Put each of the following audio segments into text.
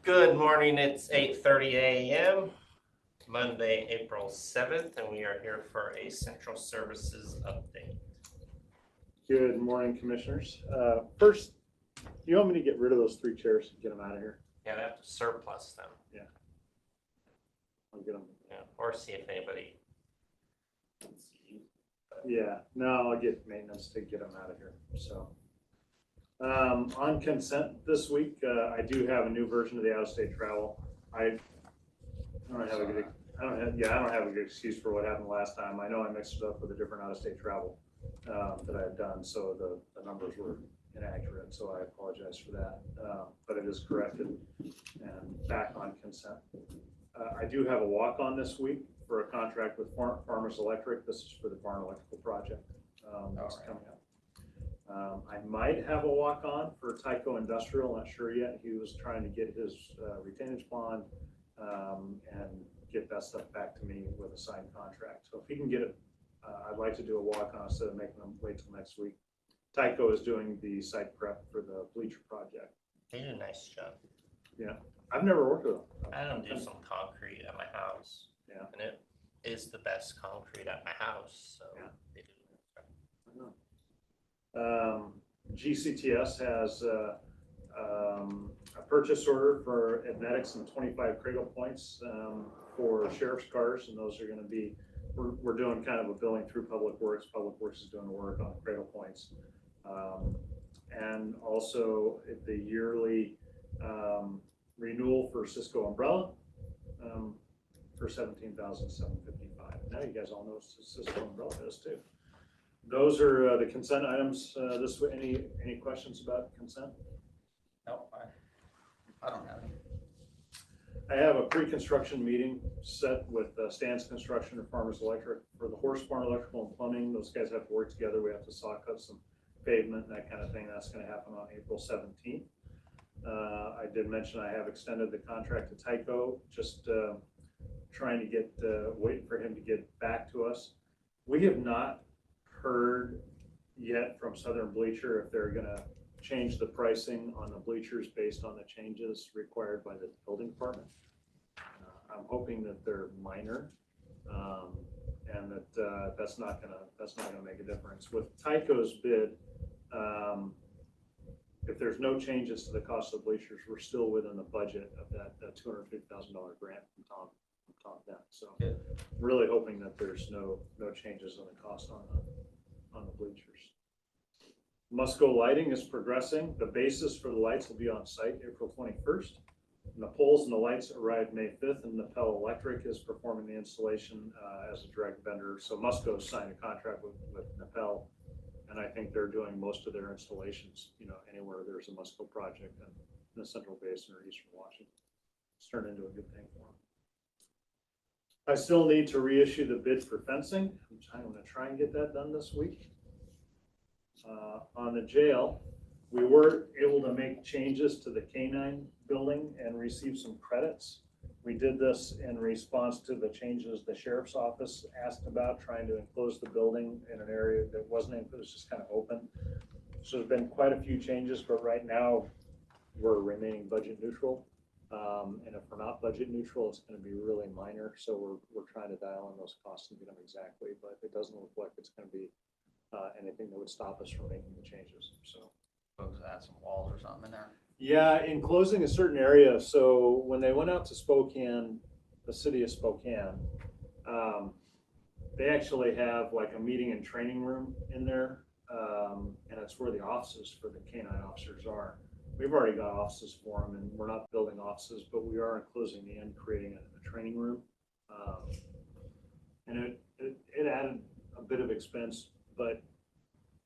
Good morning, it's 8:30 a.m., Monday, April 7th, and we are here for a Central Services update. Good morning, Commissioners. First, you want me to get rid of those 3 chairs and get them out of here? Yeah, we have to surplus them. Yeah. I'll get them. Yeah, or see if anybody. Yeah, no, I'll get maintenance to get them out of here. So, on consent this week, I do have a new version of the out-of-state travel. I don't have a good excuse for what happened last time. I know I mixed it up with a different out-of-state travel that I had done, so the numbers were inaccurate. So I apologize for that, but it is corrected and back on consent. I do have a walk-on this week for a contract with Farmers Electric. This is for the barn electrical project that's coming up. I might have a walk-on for Tyco Industrial, not sure yet. He was trying to get his retainage bond and get that stuff back to me with a signed contract. So if he can get it, I'd like to do a walk-on instead of making them wait till next week. Tyco is doing the site prep for the bleacher project. They did a nice job. Yeah, I've never worked with them. I don't do some concrete at my house. Yeah. And it is the best concrete at my house, so yeah. They do. GCTS has a purchase order for Adnetics and 25 cradle points for sheriff's cars, and those are going to be, we're doing kind of a billing through Public Works. Public Works is doing the work on cradle points. And also the yearly renewal for Cisco Umbrella for $17,755. Now you guys all know what Cisco Umbrella is too. Those are the consent items this way. Any questions about consent? No, I don't have any. I have a pre-construction meeting set with Stan's Construction and Farmers Electric for the horse barn electrical and plumbing. Those guys have to work together. We have to saw cut some pavement and that kind of thing. That's going to happen on April 17th. I did mention I have extended the contract to Tyco, just trying to get, waiting for him to get back to us. We have not heard yet from Southern Bleacher if they're going to change the pricing on the bleachers based on the changes required by the building department. I'm hoping that they're minor and that that's not gonna make a difference. With Tyco's bid, if there's no changes to the cost of bleachers, we're still within the budget of that $250,000 grant from Tom Dent. So really hoping that there's no changes in the cost on the bleachers. Musco lighting is progressing. The basis for the lights will be on site April 21st. And the poles and the lights arrived May 5th, and Nepel Electric is performing the installation as a direct vendor. So Musco signed a contract with Nepel, and I think they're doing most of their installations, anywhere there's a Musco project in the Central Basin or Eastern Washington. It's turned into a good thing for them. I still need to reissue the bid for fencing. I'm going to try and get that done this week. On the jail, we were able to make changes to the canine building and receive some credits. We did this in response to the changes the sheriff's office asked about, trying to enclose the building in an area that wasn't enclosed, it was just kind of open. So there's been quite a few changes, but right now we're remaining budget neutral. And if we're not budget neutral, it's going to be really minor. So we're trying to dial in those costs and get them exactly, but it doesn't look like it's going to be anything that would stop us from making the changes. So Add some walls or something in there. yeah, enclosing a certain area. So when they went out to Spokane, the city of Spokane, they actually have like a meeting and training room in there, and it's where the offices for the canine officers are. We've already got offices for them, and we're not building offices, but we are enclosing the end, creating a training room. And it added a bit of expense, but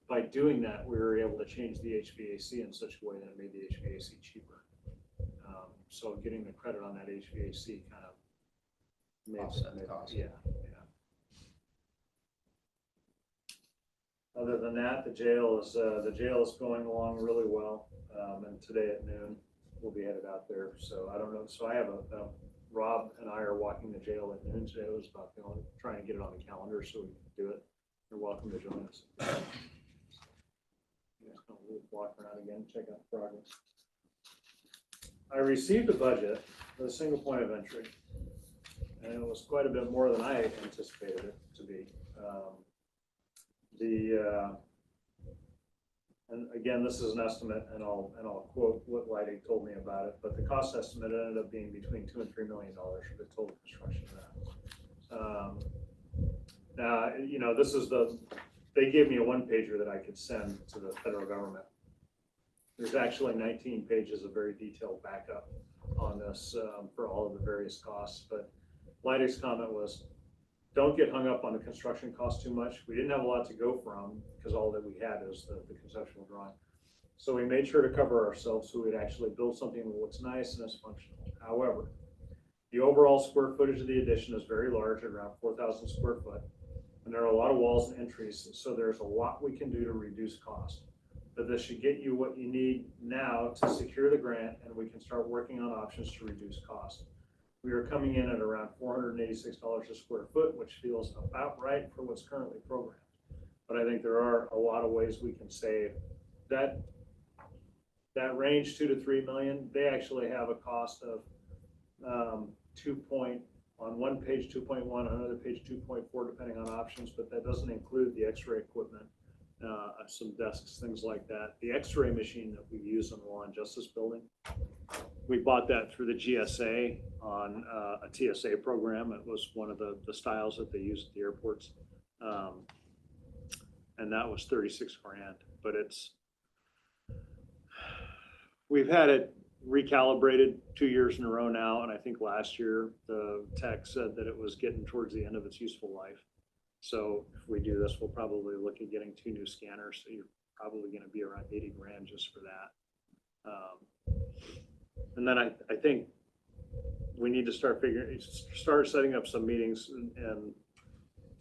by doing that, we were able to change the HVAC in such a way that it made the HVAC cheaper. So getting the credit on that HVAC kind of made Offset the cost. Yeah. Other than that, the jail is going along really well. And today at noon, we'll be headed out there. So I don't know. So I have Rob and I are walking the jail at noon today. It was about trying to get it on the calendar so we can do it. You're welcome to join us. Walk around again, check out progress. I received a budget with a single point of entry, and it was quite a bit more than I anticipated it to be. And again, this is an estimate, and I'll quote what Leidig told me about it, but the cost estimate ended up being between $2 and $3 million for the total construction of that. Now, you know, they gave me a one pager that I could send to the federal government. There's actually 19 pages of very detailed backup on this for all of the various costs, but Leidig's comment was, don't get hung up on the construction cost too much. We didn't have a lot to go from because all that we had is the conceptual drawing. So we made sure to cover ourselves so we'd actually build something that looks nice and is functional. However, the overall square footage of the addition is very large, at around 4,000 square foot. And there are a lot of walls and entries, so there's a lot we can do to reduce cost. But this should get you what you need now to secure the grant, and we can start working on options to reduce cost. We are coming in at around $486 a square foot, which feels about right for what's currently programmed. But I think there are a lot of ways we can save. That range, 2 to 3 million, they actually have a cost of on one page 2.1, on another page 2.4, depending on options, but that doesn't include the x-ray equipment, some desks, things like that. The x-ray machine that we use in the Law and Justice building, we bought that through the GSA on a TSA program. It was one of the styles that they use at the airports. And that was 36 grand, but we've had it recalibrated 2 years in a row now, and I think last year the tech said that it was getting towards the end of its useful life. So if we do this, we'll probably look at getting 2 new scanners. So you're probably going to be around 80 grand just for that. And then I think we need to start setting up some meetings and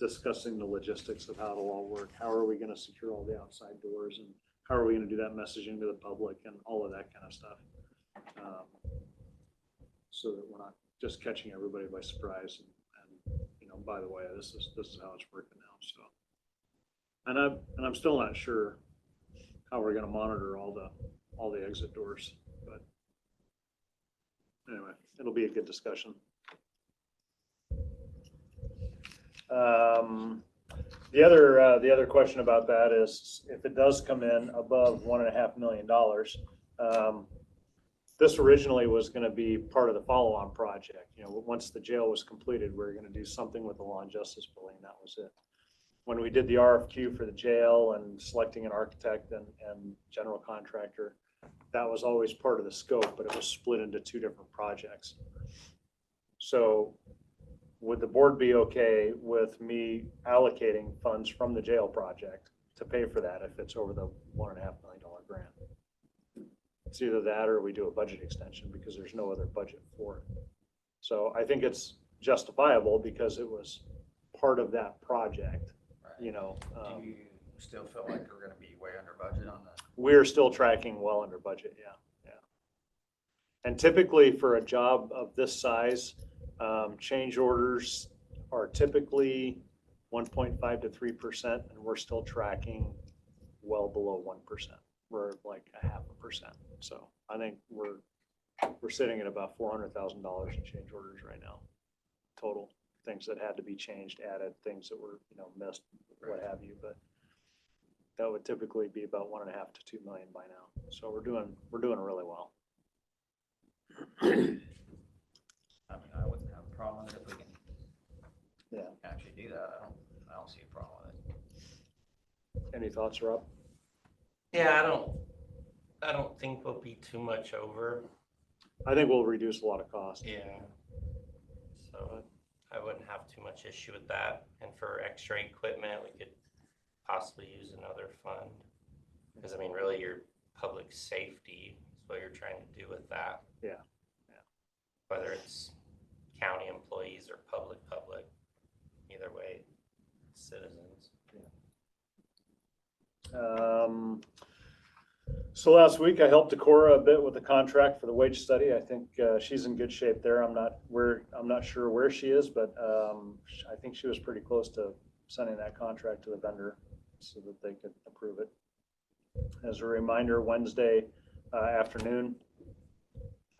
discussing the logistics of how it'll all work. How are we going to secure all the outside doors, and how are we going to do that messaging to the public and all of that kind of stuff, so that we're not just catching everybody by surprise. And you know, by the way, this is how it's working now. So, and I'm still not sure how we're going to monitor all the exit doors, but anyway, it'll be a good discussion. The other question about that is, if it does come in above $1.5 million, this originally was going to be part of the follow-on project. You know, once the jail was completed, we were going to do something with the Law and Justice building. That was it. When we did the RFQ for the jail and selecting an architect and general contractor, that was always part of the scope, but it was split into 2 different projects. So would the board be okay with me allocating funds from the jail project to pay for that if it's over the $1.5 million grant? It's either that or we do a budget extension because there's no other budget for it. So I think it's justifiable because it was part of that project. Right. You know, do you still feel like we're going to be way under budget on that? We're still tracking well under budget. Yeah. And typically for a job of this size, change orders are typically 1.5 to 3%, and we're still tracking well below 1%. We're like 0.5%. So I think we're sitting at about $400,000 in change orders right now, total. Things that had to be changed, added, things that were missed, what have you. But that would typically be about 1.5 to 2 million by now. So we're doing really well. I mean, I wouldn't have a problem with it if we can actually do that. I don't see a problem with it. Any thoughts, Rob? Yeah, I don't think we'll be too much over. I think we'll reduce a lot of cost. Yeah. So I wouldn't have too much issue with that. And for x-ray equipment, we could possibly use another fund. Because I mean, really your public safety is what you're trying to do with that. Yeah. Whether it's county employees or public, either way, citizens. So last week I helped Decorah a bit with the contract for the wage study. I think she's in good shape there. I'm not sure where she is, but I think she was pretty close to sending that contract to the vendor so that they could approve it. As a reminder, Wednesday afternoon,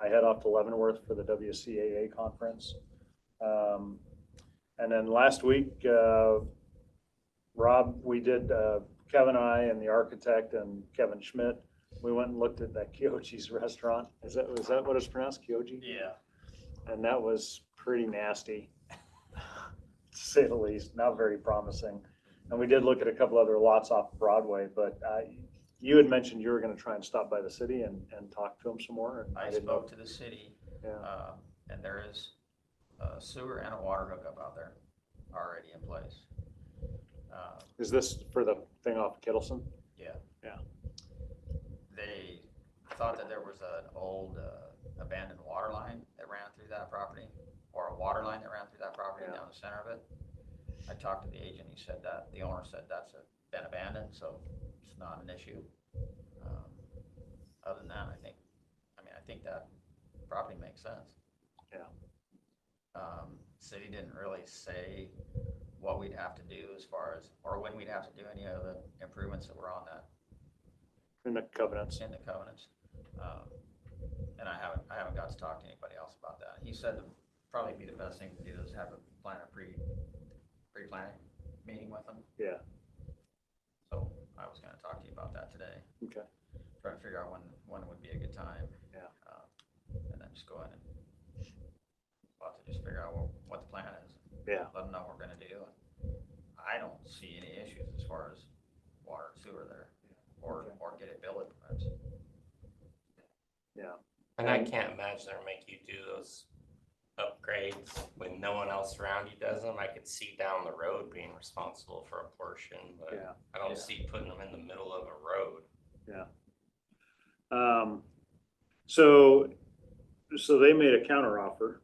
I head off to Leavenworth for the WCAA conference. And then last week, Rob, we did, Kevin and I and the architect and Kevin Schmidt, we went and looked at that Kyoji's restaurant. Was that what it's pronounced, Kyoji? Yeah. And that was pretty nasty, to say the least, not very promising. And we did look at a couple other lots off Broadway, but you had mentioned you were going to try and stop by the city and talk to them some more. And I spoke to the city, Yeah. and there is a sewer and a water hookup out there already in place. Is this for the thing off Kittleson? Yeah. Yeah. They thought that there was an old abandoned water line that ran through that property, or a water line that ran through that property Yeah. down the center of it. I talked to the agent. He said that the owner said that's been abandoned, so it's not an issue. Other than that, I think that property makes sense. Yeah. City didn't really say what we'd have to do as far as, or when we'd have to do any of the improvements that were on that In the covenants. in the covenants. And I haven't got to talk to anybody else about that. He said probably be the best thing to do is have a pre-planning meeting with them. Yeah. So I was gonna talk to you about that today. Okay. Try to figure out when would be a good time. Yeah. And then just go ahead and we'll have to just figure out what the plan is. Yeah. Let them know what we're gonna do. I don't see any issues as far as water and sewer there, or get it built permits. Yeah. And I can't imagine they'll make you do those upgrades when no one else around you does them. I could see down the road being responsible for a portion, but Yeah. I don't see putting them in the middle of a road. Yeah. So they made a counter offer.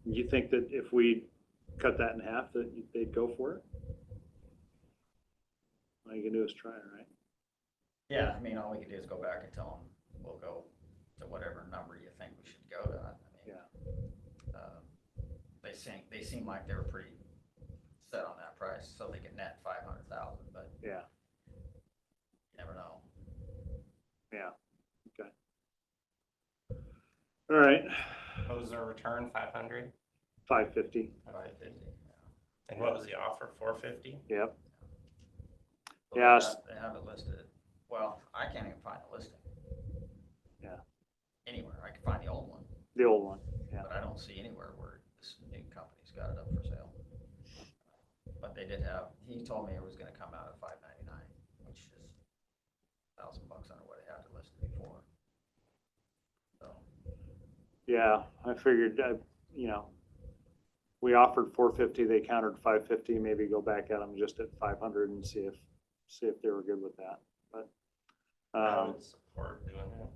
You think that if we cut that in half, that they'd go for it? All you can do is try it, right? Yeah, I mean, all we could do is go back and tell them, we'll go to whatever number you think we should go to. I mean, Yeah. They seem like they were pretty set on that price, so they could net 500,000, but Yeah. you never know. Yeah. Okay. All right. What was their return? 500? 550. 550. And what was the offer? 450? Yep. So Yes. They have it listed. Well, I can't even find the listing. Yeah. Anywhere. I can find the old one, The old one. Yeah. but I don't see anywhere where this new company's got it up for sale. But they did have, he told me it was gonna come out at $599, which is $1,000 under what they had to list it before. So, Yeah. I figured, we offered 450. They countered 550. Maybe go back at them just at 500 and see if they were good with that. But I would support doing that.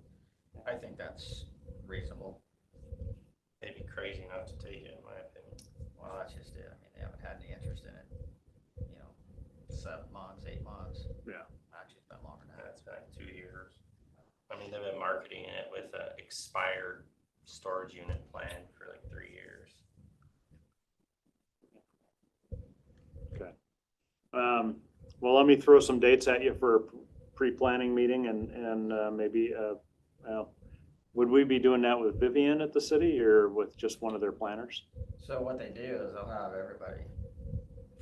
I think that's reasonable. They'd be crazy not to take it, in my opinion. Well, that's just it. I mean, they haven't had any interest in it, 7 months, 8 months. Yeah. Actually, it's been longer than that. That's been 2 years. I mean, they've been marketing it with an expired storage unit plan for like 3 years. Okay. Well, let me throw some dates at you for a pre-planning meeting and maybe, would we be doing that with Vivian at the city or with just one of their planners? So what they do is they'll have everybody,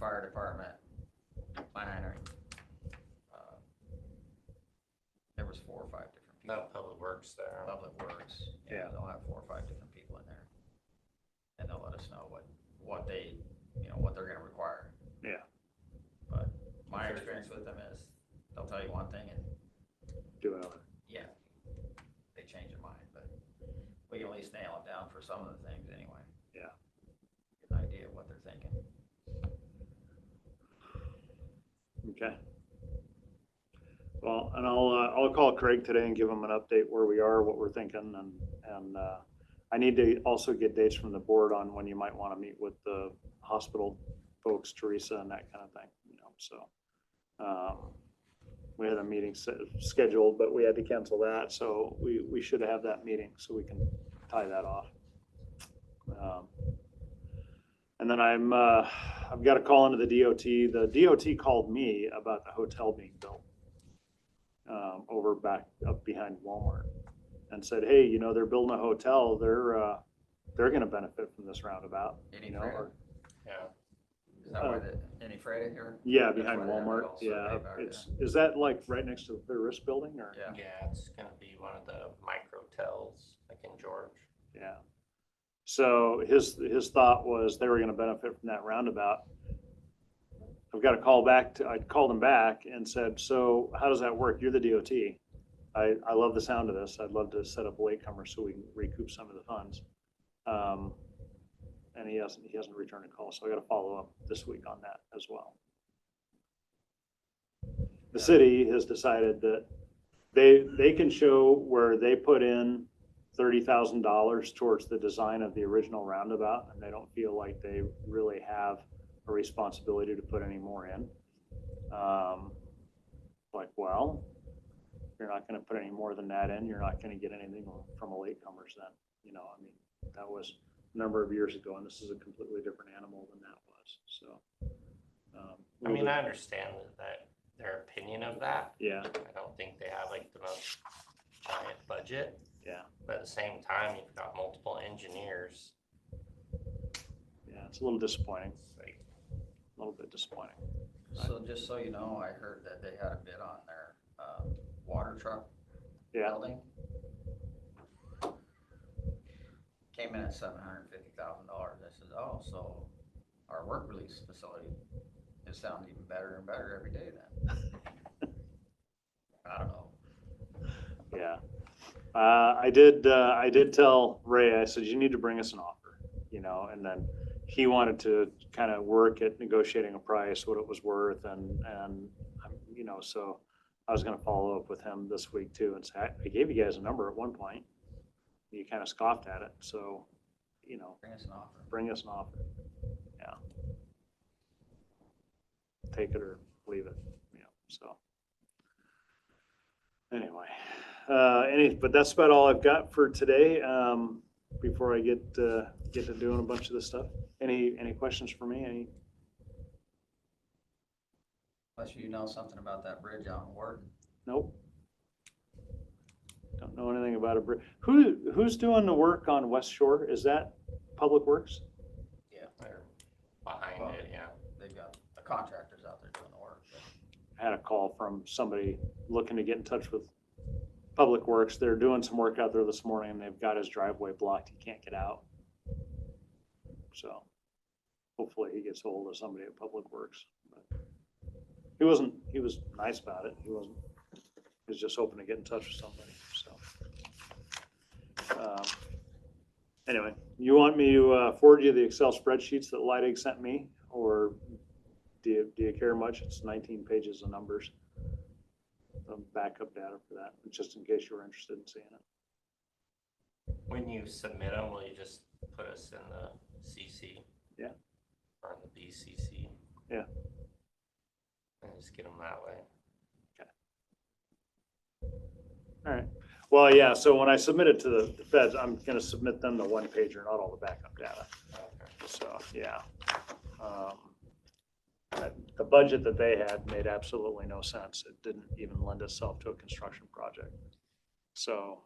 fire department, planner. There was 4 or 5 different people. No public works there. Public Works. Yeah. They'll have 4 or 5 different people in there. And they'll let us know what they, what they're gonna require. Yeah. But my experience with them is they'll tell you one thing and Do another. yeah, they change their mind, but we can at least nail it down for some of the things anyway. Yeah. Get an idea of what they're thinking. Okay. Well, and I'll call Craig today and give him an update where we are, what we're thinking, and I need to also get dates from the board on when you might want to meet with the hospital folks, Teresa, and that kind of thing. So we had a meeting scheduled, but we had to cancel that, so we should have that meeting so we can tie that off. And then I've got a call into the DOT. The DOT called me about the hotel being built over back up behind Walmart. and said, hey, you know, they're building a hotel, they're gonna benefit from this roundabout, Any you know, Freda? or, Yeah. Is that why any Freda here? yeah, That's behind why they have that Walmart, all yeah, survey back is that like right next to the Clear Risk building, or? there? Yeah, it's gonna be one of the microtels, like in George. Yeah. So his thought was they were gonna benefit from that roundabout. I've got a call back I called him back and said, so how does that work? You're the DOT. I love the sound of this. I'd love to set up a latecomer so we can recoup some of the funds. And he hasn't returned a call, so I got to follow up this week on that as well. The city has decided that they can show where they put in $30,000 towards the design of the original roundabout, and they don't feel like they really have a responsibility to put any more in. Like, well, you're not going to put any more than that in. You're not going to get anything from a latecomers then. You know, I mean, that was a number of years ago, and this is a completely different animal than that was. So, I mean, I understand that their opinion of that. yeah, I don't think they have like the most giant budget, yeah, but at the same time, you've got multiple engineers. yeah. It's a little disappointing. It's like, A little bit disappointing. So just so you know, I heard that they had a bid on their water truck Yeah, building. Came in at $750,000. I said, oh, so our work release facility is sounding even better and better every day then. I don't know. yeah. I did tell Ray. I said you need to bring us an offer, you know, and then he wanted to kind of work at negotiating a price, what it was worth, and you know, so I was going to follow up with him this week too and say I gave you guys a number at one point. You kind of scoffed at it, so you know, Bring us an offer. bring us an offer. Yeah, take it or leave it. You know, so anyway, but that's about all I've got for today. Before I get to doing a bunch of this stuff. Any questions for me? Any? Unless you know something about that bridge out in Warden. Nope. Don't know anything about it. Who's doing the work on West Shore? Is that Public Works? Yeah. they're behind Well, it, yeah. They've got the contractors out there doing the work. I had a call from somebody looking to get in touch with Public Works. They're doing some work out there this morning and they've got his driveway blocked. He can't get out. So hopefully he gets hold of somebody at Public Works. But he was nice about it. He was just hoping to get in touch with somebody. So anyway, you want me to forward you the Excel spreadsheets that Leidig sent me, or do you care much? It's 19 pages of numbers. Some backup data for that, just in case you were interested in seeing it. When you submit them, will you just put us in the CC? Yeah. Or in the BCC? Yeah. And just get them that way. All right. Well, yeah, so when I submit it to the feds, I'm going to submit them the one pager, not all the backup data. Okay. So, yeah. The budget that they had made absolutely no sense. It didn't even lend itself to a construction project. So,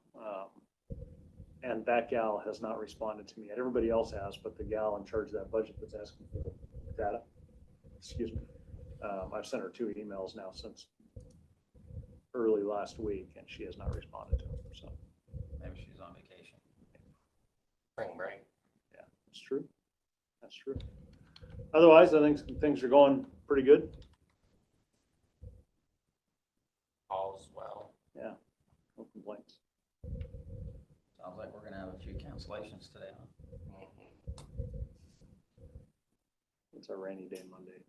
and that gal has not responded to me yet. Everybody else has, but the gal in charge of that budget that's asking for the data, excuse me, I've sent her 2 emails now since early last week, and she has not responded to them. So Maybe she's on vacation. Spring break. yeah, that's true. That's true. Otherwise, I think things are going pretty good. All's well. Yeah, no complaints. Sounds like we're gonna have a few cancellations today, huh? Mhm. It's a rainy day Monday.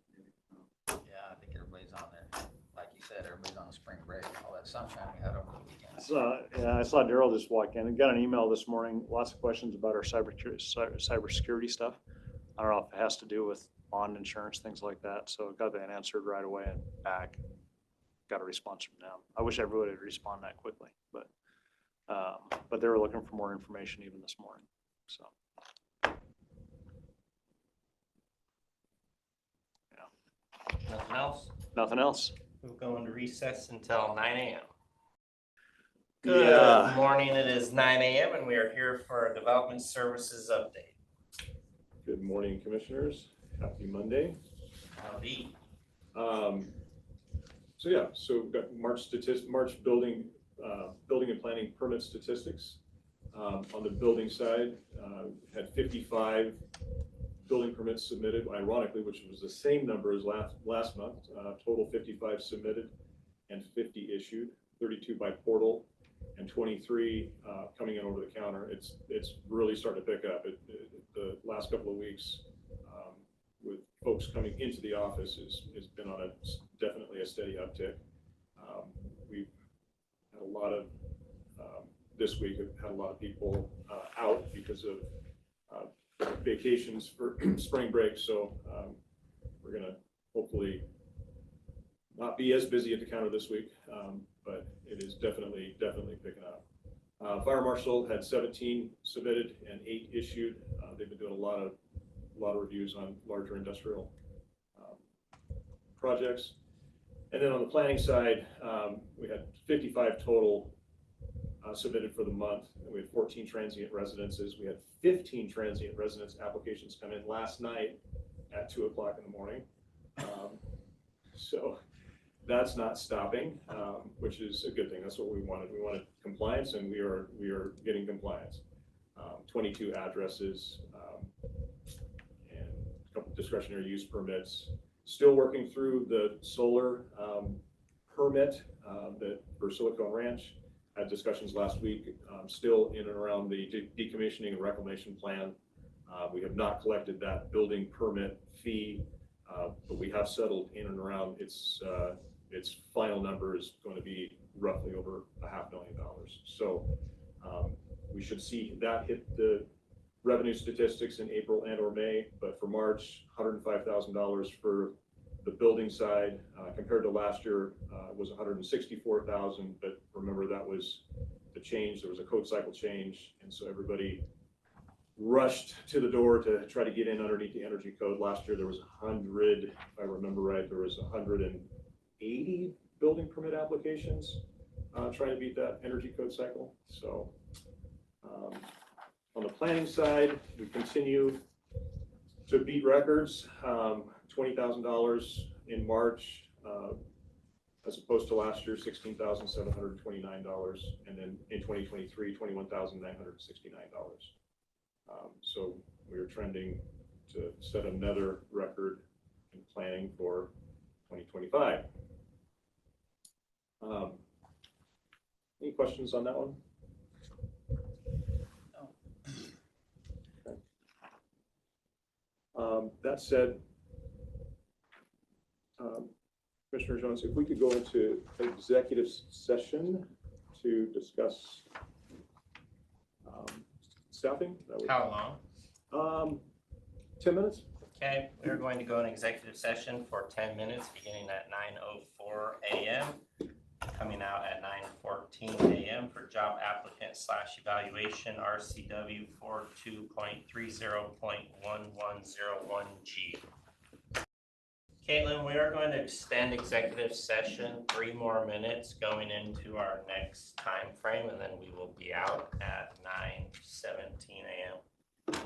Yeah, I think everybody's on there. Like you said, everybody's on a spring break, all that sunshine we had over the weekend. So, yeah, I saw Daryl just walk in and got an email this morning, lots of questions about our cybersecurity stuff. I don't know if it has to do with bond insurance, things like that. So got that answered right away and back. Got a response from them. I wish everybody would respond that quickly, but they were looking for more information even this morning. So. Nothing else? Nothing else. We'll go into recess until 9 a.m. Good morning. It is 9 a.m. and we are here for a development services update. Good morning, commissioners. Happy Monday. Howdy. So we've got March building and planning permit statistics. On the building side, had 55 building permits submitted, ironically, which was the same number as last month. Total 55 submitted and 50 issued, 32 by portal and 23 coming in over the counter. It's really starting to pick up. The last couple of weeks with folks coming into the office has been on definitely a steady uptick. We've had a lot of this week have had a lot of people out because of vacations for spring break. So we're gonna hopefully not be as busy at the counter this week, but it is definitely picking up. Fire marshal had 17 submitted and 8 issued. They've been doing a lot of reviews on larger industrial projects. And then on the planning side, we had 55 total submitted for the month. And we had 14 transient residences. We had 15 transient residence applications come in last night at 2 o'clock in the morning. So that's not stopping, which is a good thing. That's what we wanted. We wanted compliance, and we are getting compliance. 22 addresses and a couple discretionary use permits. Still working through the solar permit that for Silicon Ranch. Had discussions last week. Still in and around the decommissioning and reclamation plan. We have not collected that building permit fee, but we have settled in and around its final number is going to be roughly over $500,000. So we should see that hit the revenue statistics in April and or May, but for March, $105,000 for the building side. Compared to last year was $164,000, but remember that was the change. There was a code cycle change, and so everybody rushed to the door to try to get in underneath the energy code. Last year there was 100, if I remember right, there was 180 building permit applications trying to beat that energy code cycle. So on the planning side, we continue to beat records. $20,000 in March, as opposed to last year, $16,729, and then in 2023, $21,969. So we are trending to set another record in planning for 2025. Any questions on that one? No. That said, Commissioner Jones, if we could go into executive session to discuss staffing. How long? 10 minutes. Okay, we're going to go in executive session for 10 minutes, beginning at 9:04 a.m., coming out at 9:14 a.m. for job applicant / evaluation RCW 42.30.1101G. Caitlin, we are going to extend executive session 3 more minutes going into our next time frame, and then we will be out at 9:17 a.m.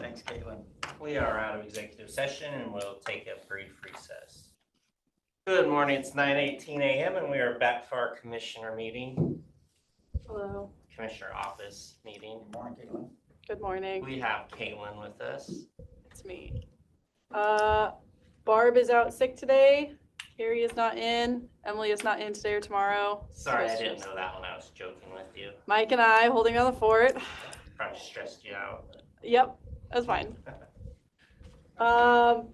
Thanks, Caitlin. We are out of executive session and we'll take a brief recess. Good morning, it's 9:18 a.m. and we are back for our commissioner meeting. Hello. Commissioner office meeting. Good morning, Caitlin. Good morning. We have Caitlin with us. It's me. Barb is out sick today. Harry is not in. Emily is not in today or tomorrow. Sorry, I didn't know that when I was joking with you. Mike and I holding down the fort. Probably stressed you out. Yep, that's fine. So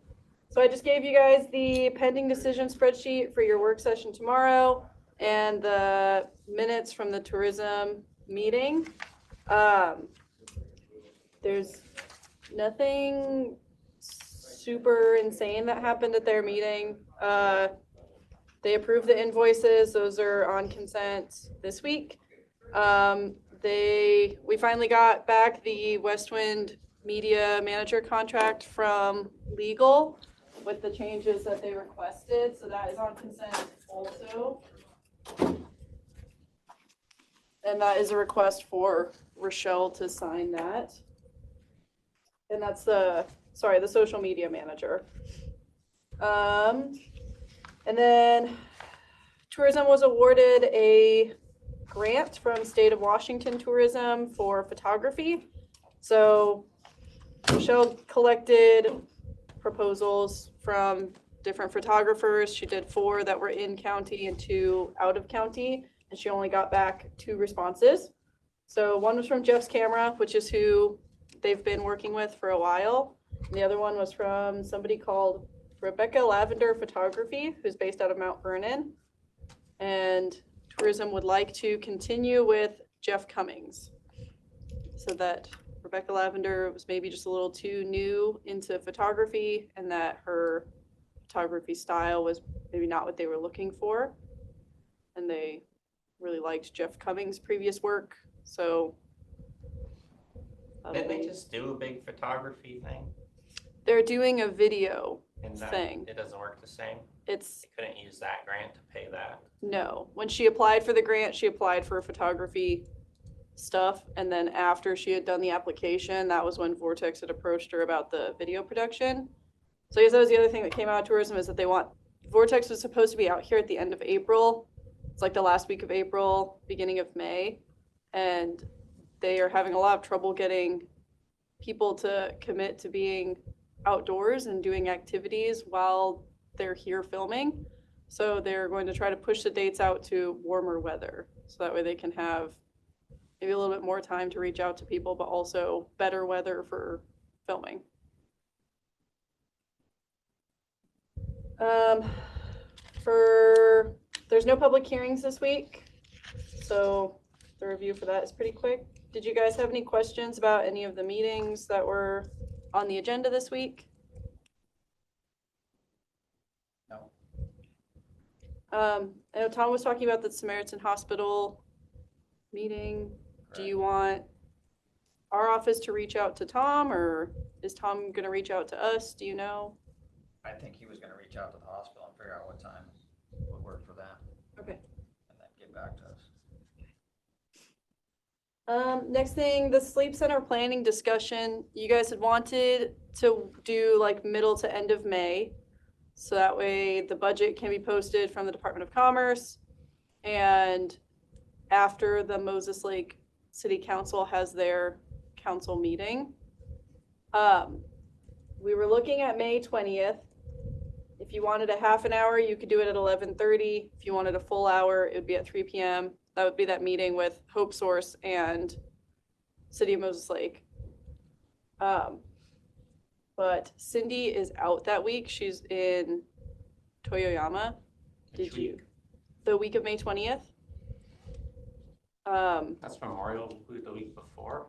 I just gave you guys the pending decision spreadsheet for your work session tomorrow and the minutes from the tourism meeting. There's nothing super insane that happened at their meeting. They approved the invoices. Those are on consent this week. We finally got back the Westwind Media Manager contract from legal with the changes that they requested. So that is on consent also. And that is a request for Rochelle to sign that. And that's the social media manager. And then tourism was awarded a grant from State of Washington Tourism for photography. So Rochelle collected proposals from different photographers. She did 4 that were in county and 2 out of county, and she only got back 2 responses. So one was from Jeff's Camera, which is who they've been working with for a while. And the other one was from somebody called Rebecca Lavender Photography, who's based out of Mount Vernon. And tourism would like to continue with Jeff Cummings. So that Rebecca Lavender was maybe just a little too new into photography, and that her photography style was maybe not what they were looking for. And they really liked Jeff Cummings' previous work. So Didn't they just do a big photography thing? they're doing a video And that, thing. it doesn't work the same? It's They couldn't use that grant to pay that? no. When she applied for the grant, she applied for photography stuff, and then after she had done the application, that was when Vortex had approached her about the video production. So I guess that was the other thing that came out of tourism, is that they want Vortex was supposed to be out here at the end of April. It's like the last week of April, beginning of May, and they are having a lot of trouble getting people to commit to being outdoors and doing activities while they're here filming. So they're going to try to push the dates out to warmer weather, so that way they can have maybe a little bit more time to reach out to people, but also better weather for filming. There's no public hearings this week, so the review for that is pretty quick. Did you guys have any questions about any of the meetings that were on the agenda this week? No. I know Tom was talking about the Samaritan Hospital meeting. Do you want our office to reach out to Tom, or is Tom gonna reach out to us? Do you know? I think he was gonna reach out to the hospital and figure out what time would work for that. Okay. And then get back to us. Next thing, the sleep center planning discussion. You guys had wanted to do like middle to end of May. So that way the budget can be posted from the Department of Commerce. And after the Moses Lake City Council has their council meeting. We were looking at May 20th. If you wanted a half an hour, you could do it at 11:30. If you wanted a full hour, it would be at 3 p.m. That would be that meeting with Hope Source and City of Moses Lake. But Cindy is out that week. She's in Toyoyama. Which week? The week of May 20th. That's Memorial Week, the week before?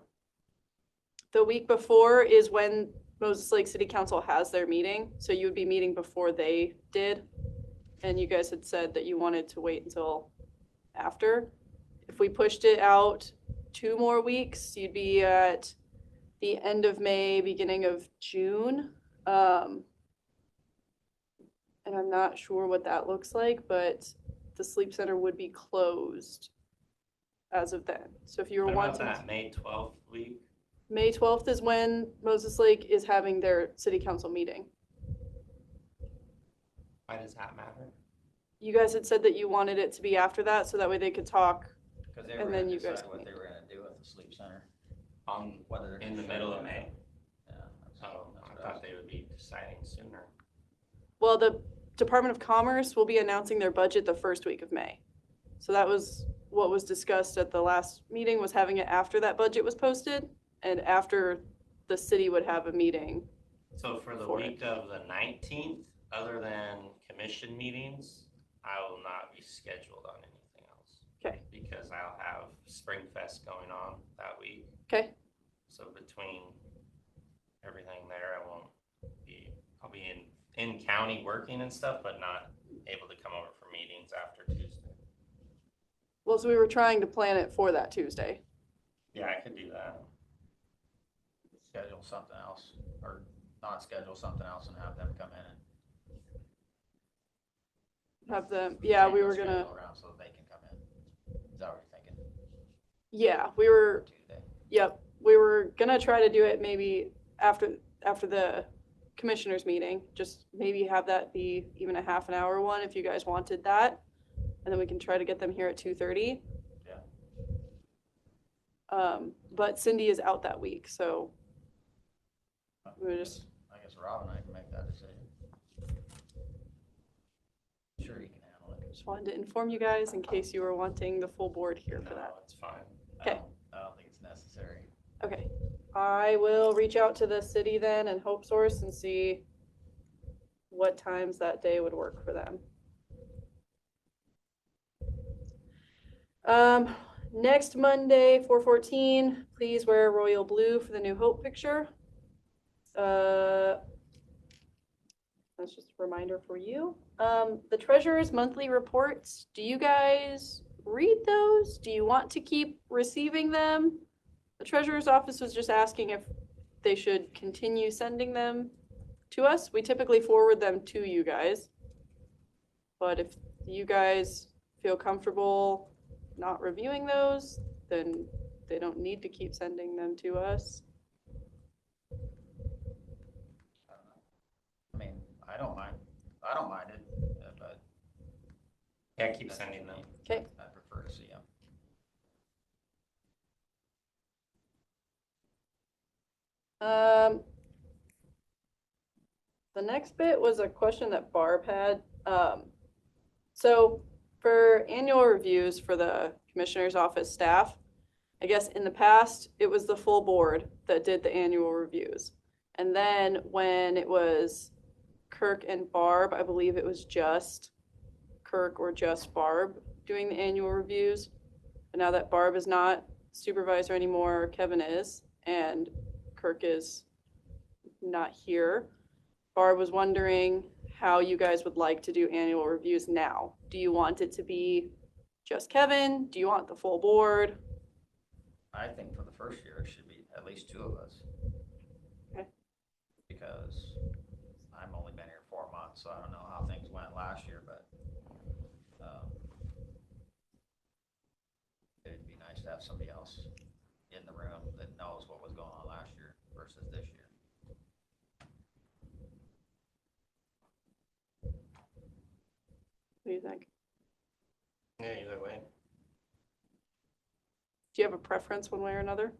The week before is when Moses Lake City Council has their meeting. So you would be meeting before they did. And you guys had said that you wanted to wait until after. If we pushed it out 2 more weeks, you'd be at the end of May, beginning of June. And I'm not sure what that looks like, but the sleep center would be closed as of then. So if you were What about wanting, that May 12th week? May 12th is when Moses Lake is having their city council meeting. Why does that matter? You guys had said that you wanted it to be after that, so that way they could talk. Cause they And were then gonna you guys decide can what meet. they were gonna do at the sleep center, In whether they're the gonna shut middle it of down. May? Yeah. that's- Oh, that's I what thought they would be deciding sooner. Well, the Department of Commerce will be announcing their budget the first week of May. So that was what was discussed at the last meeting, was having it after that budget was posted and after the city would have a meeting. So for the For week of the 19th, other than commission meetings, I will not be scheduled on anything else. Okay. Because I'll have Spring Fest going on that week. Okay. So between everything there, I'll be in county working and stuff, but not able to come over for meetings after Tuesday. Well, so we were trying to plan it for that Tuesday. Yeah, I could do that. Schedule something else, or not schedule something else and have them come in and. Have them, yeah, we change were the gonna, schedule around so they can come in. Is that what you're thinking? Yeah, we were, Tuesday. yep, we were gonna try to do it maybe after the commissioners meeting, just maybe have that be even a half an hour one if you guys wanted that. And then we can try to get them here at 2:30. Yeah. But Cindy is out that week, so we just, I guess Rob and I can make that decision. Sure, you can handle it. just wanted to inform you guys in case you were wanting the full board here for that. No, it's fine. Okay. I don't think it's necessary. Okay, I will reach out to the city then and Hope Source and see what times that day would work for them. Next Monday, 4/14, please wear royal blue for the New Hope picture. That's just a reminder for you. The treasurer's monthly reports, do you guys read those? Do you want to keep receiving them? The treasurer's office was just asking if they should continue sending them to us. We typically forward them to you guys. But if you guys feel comfortable not reviewing those, then they don't need to keep sending them to us. I mean, I don't mind it, but. Yeah, keep that's sending me. them. Okay. I prefer to see them. The next bit was a question that Barb had. So for annual reviews for the commissioner's office staff, I guess in the past, it was the full board that did the annual reviews. And then when it was Kirk and Barb, I believe it was just Kirk or just Barb doing the annual reviews. But now that Barb is not supervisor anymore, Kevin is, and Kirk is not here. Barb was wondering how you guys would like to do annual reviews now. Do you want it to be just Kevin? Do you want the full board? I think for the first year, it should be at least two of us. Okay. Because I've only been here 4 months, so I don't know how things went last year, but it'd be nice to have somebody else in the room that knows what was going on last year versus this year. What do you think? Yeah, either way. Do you have a preference one way or another?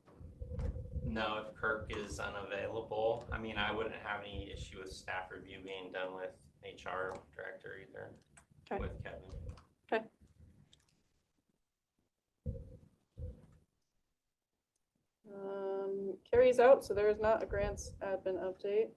No, if Kirk is unavailable, I mean, I wouldn't have any issue with staff review being done with HR director either. Okay. With Kevin. Okay. Carrie's out, so there is not a grants admin update.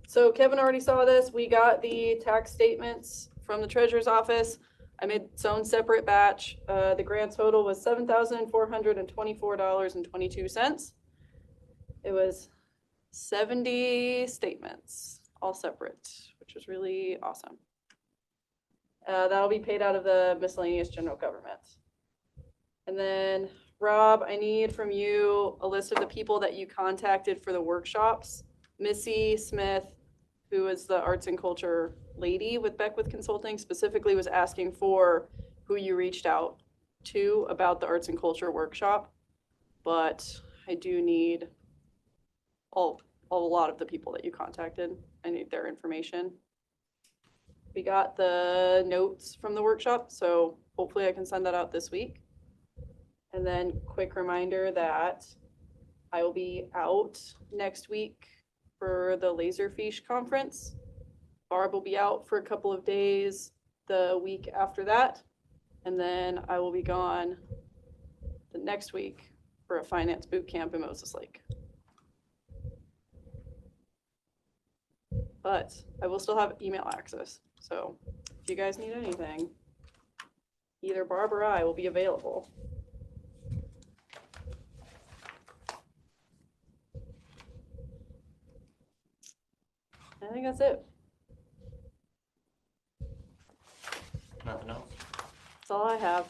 So Kevin already saw this. We got the tax statements from the treasurer's office. I made its own separate batch. The grand total was $7,424.22. It was 70 statements, all separate, which was really awesome. That'll be paid out of the miscellaneous general government. And then, Rob, I need from you a list of the people that you contacted for the workshops. Missy Smith, who is the arts and culture lady with Beckwith Consulting, specifically was asking for who you reached out to about the arts and culture workshop. But I do need a lot of the people that you contacted. I need their information. We got the notes from the workshop, so hopefully I can send that out this week. And then quick reminder that I will be out next week for the Laserfish conference. Barb will be out for a couple of days the week after that. And then I will be gone the next week for a finance boot camp in Moses Lake. But I will still have email access. So if you guys need anything, either Barb or I will be available. I think that's it. Nothing else? That's all I have.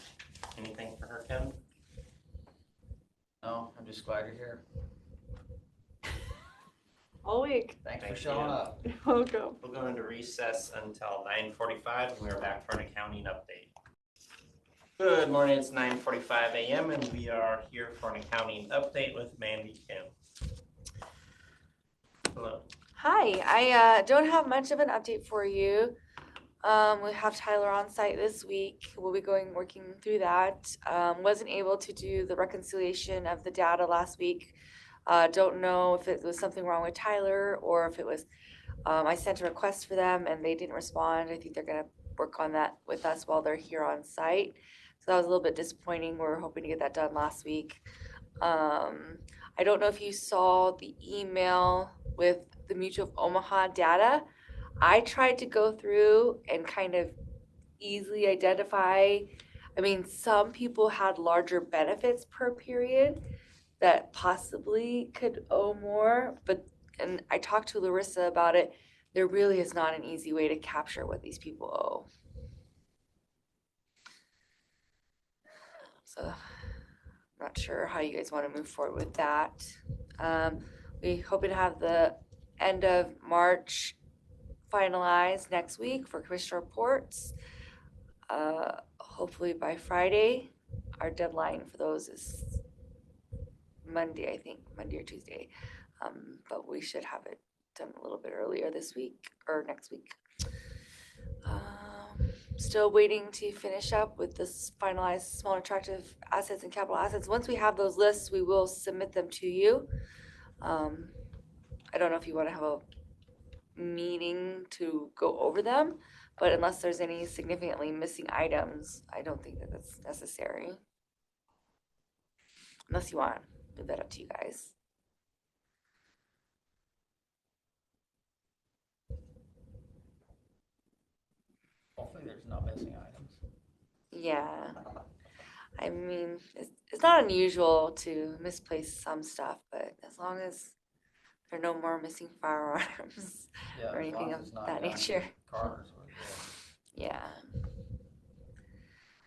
Anything for her, Kevin? No, I'm just glad you're here. All week. Thanks for Thank showing you. up. You're welcome. We'll go into recess until 9:45 and we're back for an accounting update. Good morning, it's 9:45 a.m. and we are here for an accounting update with Mandy Kim. Hello. Hi, I don't have much of an update for you. We have Tyler on site this week. We'll be working through that. Wasn't able to do the reconciliation of the data last week. Don't know if it was something wrong with Tyler or if it was, I sent a request for them and they didn't respond. I think they're gonna work on that with us while they're here on site. So that was a little bit disappointing. We were hoping to get that done last week. I don't know if you saw the email with the Mutual of Omaha data. I tried to go through and kind of easily identify. I mean, some people had larger benefits per period that possibly could owe more, but, and I talked to Larissa about it, there really is not an easy way to capture what these people owe. So, not sure how you guys want to move forward with that. We hoping to have the end of March finalized next week for commissioner reports. Hopefully by Friday. Our deadline for those is Monday, I think, Monday or Tuesday. But we should have it done a little bit earlier this week or next week. Still waiting to finish up with this finalized small attractive assets and capital assets. Once we have those lists, we will submit them to you. I don't know if you want to have a meeting to go over them, but unless there's any significantly missing items, I don't think that that's necessary. Unless you want, leave that up to you guys. Hopefully there's no missing items. Yeah, I mean, it's not unusual to misplace some stuff, but as long as there are no more missing firearms Yeah, or as long anything as of it's not that down nature. Cars, we're good. Yeah.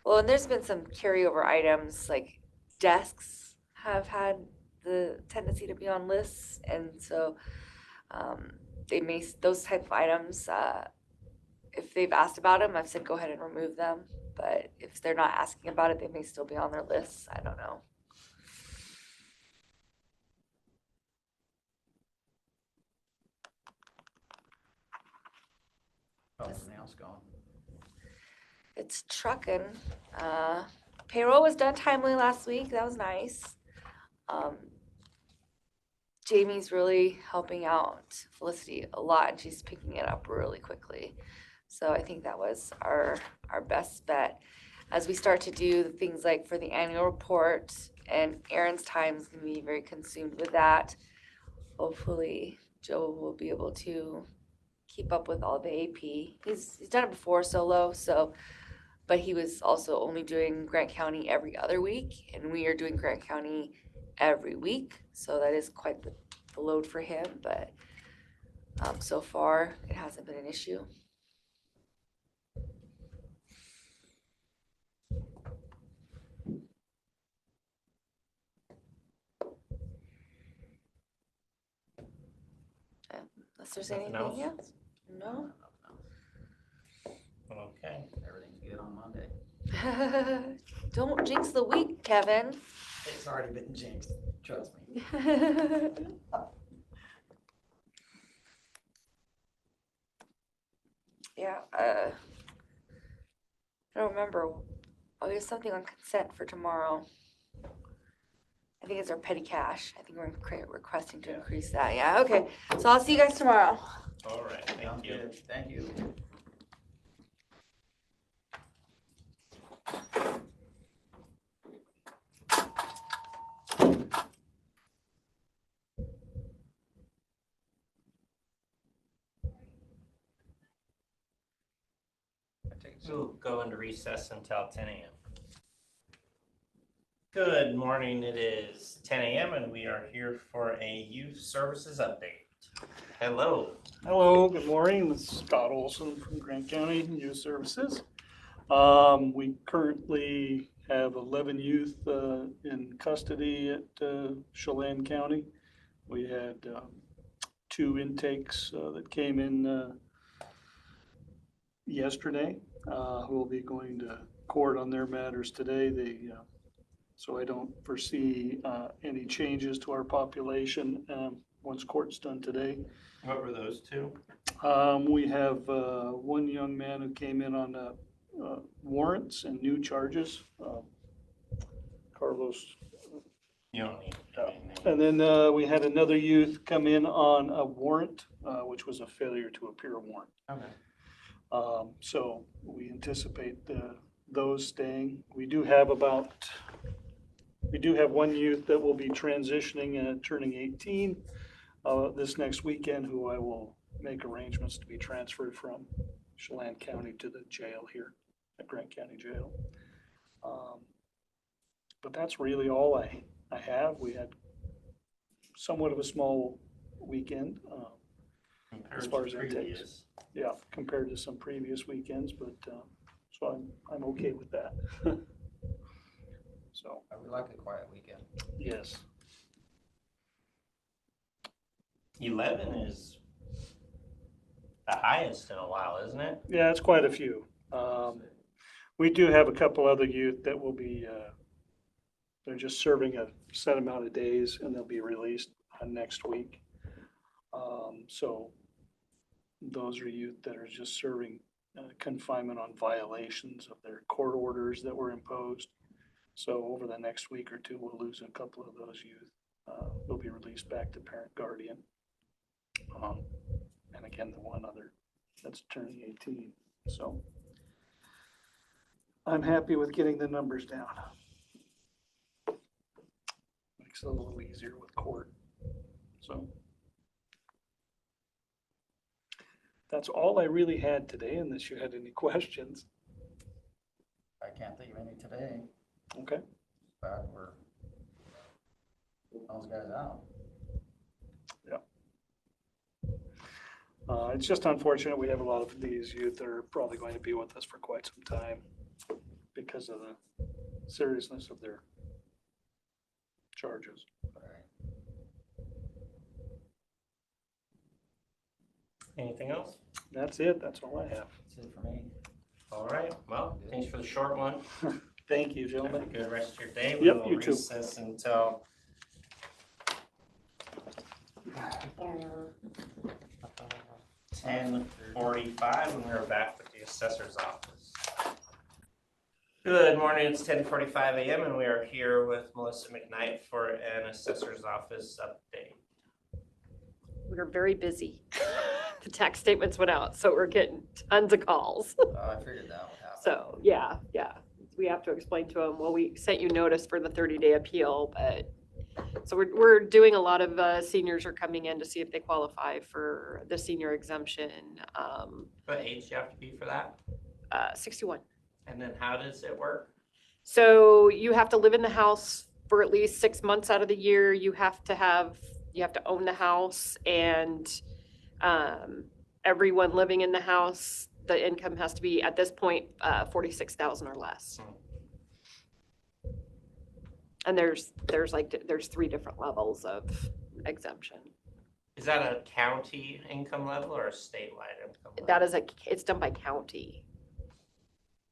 Well, and there's been some carryover items, like desks have had the tendency to be on lists, and so they may, those type of items, if they've asked about them, I've said go ahead and remove them. But if they're not asking about it, they may still be on their lists. I don't know. How's everything else going? It's trucking. Payroll was done timely last week. That was nice. Jamie's really helping out Felicity a lot, and she's picking it up really quickly. So I think that was our best bet. As we start to do the things like for the annual report, and Aaron's time is going to be very consumed with that. Hopefully, Joe will be able to keep up with all the AP. He's done it before solo, so, but he was also only doing Grant County every other week, and we are doing Grant County every week, so that is quite the load for him, but so far it hasn't been an issue. Unless there's Nothing anything else? else? No. Okay. Everything's good on Monday. Don't jinx the week, Kevin. It's already been jinxed, trust me. Yeah, I don't remember. Oh, there's something on consent for tomorrow. I think it's our petty cash. I think we're requesting to increase that. Yeah, okay. So I'll see you guys tomorrow. All right, Sounds thank you. good. Thank you. We'll go into recess until 10 a.m. Good morning, it is 10 a.m. and we are here for a youth services update. Hello. Hello, good morning. This is Scott Olson from Grant County Youth Services. We currently have 11 youth in custody at Chelan County. We had 2 intakes that came in yesterday. We'll be going to court on their matters today. So I don't foresee any changes to our population once court's done today. What were those two? We have one young man who came in on warrants and new charges. Carlos. You don't need. And then we had another youth come in on a warrant, which was a failure to appear warrant. Okay. So we anticipate those staying. We do have one youth that will be transitioning and turning 18 this next weekend, who I will make arrangements to be transferred from Chelan County to the jail here at Grant County Jail. But that's really all I have. We had somewhat of a small weekend as far as intakes. Yeah, compared to some previous weekends, but so I'm okay with that. So I would like a quiet weekend. yes, 11 is the highest in a while, isn't it? yeah, it's quite a few. We do have a couple other youth that will be. They're just serving a set amount of days, and they'll be released next week. So those are youth that are just serving confinement on violations of their court orders that were imposed. So over the next week or two, we'll lose a couple of those youth. They'll be released back to parent guardian. And again, the one other that's turning 18. So I'm happy with getting the numbers down. Makes it a little easier with court. So that's all I really had today, unless you had any questions. I can't think of any today, Okay. but we're those guys out. It's just unfortunate we have a lot of these youth that are probably going to be with us for quite some time because of the seriousness of their charges. Right. Anything else? That's it. That's all I have. That's it for me. All right. Well, thanks for the short one. Thank you, Have a gentlemen. good rest of your day. Yep, We will you too. recess until 10:45 when we're back with the assessor's office. Good morning. It's 10:45 a.m. and we are here with Melissa McKnight for an assessor's office update. We're very busy. The tax statements went out, so we're getting tons of calls. I figured that would happen. So, yeah. We have to explain to them, well, we sent you notice for the 30-day appeal, but, so we're doing a lot of seniors are coming in to see if they qualify for the senior exemption. What age do you have to be for that? 61. And then how does it work? So you have to live in the house for at least 6 months out of the year. You have to own the house, and everyone living in the house, the income has to be at this point 46,000 or less. And there's 3 different levels of exemption. Is that a county income level or a statewide income level? That is it's done by county.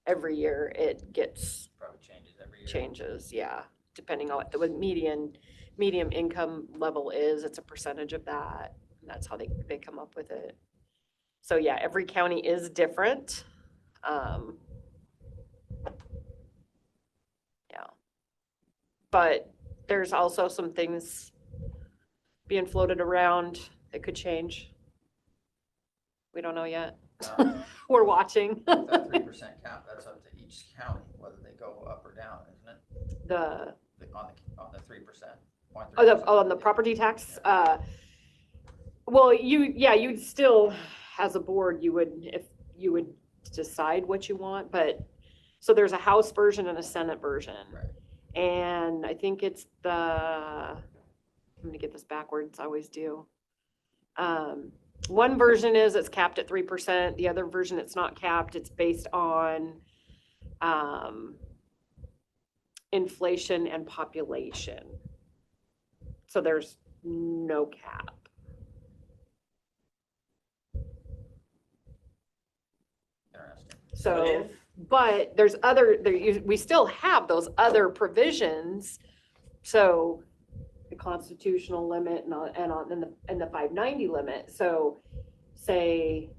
Every year it gets Probably changes every year. changes, yeah, depending on what the median income level is. It's a percentage of that. And that's how they come up with it. So yeah, every county is different. Yeah. But there's also some things being floated around that could change. We don't know yet. We're watching. That 3% cap, that's up to each county, whether they go up or down, isn't it? On the 3%. On the property tax. Well, you'd still, as a board, if you would decide what you want, but so there's a House version and a Senate version. Right. And I think it's I'm gonna get this backwards, I always do. One version is it's capped at 3%. The other version, it's not capped. It's based on inflation and population. So there's no cap. Interesting. So So but there's we still have those other provisions. So the constitutional limit and the 590 limit. So say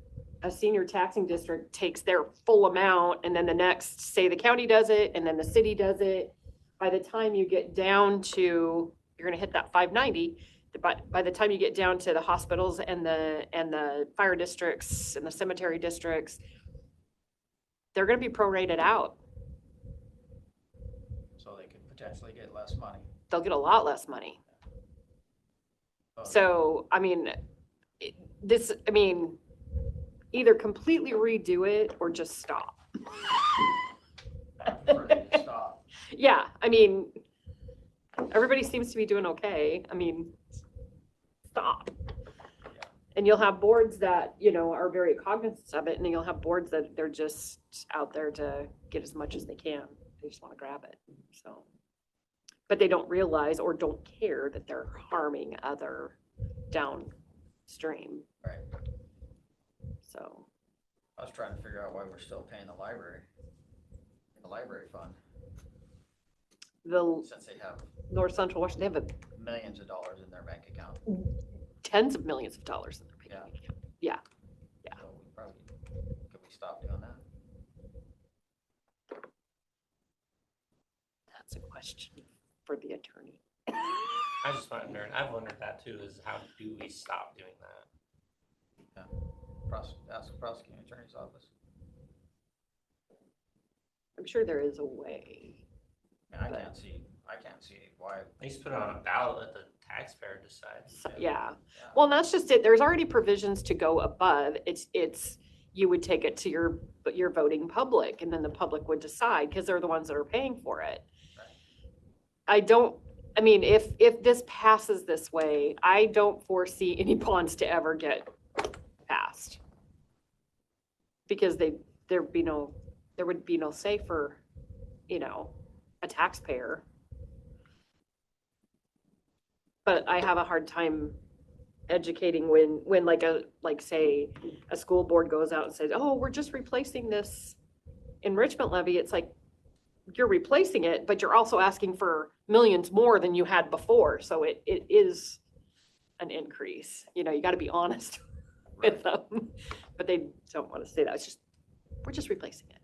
a senior taxing district takes their full amount and then the next, say the county does it and then the city does it. By the time you get down to, you're gonna hit that 590. By the time you get down to the hospitals and the fire districts and the cemetery districts, they're gonna be prorated out. So they could potentially get less money. They'll get a lot less money. Okay. So, I mean, either completely redo it or just stop. I prefer to stop. Yeah, I mean, everybody seems to be doing okay. I mean, stop. Yeah. And you'll have boards that, are very cognizant of it, and you'll have boards that they're just out there to get as much as they can. They just want to grab it, so. But they don't realize or don't care that they're harming other downstream. Right. So, I was trying to figure out why we're still paying the library fund, the since they have North Central Washington, they have millions of dollars in their bank account. tens of millions of dollars in their bank account. Yeah. So we probably, could we stop doing that? That's a question for the attorney. I've wondered that too, is how do we stop doing that? Ask the prosecuting attorney's office. I'm sure there is a way. And I can't see why. At least put it on a ballot, let the taxpayer decide. So, yeah. Well, and that's just it. There's already provisions to go above. It's you would take it to your voting public, and then the public would decide because they're the ones that are paying for it. Right. If this passes this way, I don't foresee any bonds to ever get passed. Because there would be no say for, a taxpayer. But I have a hard time educating when say a school board goes out and says, oh, we're just replacing this enrichment levy. It's like, you're replacing it, but you're also asking for millions more than you had before. So it is an increase. You got to be honest with them, but they don't want to say that. It's just, we're just replacing it.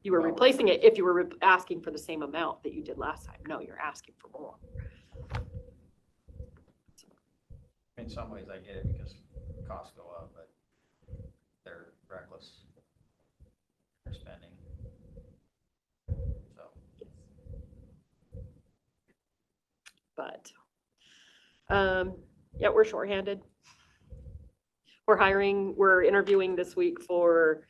You were replacing it if you were asking for the same amount that you did last time. No, you're asking for more. In some ways I get it because costs go up, but they're reckless. They're spending. So. But, yeah, we're shorthanded. We're interviewing this week for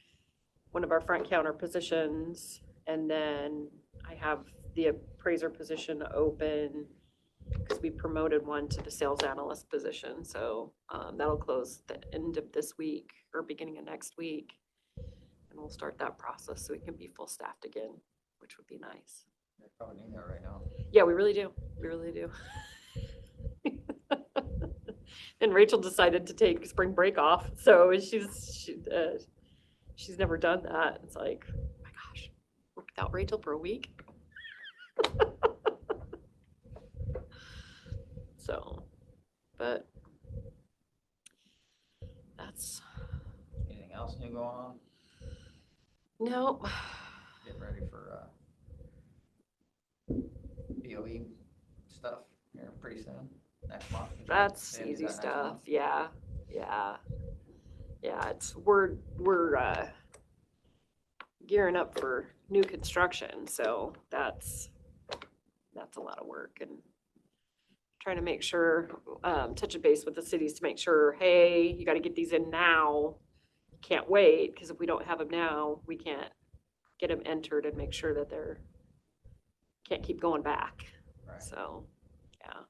one of our front counter positions. And then I have the appraiser position open because we promoted one to the sales analyst position. So that'll close the end of this week or beginning of next week. And we'll start that process so we can be full staffed again, which would be nice. They probably need that right now. Yeah, we really do. We really do. And Rachel decided to take spring break off. So she's never done that. It's like, oh my gosh, work without Rachel for a week. So, but that's. Anything else new going on? No. Getting ready for BOE stuff here pretty soon, next month. That's Maybe easy that next stuff. month. Yeah. We're gearing up for new construction, so that's a lot of work and trying to make sure, touch a base with the cities to make sure, hey, you got to get these in now. Can't wait, because if we don't have them now, we can't get them entered and make sure that can't keep going back. Right. So, yeah.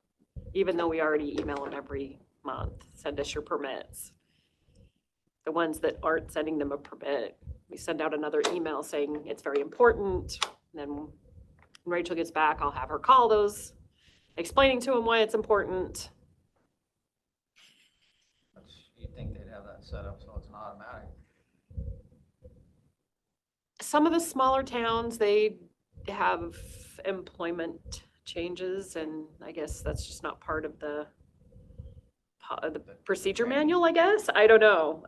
Even though we already email them every month, send us your permits. The ones that aren't sending them a permit, we send out another email saying it's very important. And then when Rachel gets back, I'll have her call those, explaining to them why it's important. You'd think they'd have that set up so it's an automatic. some of the smaller towns, they have employment changes, and I guess that's just not part of the procedure manual, I guess. I don't know.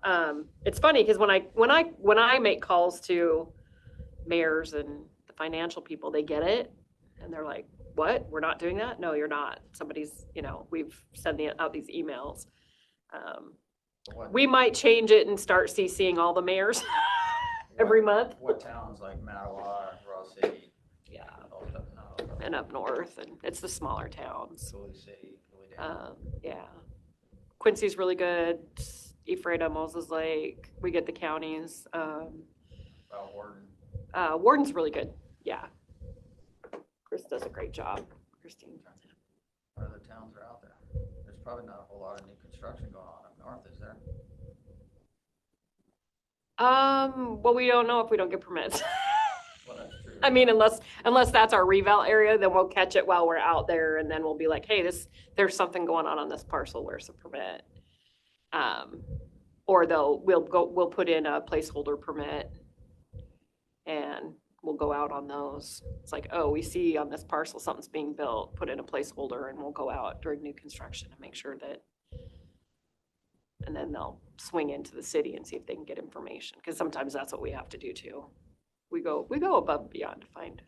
It's funny because when I make calls to mayors and the financial people, they get it, and they're like, "What? We're not doing that? No, you're not. Somebody's, we've sent out these emails." We might change it and start CCing all the mayors every month. What towns like Mattawa, Ross City? Yeah. All stuff, no. And up north, and it's the smaller towns. Coulee City, Coulee Dam. Yeah. Quincy's really good. Ephrata, Moses Lake. We get the counties. Warden. Warden's really good. Yeah. Chris does a great job. Christine. What other towns are out there? There's probably not a whole lot of new construction going on up north, is there? Well, we don't know if we don't get permits. Well, that's true. I mean, unless that's our reval area, then we'll catch it while we're out there, and then we'll be like, hey, there's something going on this parcel. Where's the permit? Or we'll put in a placeholder permit, and we'll go out on those. It's like, oh, we see on this parcel something's being built, put in a placeholder, and we'll go out during new construction and make sure that. And then they'll swing into the city and see if they can get information, because sometimes that's what we have to do too. We go above and beyond to find.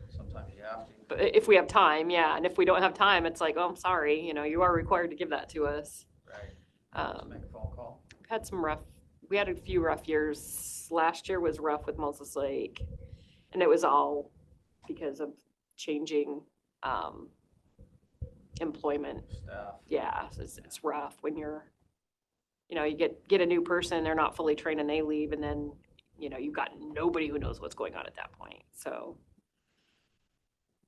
Sometimes you have to. But if we have time, yeah, and if we don't have time, it's like, oh, I'm sorry, you are required to give that to us. Right. Just make a phone call. We had a few rough years. Last year was rough with Moses Lake, and it was all because of changing employment. Staff. Yeah, it's rough when you get a new person, they're not fully trained, and they leave, and then you've got nobody who knows what's going on at that point. So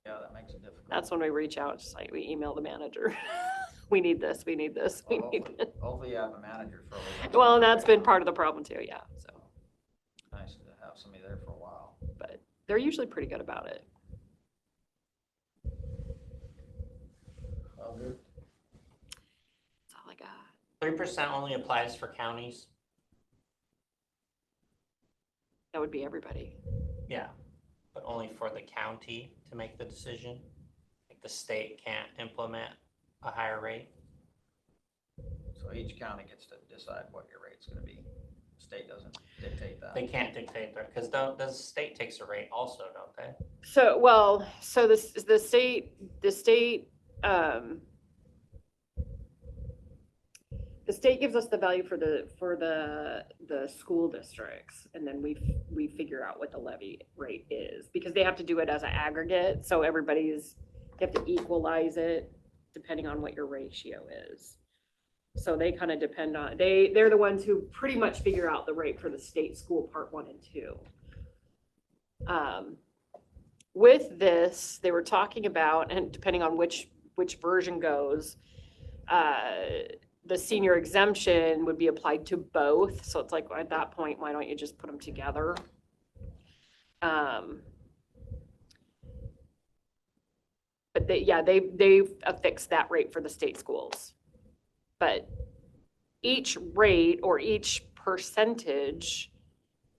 yeah, that makes it difficult. that's when we reach out, just like we email the manager. We need this, we need this, we Well, need this. hopefully you have a manager for a little bit. Well, and that's been part of the problem too, yeah. So, Nice to have somebody there for a while. but they're usually pretty good about it. Well, good. That's all I got. 3% only applies for counties. That would be everybody. Yeah, but only for the county to make the decision. Like the state can't implement a higher rate. So each county gets to decide what your rate's gonna be. The state doesn't dictate that. They can't dictate that because the state takes a rate also, don't they? So the state gives us the value for the school districts, and then we figure out what the levy rate is, because they have to do it as an aggregate, so they have to equalize it depending on what your ratio is. So they kind of depend on, they're the ones who pretty much figure out the rate for the state school part 1 and 2. With this, they were talking about, and depending on which version goes, the senior exemption would be applied to both. So it's like, at that point, why don't you just put them together? But they've affixed that rate for the state schools. But each rate or each percentage,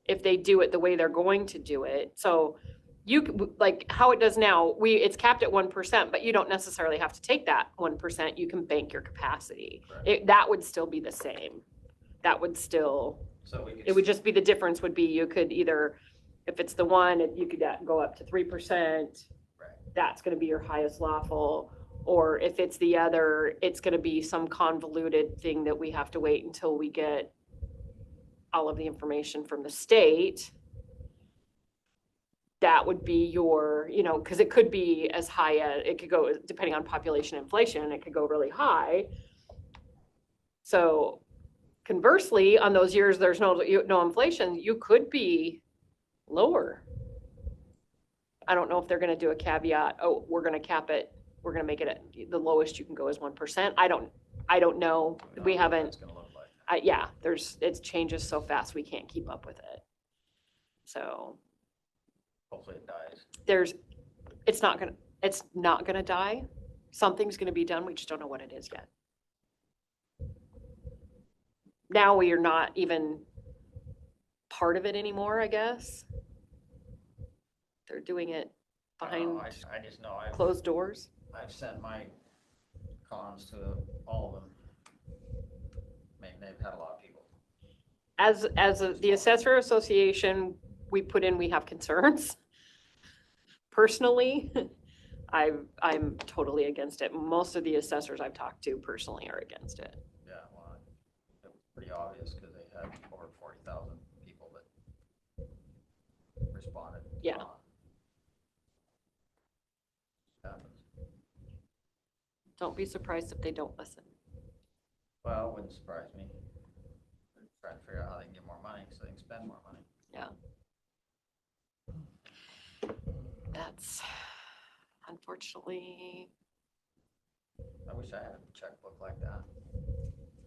if they do it the way they're going to do it, so like how it does now, it's capped at 1%, but you don't necessarily have to take that 1%. You can bank your capacity. That would still be the same. That would still, it would just be, the difference would be you could either, if it's the one, you could go up to 3%. That's going to be your highest lawful. Or if it's the other, it's going to be some convoluted thing that we have to wait until we get all of the information from the state. That would be your, because it could be as high as, it could go, depending on population inflation, it could go really high. So conversely, on those years there's no inflation, you could be lower. I don't know if they're going to do a caveat, oh, we're going to cap it, we're going to make it the lowest you can go is 1%. I don't know. We haven't. It's gonna look like. It changes so fast we can't keep up with it. So Hopefully it dies. It's not gonna die. Something's gonna be done. We just don't know what it is yet. Now we are not even part of it anymore, I guess. They're doing it behind I just know I've closed doors. sent my cons to all of them. I mean, they've had a lot of people. The assessor association, we put in, we have concerns. Personally, I'm totally against it. Most of the assessors I've talked to personally are against it. Yeah, well, it was pretty obvious because they had over 40,000 people that responded. Yeah. Happens. Don't be surprised if they don't listen. Well, it wouldn't surprise me. They're trying to figure out how they can get more money so they can spend more money. That's unfortunately, I wish I had a checkbook like that.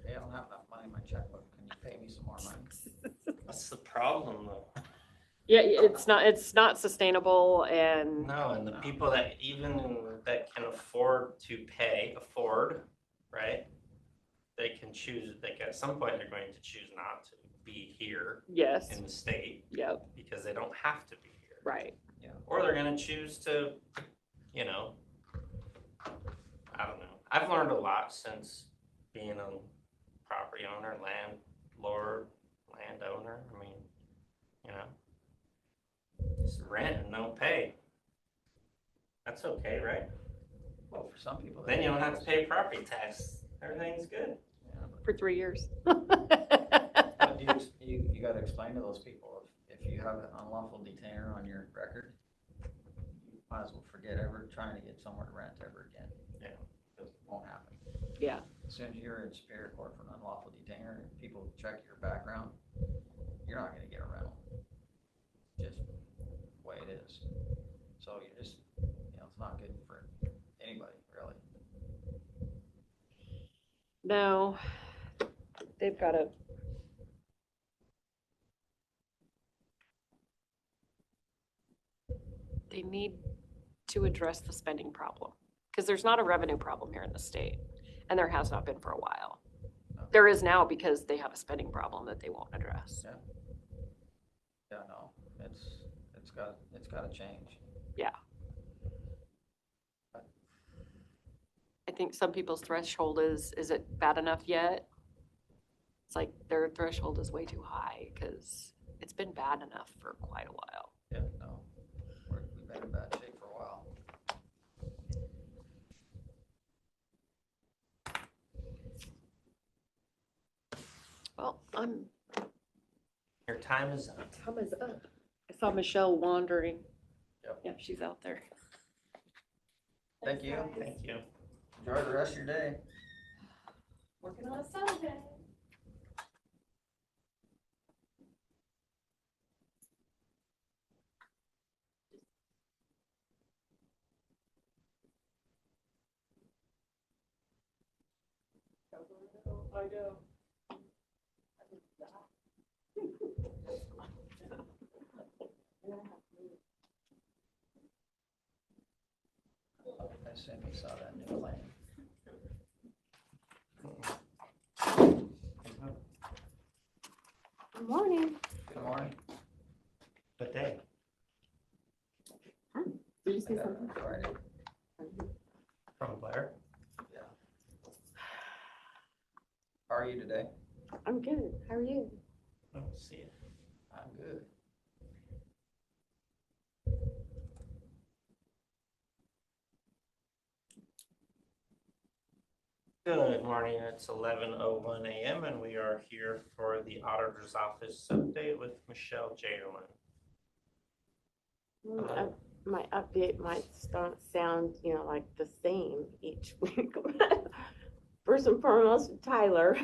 Hey, I don't have enough money in my checkbook. Can you pay me some more money? That's the problem though. yeah, it's not sustainable and No, and the people that that can afford, right? They can choose, like at some point, they're going to choose not to be here yes, in the state yep, because they don't have to be here. right. Or they're gonna choose to, you know, I don't know. I've learned a lot since being a property owner, landlord, landowner. I mean, you know, just rent and don't pay. That's okay, right? Well, for some people. Then you don't have to pay property tax. Everything's good. Yeah, For 3 years. but you gotta explain to those people, if you have an unlawful detainer on your record, you might as well forget ever trying to get somewhere to rent ever again. Yeah. It won't happen. Yeah. As soon as you're in Superior Court for an unlawful detainer, and people check your background, you're not gonna get a rental. Just the way it is. So you just, it's not good for anybody, really. No, they've got to. They need to address the spending problem because there's not a revenue problem here in the state, and there has not been for a while. There is now because they have a spending problem that they won't address. Yeah, no, it's got to change. Yeah. I think some people's threshold is it bad enough yet? It's like their threshold is way too high because it's been bad enough for quite a while. Yeah, no, we've been in bad shape for a while. Well, Your time is up. time is up. I saw Michelle wandering. Yep. Yeah, she's out there. Thank you. Thank you. Enjoy the rest of your day. Working on a Saturday. I know. I assume you saw that new plane. Good morning. Good morning. Good day. Did you say something? Friday. From Blair. How are you today? I'm good. How are you? Oh, see it. I'm good. Good morning. It's 11:01 a.m. and we are here for the auditor's office update with Michelle Jalen. Well, my update might sound, like the same each week. First and foremost, Tyler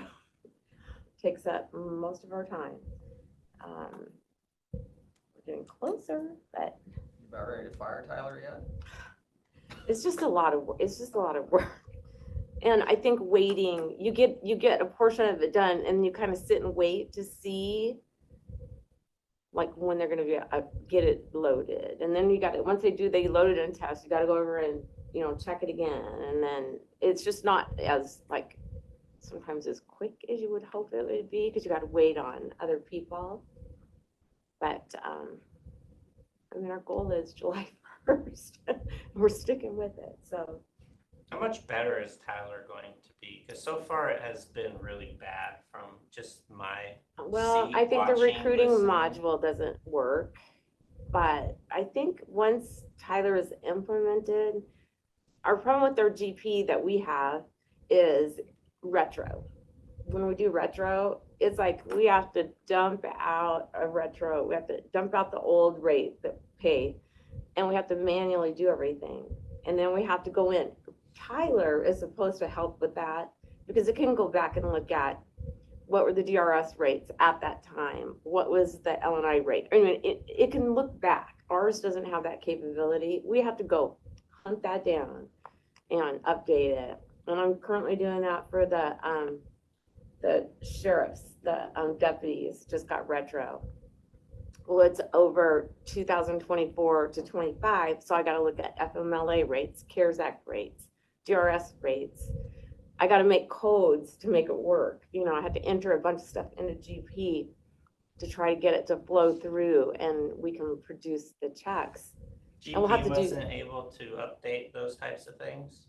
takes up most of our time. We're getting closer, but You about ready to fire Tyler yet? it's just a lot of work. It's just a lot of work. And I think waiting, you get a portion of it done and you kind of sit and wait to see like when they're going to get it loaded. And then once they load it and test, you got to go over and, check it again. And then it's just not as sometimes as quick as you would hope it would be because you got to wait on other people. But, I mean, our goal is July 1st. We're sticking with it, so. How much better is Tyler going to be? Because so far it has been really bad from just my Well, seat I think the watching, recruiting listening. module doesn't work, but I think once Tyler is implemented, our problem with our GP that we have is retro. When we do retro, it's like we have to dump out a retro. We have to dump out the old rate that pay, and we have to manually do everything. And then we have to go in. Tyler is supposed to help with that because it can go back and look at what were the DRS rates at that time? What was the LNI rate? I mean, it can look back. Ours doesn't have that capability. We have to go hunt that down and update it. And I'm currently doing that for the sheriffs, the deputies just got retro. Well, it's over 2024 to 25, so I got to look at FMLA rates, CARES Act rates, DRS rates. I got to make codes to make it work. You know, I had to enter a bunch of stuff into GP to try to get it to flow through, and we can produce the checks. And we'll have GP to do- wasn't able to update those types of things.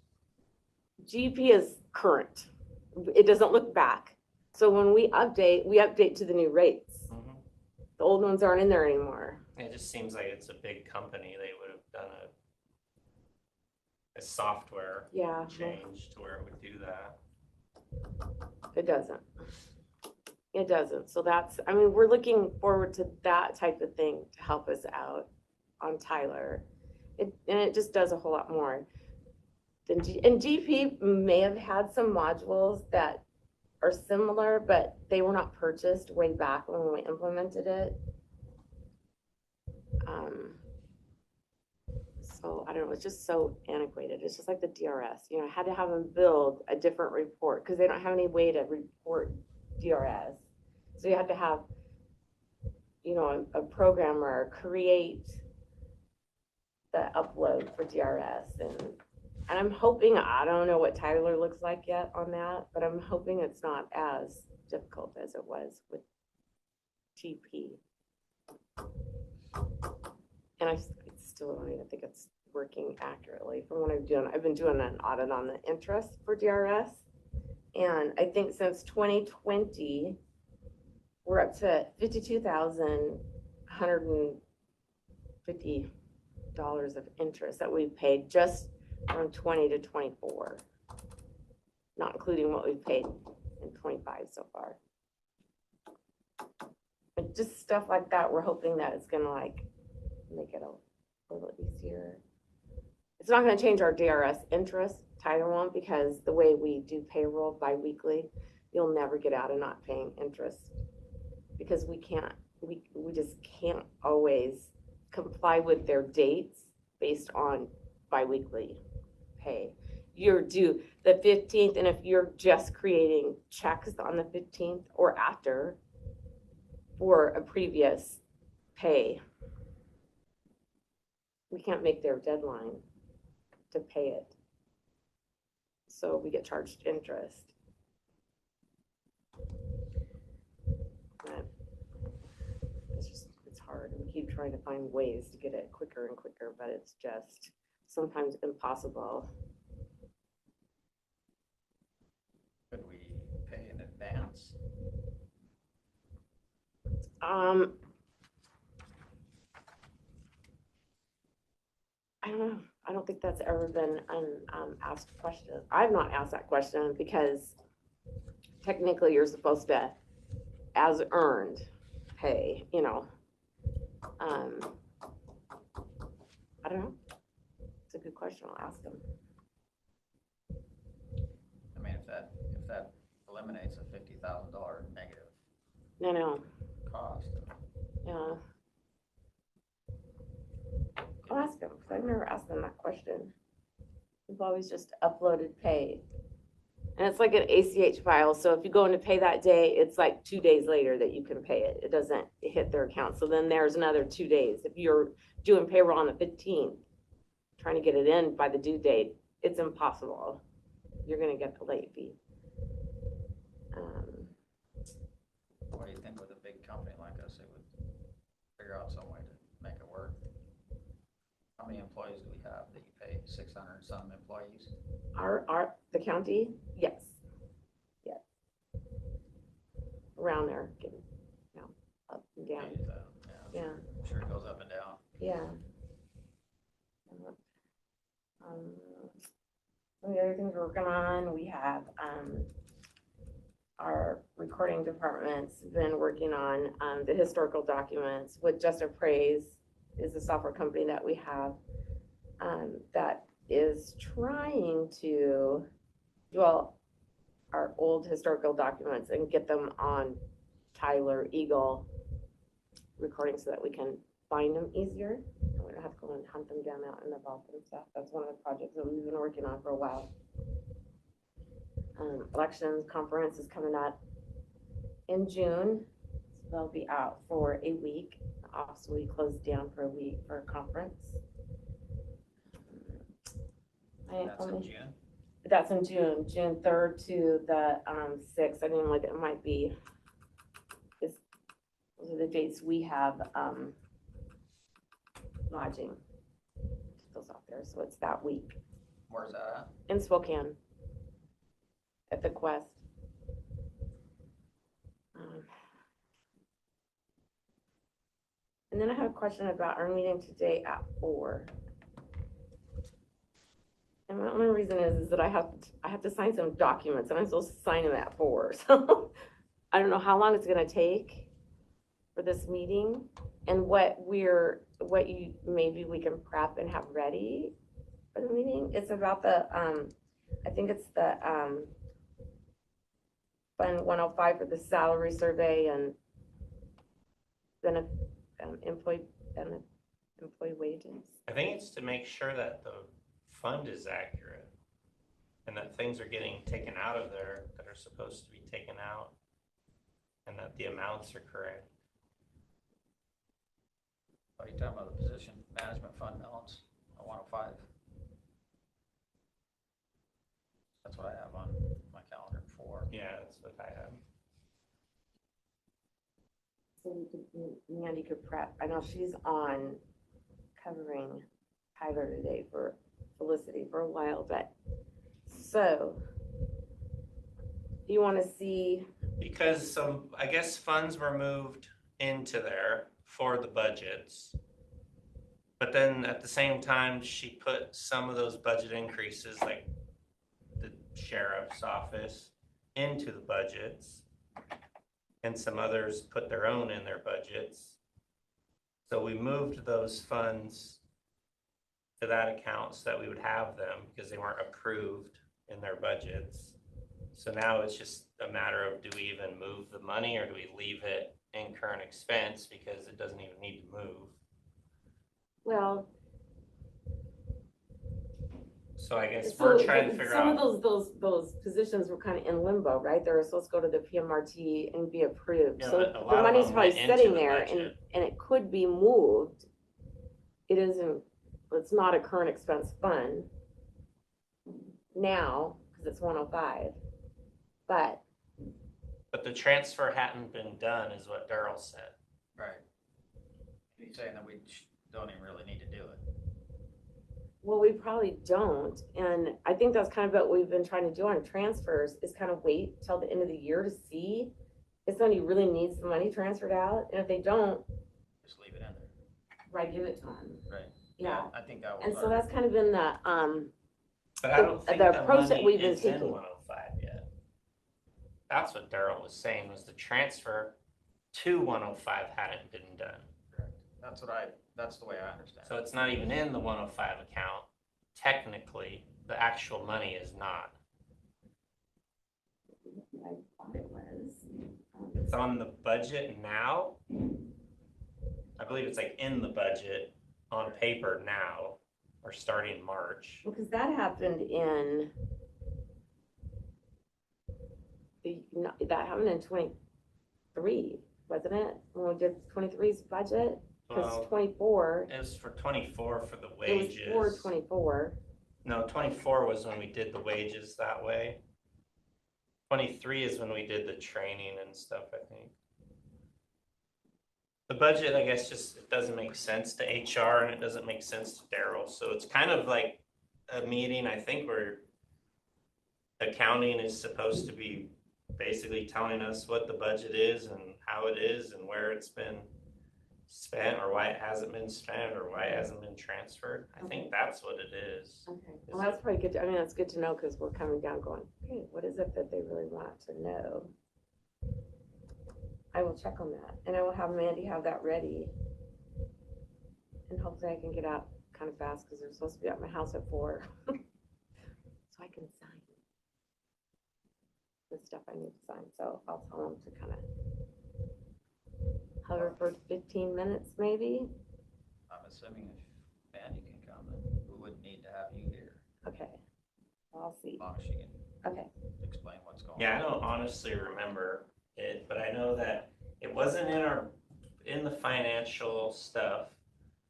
GP is current. It doesn't look back. So when we update to the new rates. Mhm. The old ones aren't in there anymore. It just seems like it's a big company. They would have done a software Yeah, change to where it would do that. it doesn't. It doesn't. So that's, I mean, we're looking forward to that type of thing to help us out on Tyler. And it just does a whole lot more. And GP may have had some modules that are similar, but they were not purchased way back when we implemented it. So I don't know, it's just so antiquated. It's just like the DRS, you know, I had to have them build a different report because they don't have any way to report DRS. So you have to have, you know, a programmer create the upload for DRS. And I'm hoping, I don't know what Tyler looks like yet on that, but I'm hoping it's not as difficult as it was with GP. And I still don't even think it's working accurately from what I've been doing an audit on the interest for DRS. And I think since 2020, we're up to $52,150 of interest that we've paid just from 20 to 24, not including what we've paid in 25 so far. But just stuff like that, we're hoping that it's gonna like make it a little easier. It's not gonna change our DRS interest, Tyler won't, because the way we do payroll bi-weekly, you'll never get out of not paying interest because we just can't always comply with their dates based on bi-weekly pay. You're due the 15th, and if you're just creating checks on the 15th or after for a previous pay, we can't make their deadline to pay it. So we get charged interest. But it's hard. We keep trying to find ways to get it quicker and quicker, but it's just sometimes impossible. Could we pay in advance? I don't know. I don't think that's ever been an asked question. I've not asked that question because technically you're supposed to, as earned, pay, you know. I don't know. It's a good question. I'll ask them. I mean, if that eliminates a $50,000 negative No. cost. Yeah. I'll ask them because I've never asked them that question. We've always just uploaded pay. And it's like an ACH file. So if you go in to pay that day, it's like 2 days later that you can pay it. It doesn't hit their account. So then there's another 2 days. If you're doing payroll on the 15th, trying to get it in by the due date, it's impossible. You're going to get the late fee. What do you think with a big company like us, it would figure out some way to make it work. How many employees do we have that you pay 600 and some employees? The county, yes. Yes. Around there, getting, up and down, 80,000, yeah, I'm sure it goes up and down. yeah. Some of the other things we're working on, we have, our recording department's been working on, the historical documents with Just Appraise is the software company that we have, that is trying to do all our old historical documents and get them on Tyler Eagle recording so that we can find them easier. We don't have to go and hunt them down out in the vault and stuff. That's one of the projects that we've been working on for a while. Elections conference is coming up in June. So they'll be out for a week. The office will be closed down for a week for a conference. That's in June? That's in June, June 3rd to the 6th. I mean, like it might be, those are the dates we have lodging. Those out there, so it's that week Where's that at? in Spokane at the Quest. And then I have a question about our meeting today at 4. And my only reason is that I have to sign some documents and I'm supposed to sign them at 4. So I don't know how long it's gonna take for this meeting and maybe we can prep and have ready for the meeting. It's about the, I think it's the, Fund 105 for the salary survey and then employee wages. I think it's to make sure that the fund is accurate and that things are getting taken out of there that are supposed to be taken out and that the amounts are correct. Are you talking about the position management fund balance at 105? That's what I have on my calendar for. Yeah, that's what I have. So Mandy could prep. I know she's on covering Tyler today for Felicity for a while, but so do you want to see? Because I guess funds were moved into there for the budgets. But then at the same time, she put some of those budget increases, like the sheriff's office, into the budgets. And some others put their own in their budgets. So we moved those funds to that account so that we would have them because they weren't approved in their budgets. So now it's just a matter of, do we even move the money or do we leave it in current expense because it doesn't even need to move? Well, So I guess so we're trying to figure some out. of those positions were kind of in limbo, right? They were supposed to go to the PMRT and be approved. Yeah, So but a the lot of money's them probably went into sitting the there budget. and it could be moved. It isn't, it's not a current expense fund now because it's 105. But But the transfer hadn't been done is what Daryl said. Right. He's saying that we don't even really need to do it. well, we probably don't. And I think that's kind of what we've been trying to do on transfers is kind of wait till the end of the year to see if somebody really needs the money transferred out. And if they don't, Just leave it in there. right, give it to them. Right. Yeah. I think that was. And so that's kind of been the, But I don't think the the approach that money we've been is in taking. 105 yet. That's what Daryl was saying, was the transfer to 105 hadn't been done. Correct. That's the way I understand So it. it's not even in the 105 account. Technically, the actual money is not. I thought it was. It's on the budget now. I believe it's like in the budget on paper now, or starting March. Because that happened in, that happened in 23, wasn't it? When we did 23's budget? Because Well, 24, it was for 24 for the it was wages. for 24. No, 24 was when we did the wages that way. 23 is when we did the training and stuff, I think. The budget, I guess, just, it doesn't make sense to HR and it doesn't make sense to Daryl. So it's kind of like a meeting, I think, where accounting is supposed to be basically telling us what the budget is and how it is and where it's been spent or why it hasn't been spent or why it hasn't been transferred. I think that's what it is. Okay, well, that's probably good. I mean, that's good to know because we're coming down going, hey, what is it that they really want to know? I will check on that and I will have Mandy have that ready. And hopefully I can get out kind of fast because they're supposed to be at my house at 4. So I can sign the stuff I need to sign. So I'll tell them to kind of hover for 15 minutes maybe. I'm assuming if Mandy can come, then we wouldn't need to have you here, Okay, I'll see. as long as she can Okay, explain what's going on. Yeah, I don't honestly remember it, but I know that it wasn't in the financial stuff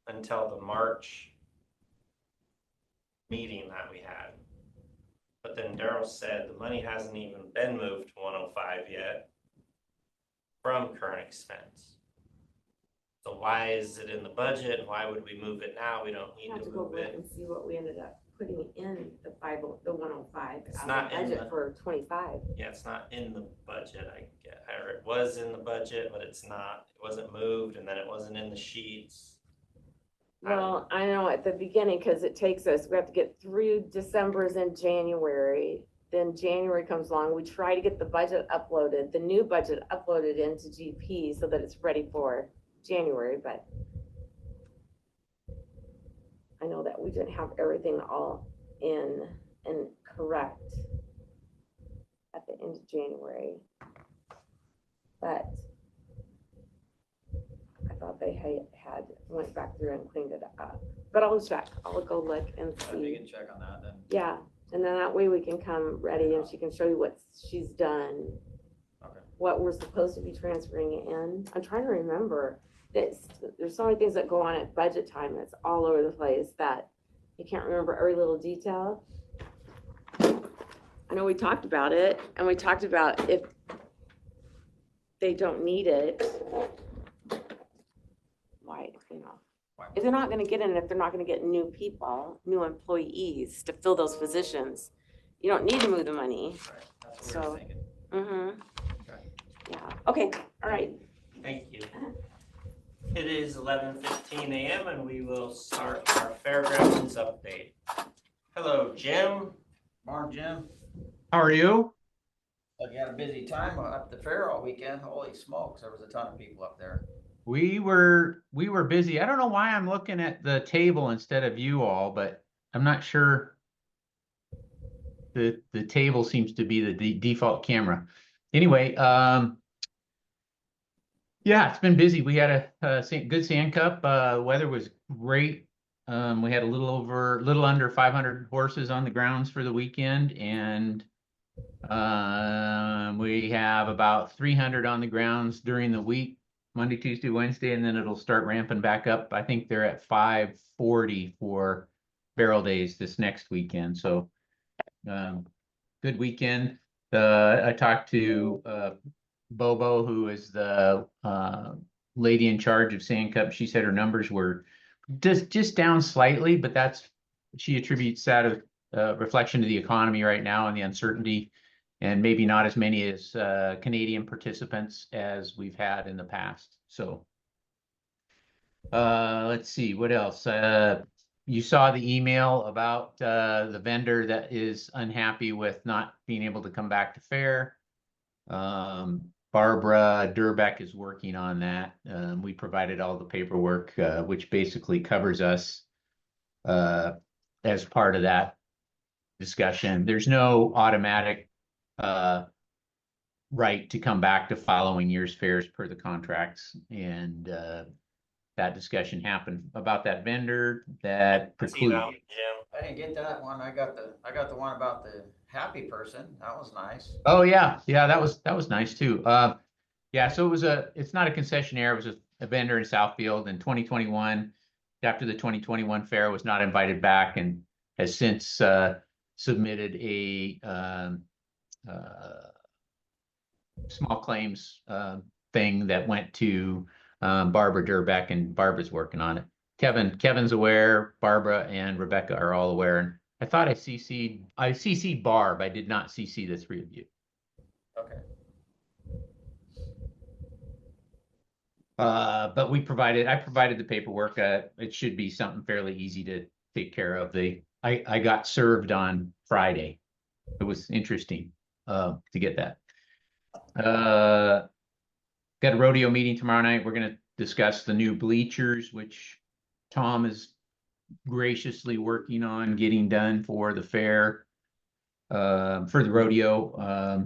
until the March meeting that we had. But then Daryl said the money hasn't even been moved to 105 yet from current expense. So why is it in the budget? Why would we move it now? We don't I need have to to go move look it. and see what we ended up putting in the 105 It's out not of the in budget the- for 25. Yeah, it's not in the budget. I get, or it was in the budget, but it's not. It wasn't moved, and then it wasn't in the sheets. Well, I know at the beginning, because it takes us, we have to get through December's and January. Then January comes along, we try to get the budget uploaded, the new budget uploaded into GP so that it's ready for January, but I know that we didn't have everything all in and correct at the end of January. But I thought they had went back through and cleaned it up. But I'll check. I'll go look and So if you see. can check on that, then Yeah, and then that way we can come ready and she can show you what she's done. Okay. What we're supposed to be transferring in. I'm trying to remember. There's so many things that go on at budget time. It's all over the place that you can't remember every little detail. I know we talked about it and we talked about if they don't need it, why, you know, if they're not gonna get in, if they're not gonna get new people, new employees to fill those positions, you don't need to move the money. right, that's what we So- were thinking. Mm-hmm, Okay. yeah, okay, all right. Thank you. It is 11:15 a.m. and we will start our fairgrounds update. Hello, Jim. Morning, Jim. How are you? Look, you had a busy time up the fair all weekend. Holy smokes, there was a ton of people up there. We were busy. I don't know why I'm looking at the table instead of you all, but I'm not sure. The table seems to be the default camera. Anyway, yeah, it's been busy. We had a good sand cup. Weather was great. We had a little under 500 horses on the grounds for the weekend, and we have about 300 on the grounds during the week, Monday, Tuesday, Wednesday, and then it'll start ramping back up. I think they're at 540 for barrel days this next weekend. So, good weekend. I talked to Bobo, who is the lady in charge of Sand Cup. She said her numbers were just down slightly, but she attributes that a reflection of the economy right now and the uncertainty, and maybe not as many as Canadian participants as we've had in the past. So let's see what else. You saw the email about the vendor that is unhappy with not being able to come back to fair. Barbara Durbeck is working on that. We provided all the paperwork, which basically covers us as part of that discussion. There's no automatic right to come back to following year's fairs per the contracts. And that discussion happened about that vendor that See that, precludes. Jim? I didn't get that one. I got the one about the happy person. That was nice. Oh yeah, that was nice too. Yeah, so it's not a concessionaire, it was a vendor in Southfield in 2021. After the 2021 fair, was not invited back and has since submitted a small claims thing that went to Barbara Durbeck, and Barbara's working on it. Kevin's aware, Barbara and Rebecca are all aware. And I thought I CC'd Barb. I did not CC the three of you. Okay. But I provided the paperwork. It should be something fairly easy to take care of. I got served on Friday. It was interesting, to get that. Got a rodeo meeting tomorrow night. We're gonna discuss the new bleachers, which Tom is graciously working on getting done for the fair, for the rodeo.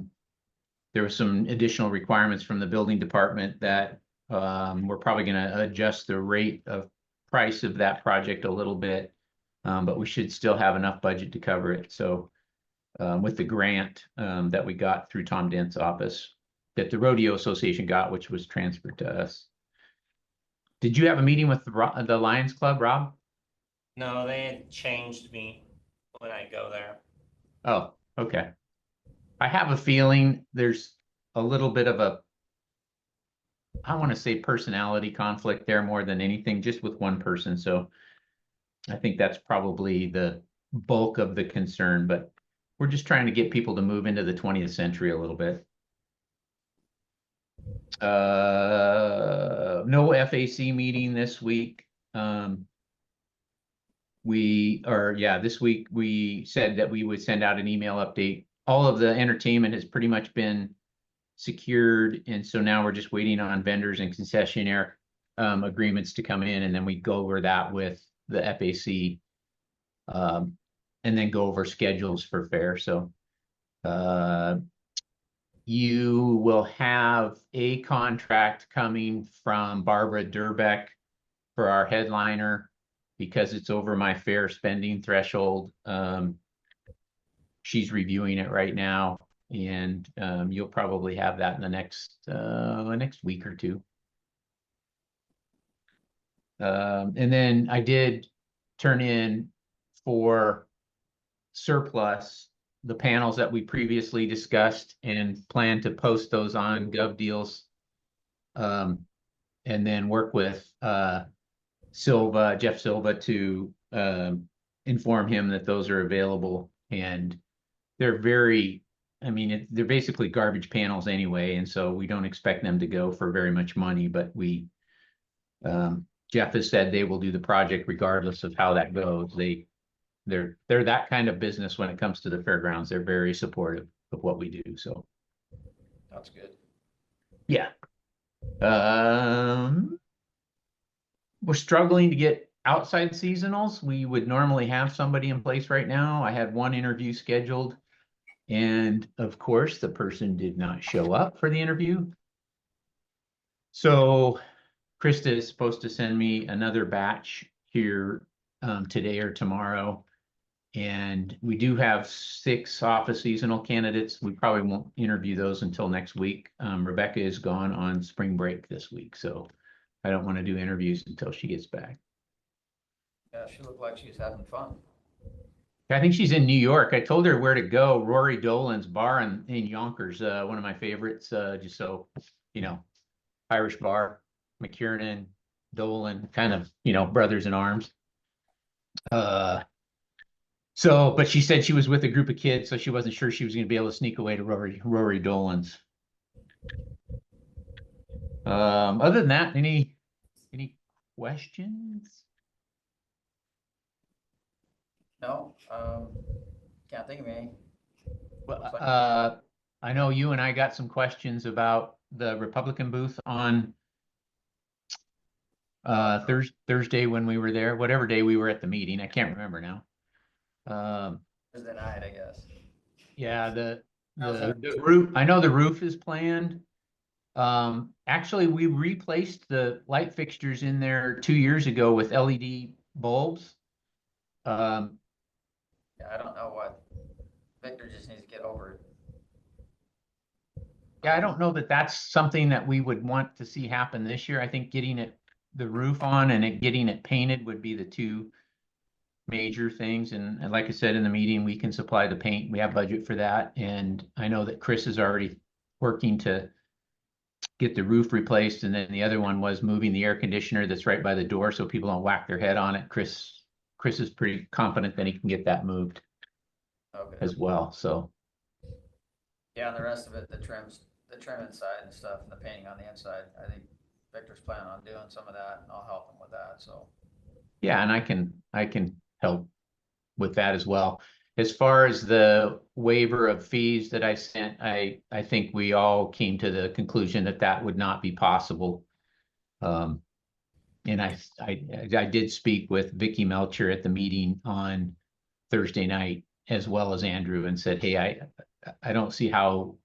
There were some additional requirements from the building department that we're probably going to adjust the rate of price of that project a little bit, but we should still have enough budget to cover it. So with the grant that we got through Tom Dent's office, that the Rodeo Association got, which was transferred to us. Did you have a meeting with the Lions Club, Rob? No, they had changed me when I go there. Oh, okay. I have a feeling there's a little bit of a, I want to say personality conflict there more than anything, just with one person. So I think that's probably the bulk of the concern, but we're just trying to get people to move into the 20th century a little bit. No FAC meeting this week. This week we said that we would send out an email update. All of the entertainment has pretty much been secured, and so now we're just waiting on vendors and concessionaire agreements to come in, and then we go over that with the FAC, and then go over schedules for fair. So you will have a contract coming from Barbara Durbeck for our headliner because it's over my fair spending threshold. She's reviewing it right now, and you'll probably have that in the next week or two. And then I did turn in for surplus the panels that we previously discussed and plan to post those on GovDeals, and then work with Jeff Silva to inform him that those are available. And they're they're basically garbage panels anyway, and so we don't expect them to go for very much money, but Jeff has said they will do the project regardless of how that goes. They're that kind of business when it comes to the fairgrounds. They're very supportive of what we do. So That's good. yeah. We're struggling to get outside seasonals. We would normally have somebody in place right now. I had one interview scheduled, and of course, the person did not show up for the interview. So Krista is supposed to send me another batch here today or tomorrow. And we do have 6 office seasonal candidates. We probably won't interview those until next week. Rebecca is gone on spring break this week, so I don't want to do interviews until she gets back. Yeah, she looked like she was having fun. I think she's in New York. I told her where to go. Rory Dolan's bar in Yonkers, one of my favorites. Just so you know, Irish bar, McKiernan, Dolan, kind of brothers in arms. But she said she was with a group of kids, so she wasn't sure she was going to be able to sneak away to Rory Dolan's. Other than that, any questions? No, can't think of any. Well, I know you and I got some questions about the Republican booth on Thursday when we were there, whatever day we were at the meeting. I can't remember now. Thursday night, I guess. Yeah, the roof. I know the roof is planned. Actually, we replaced the light fixtures in there 2 years ago with LED bulbs. Yeah, I don't know what. Victor just needs to get over it. Yeah, I don't know that that's something that we would want to see happen this year. I think getting the roof on and getting it painted would be the two major things. And like I said in the meeting, we can supply the paint. We have budget for that. And I know that Chris is already working to get the roof replaced, and then the other one was moving the air conditioner that's right by the door so people don't whack their head on it. Chris is pretty confident that he can get that moved Okay. as well. So Yeah, and the rest of it, the trim inside and stuff, and the painting on the inside, I think Victor's planning on doing some of that, and I'll help him with that, so. yeah, and I can help with that as well. As far as the waiver of fees that I sent, I think we all came to the conclusion that that would not be possible. And I did speak with Vicky Melcher at the meeting on Thursday night, as well as Andrew, and said, hey, I don't see how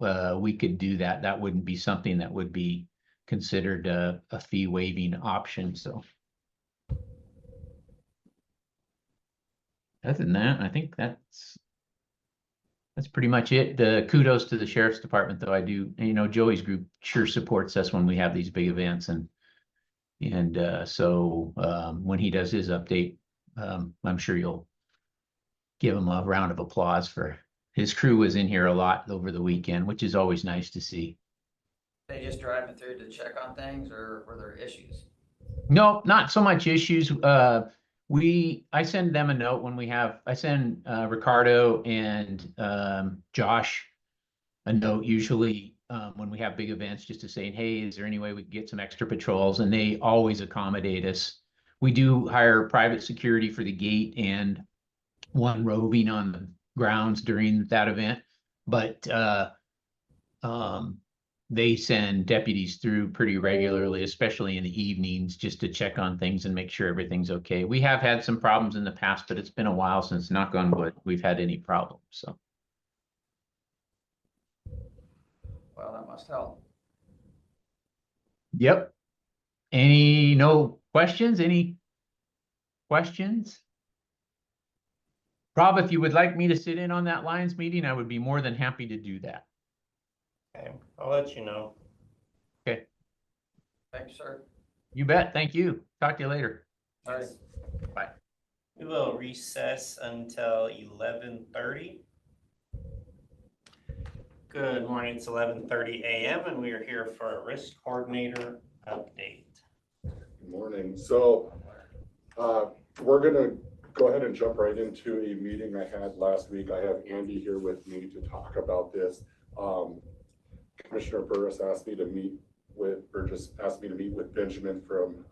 we could do that. That wouldn't be something that would be considered a fee waiving option. So other than that, I think that's pretty much it. The kudos to the sheriff's department, though. I do, Joey's group sure supports us when we have these big events, and so when he does his update, I'm sure you'll give him a round of applause for his crew was in here a lot over the weekend, which is always nice to see. They just driving through to check on things, or were there issues? No, not so much issues. I send them a note when I send Ricardo and Josh a note usually when we have big events, just to say, hey, is there any way we can get some extra patrols? And they always accommodate us. We do hire private security for the gate and one roving on the grounds during that event, but they send deputies through pretty regularly, especially in the evenings, just to check on things and make sure everything's okay. We have had some problems in the past, but it's been a while since, knock on wood, we've had any problems. So. Well, that must help. Yep. No questions? Any questions? Rob, if you would like me to sit in on that Lions meeting, I would be more than happy to do that. Okay, I'll let you know. Okay. Thanks, sir. You bet. Thank you. Talk to you later. All right. Bye. We will recess until 11:30. Good morning, it's 11:30 a.m. and we are here for a risk coordinator update. Good morning. So we're gonna go ahead and jump right into a meeting I had last week. I have Andy here with me to talk about this. Commissioner Burris asked me to meet with Benjamin from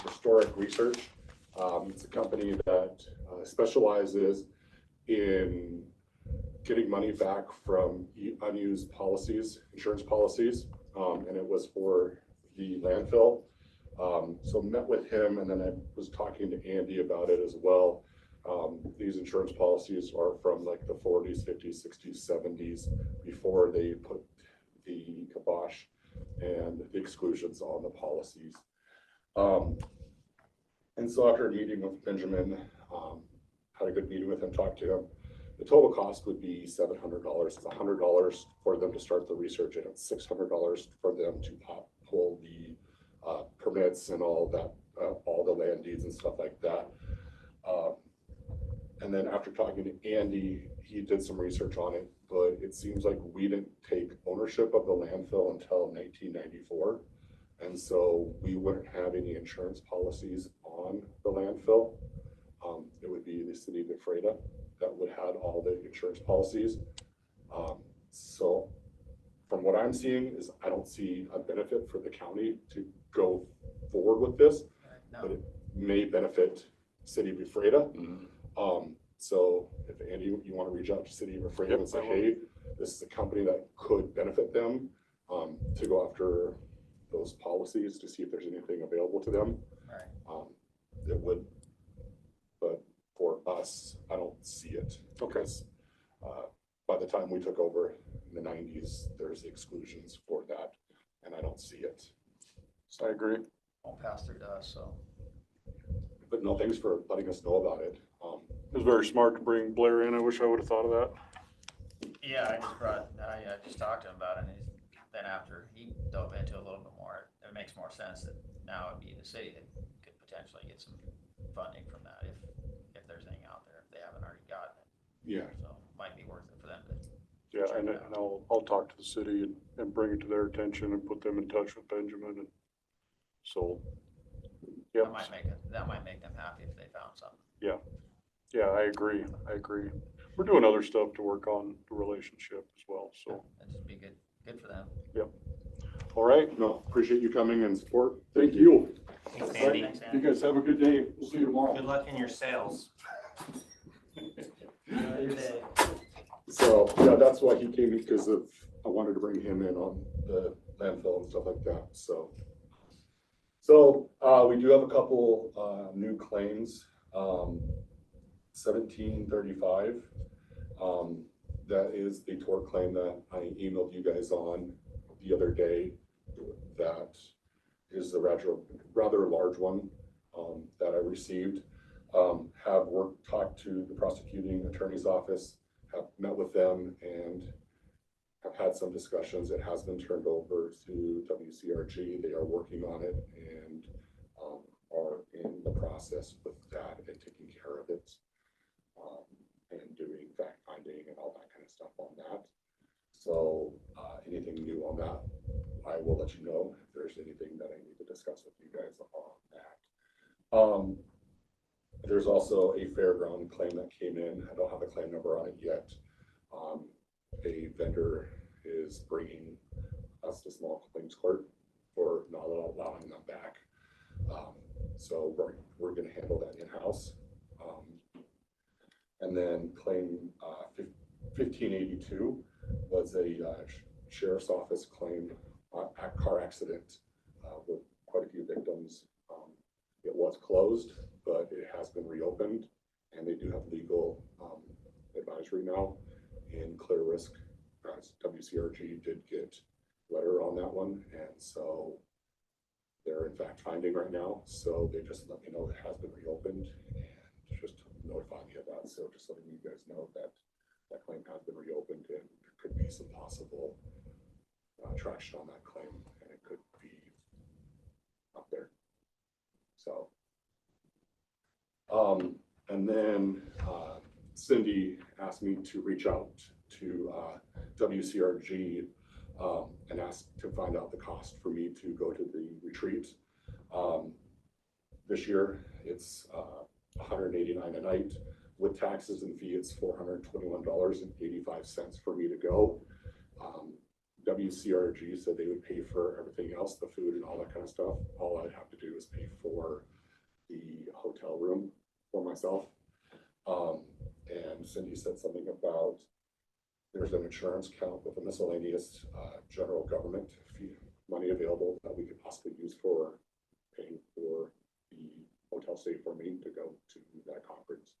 Historic Research. It's a company that specializes in getting money back from unused policies, insurance policies, and it was for the landfill. So met with him, and then I was talking to Andy about it as well. These insurance policies are from like the 40s, 50s, 60s, 70s, before they put the kibosh and the exclusions on the policies. And so after a meeting with Benjamin, had a good meeting with him, talked to him. The total cost would be $700. It's $100 for them to start the research, and it's $600 for them to pull the permits and all that, all the land deeds and stuff like that. And then after talking to Andy, he did some research on it, but it seems like we didn't take ownership of the landfill until 1994. And so we wouldn't have any insurance policies on the landfill. It would be the city of Ephrata that would have all the insurance policies. So from what I'm seeing is I don't see a benefit for the county to go forward with this, but it may benefit city of Ephrata. So if Andy, you want to reach out to city of Ephrata and say, hey, this is a company that could benefit them to go after those policies to see if there's anything available to them. Right. It would, but for us, I don't see it. Because by the time we took over in the 90s, there's exclusions for that, and I don't see it. So I agree. Won't pass through to us, so. But no, thanks for letting us know about it. It was very smart to bring Blair in. I wish I would have thought of that. Yeah, I just talked to him about it, and then after he dove into it a little bit more, it makes more sense that now it'd be the city that could potentially get some funding from that if there's anything out there, if they haven't already gotten it. Yeah. So it might be worth it for them to Yeah, check and it out. I'll talk to the city and bring it to their attention and put them in touch with Benjamin and so. Yep, That might make them happy if they found something. yeah, I agree. We're doing other stuff to work on the relationship as well, so. That'd just be good for them. All right, No, appreciate you coming and support. Thank you. Thanks, Andy. Thanks, You Andy. guys have a good day. We'll see you tomorrow. Good luck in your sales. So, yeah, that's why he came, because I wanted to bring him in on the landfill and stuff like that, so. We do have a couple, new claims, 1735. That is the tort claim that I emailed you guys on the other day. That is a rather large one, that I received. Talked to the prosecuting attorney's office, have met with them and have had some discussions. It has been turned over to WCRG. They are working on it and are in the process with that and taking care of it, and doing fact finding and all that kind of stuff on that. So anything new on that, I will let you know if there's anything that I need to discuss with you guys on that. There's also a fairground claim that came in. I don't have a claim number on it yet. A vendor is bringing us to small claims court for not allowing them back. So we're going to handle that in-house. And then claim 1582 was a sheriff's office claim, car accident with quite a few victims. It was closed, but it has been reopened, and they do have legal advisory now in clear risk. WCRG did get a letter on that one, and so they're in fact finding right now. So they just let me know it has been reopened and just notify me of that. So just letting you guys know that that claim has been reopened and there could be some possible traction on that claim, and it could be up there. So, and then Cindy asked me to reach out to WCRG and ask to find out the cost for me to go to the retreat. This year it's $189 a night. With taxes and fee, it's $421.85 for me to go. WCRG said they would pay for everything else, the food and all that kind of stuff. All I'd have to do is pay for the hotel room for myself. And Cindy said something about there's an insurance account with a miscellaneous general government fee money available that we could possibly use for paying for the hotel stay for me to go to that conference.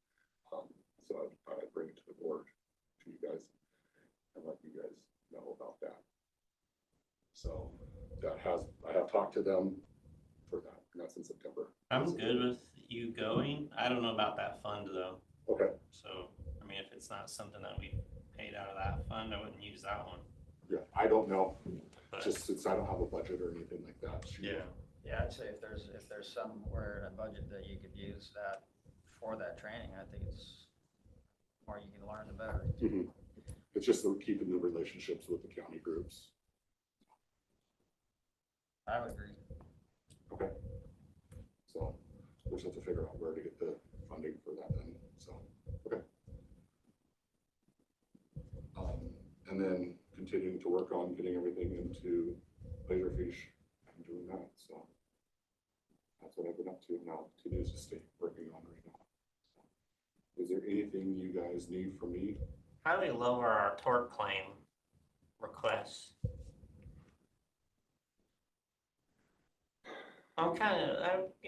So I thought I'd bring it to the board, to you guys, and let you guys know about that. So I have talked to them for that, and that's in September. I'm good with you going. I don't know about that fund though. Okay. So, I mean, if it's not something that we paid out of that fund, I wouldn't use that one. Yeah, I don't know, But just since I don't have a budget or anything like that. yeah, Yeah, I'd say if there's somewhere in a budget that you could use that for that training, I think it's more you can learn, the better. Mhm. It's just keeping the relationships with the county groups. I would agree. Okay. So we'll just have to figure out where to get the funding for that then, so, okay. And then continuing to work on getting everything into Laserfish and doing that, so. That's what I've been up to now, 2 days to stay working on right now. Is there anything you guys need from me? how do we lower our tort claim requests? I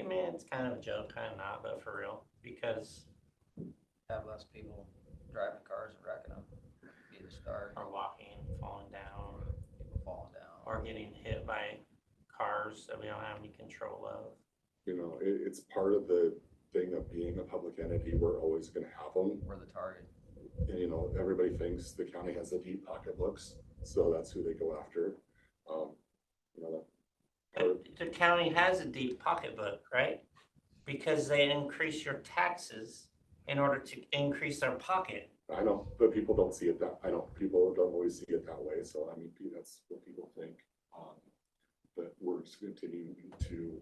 mean, it's kind of a joke, kind of not, but for real, because Have less people driving cars and wrecking them. Be the start. are walking, falling down, People falling down. or getting hit by cars that we don't have any control of. You know, it's part of the thing of being a public entity. We're always gonna have them. We're the target. And, you know, everybody thinks the county has the deep pocketbooks, so that's who they go after. You know, But the county has a deep pocketbook, right? Because they increase your taxes in order to increase their pocket. I know, but people don't see it that, I know, people don't always see it that way, so I mean, that's what people think. But we're just continuing to,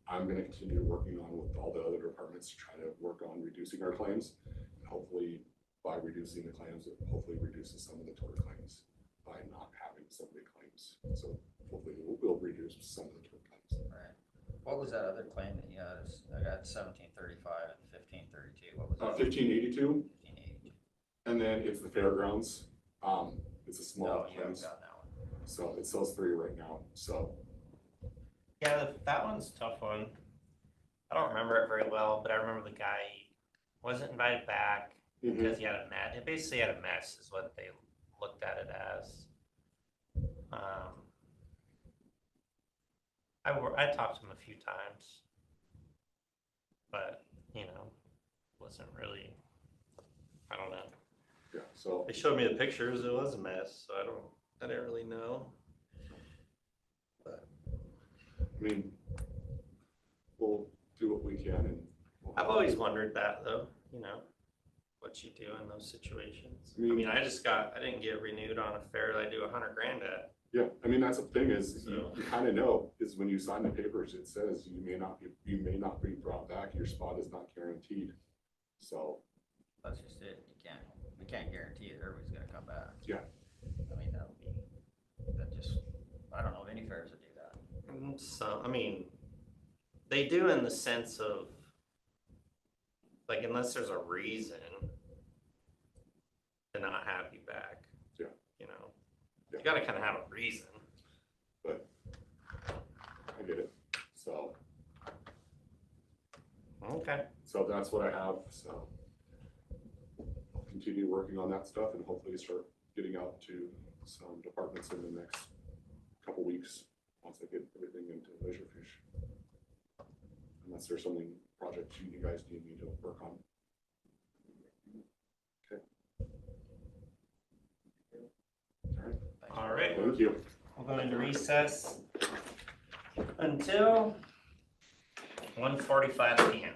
I'm gonna continue working on with all the other departments to try to work on reducing our claims. And hopefully, by reducing the claims, it hopefully reduces some of the tort claims by not having so many claims. So hopefully we'll reduce some of the tort claims. Right. What was that other claim that you had? I got 1735 and 1532. What was that? 1582, 1582. and then it's the fairgrounds. It's a small No, you haven't claims. got that one. So it's those three right now, so. Yeah, that one's a tough one. I don't remember it very well, but I remember the guy wasn't invited back because he had a mess. It basically had a mess, is what they looked at it as. I talked to him a few times, but wasn't really. I don't know. Yeah, so. They showed me the pictures. It was a mess, so I didn't really know. But I mean, we'll do what we can, and I've always wondered that, though. What you do in those situations. I mean, I didn't get renewed on a fair that I do $100,000 at. yeah, I mean, that's the thing is, So. you kind of know, is when you sign the papers, it says you may not be brought back, your spot is not guaranteed. So. That's just it. We can't guarantee that everybody's gonna come back. Yeah. I mean, I don't know of any fairs that do that. So, I mean, they do in the sense of, like, unless there's a reason to not have you back. Yeah. You gotta kind of have a reason. But I get it. So. Okay. So that's what I have. So I'll continue working on that stuff and hopefully start getting out to some departments in the next couple weeks once I get everything into Laserfish. Unless there's something projects you guys need me to work on. Okay. All right. Thank you. We'll go into recess until 1:45 p.m.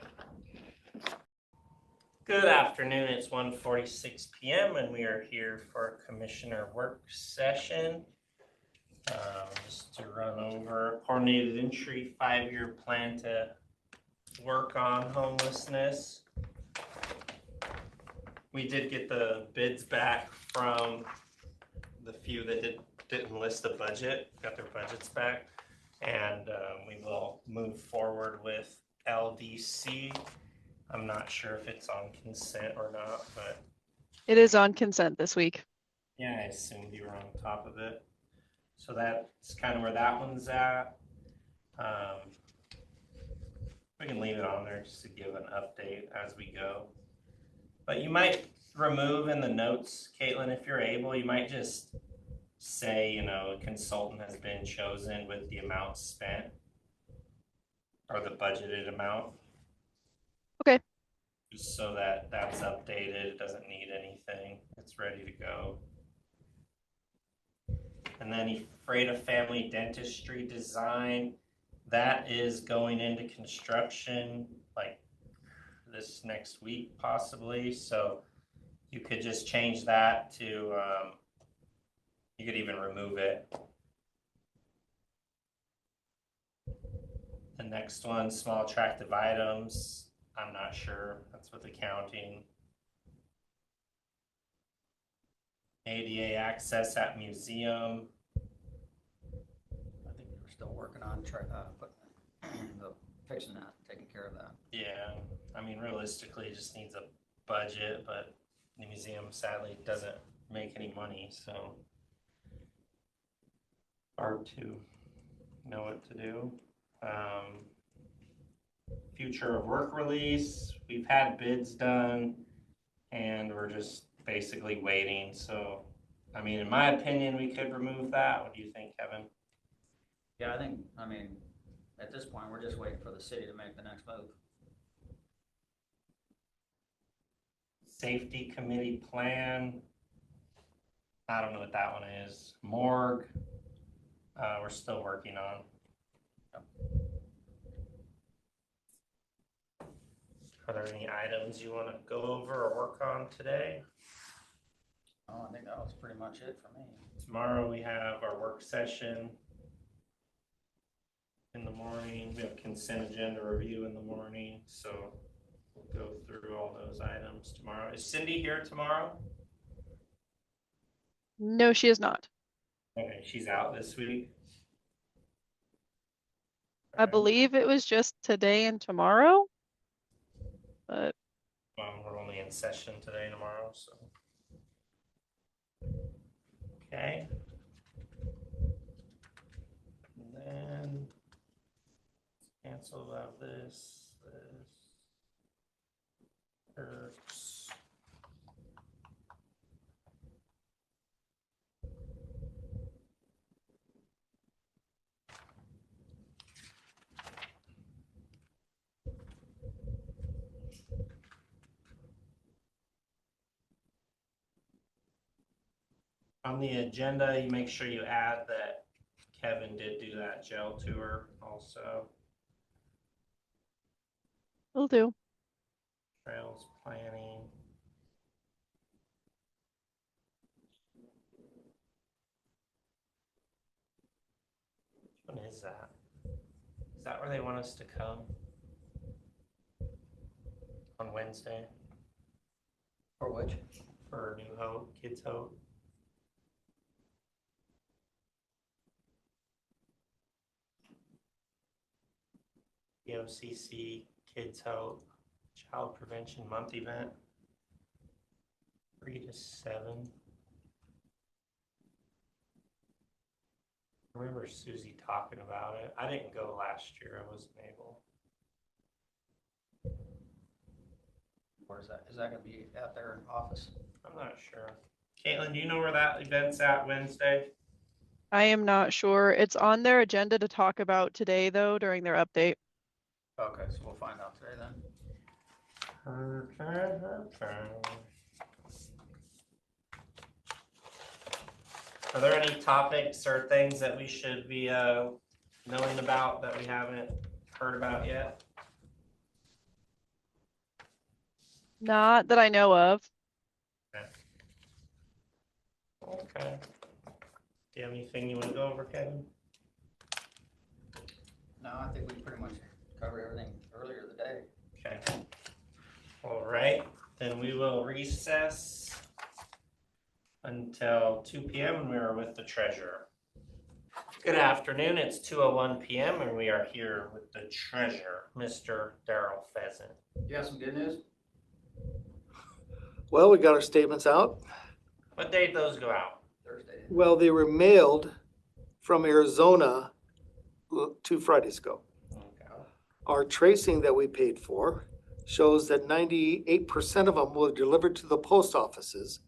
Good afternoon. It's 1:46 p.m. and we are here for Commissioner Work Session. Just to run over coordinated entry 5-year plan to work on homelessness. We did get the bids back from the few that didn't list a budget, got their budgets back, and we will move forward with LDC. I'm not sure if it's on consent or not, but It is on consent this week. yeah, I assumed you were on top of it. So that's kind of where that one's at. We can leave it on there just to give an update as we go. But you might remove in the notes, Caitlin, if you're able, you might just say, a consultant has been chosen with the amount spent or the budgeted amount. Okay. Just so that that's updated, it doesn't need anything, it's ready to go. And then Freda Family Dentistry Design, that is going into construction like this next week possibly. So you could just change that to, you could even remove it. The next one, small attractive items, I'm not sure, that's with accounting. ADA access at museum. I think we're still working on fixing that, taking care of that. Yeah, I mean, realistically, it just needs a budget, but the museum sadly doesn't make any money, so hard to know what to do. Future of work release, we've had bids done and we're just basically waiting. So, I mean, in my opinion, we could remove that. What do you think, Kevin? Yeah, I mean, at this point, we're just waiting for the city to make the next move. Safety committee plan. I don't know what that one is. Morgue. We're still working on. Are there any items you want to go over or work on today? That was pretty much it for me. Tomorrow we have our work session in the morning. We have consent agenda review in the morning, so we'll go through all those items tomorrow. Is Cindy here tomorrow? No, she is not. Okay, she's out this week. I believe it was just today and tomorrow. But We're only in session today and tomorrow, so. Okay. And then cancel out this. Works. On the agenda, you make sure you add that Kevin did do that jail tour also. will do. Trails planning. When is that? Is that where they want us to come? On Wednesday For which? for New Hope, Kids Hope? EOCC, Kids Hope, Child Prevention Month event. 3 to 7. I remember Susie talking about it. I didn't go last year. I wasn't able. Where is that? Is that gonna be out there in office? I'm not sure. Caitlin, do you know where that event's at Wednesday? I am not sure. It's on their agenda to talk about today, though, during their update. Okay, so we'll find out today then. Are there any topics or things that we should be knowing about that we haven't heard about yet? Not that I know of. Okay. Do you have anything you want to go over, Kevin? No, I think we pretty much covered everything earlier today. Okay. All right, then we will recess until 2 p.m. and we are with the treasurer. Good afternoon, it's 2:01 p.m. and we are here with the treasurer, Mr. Darrell Pheasant. You have some good news? Well, we got our statements out. What day did those go out? Thursday. Well, they were mailed from Arizona 2 Fridays ago. Okay. Our tracing that we paid for shows that 98% of them were delivered to the post offices.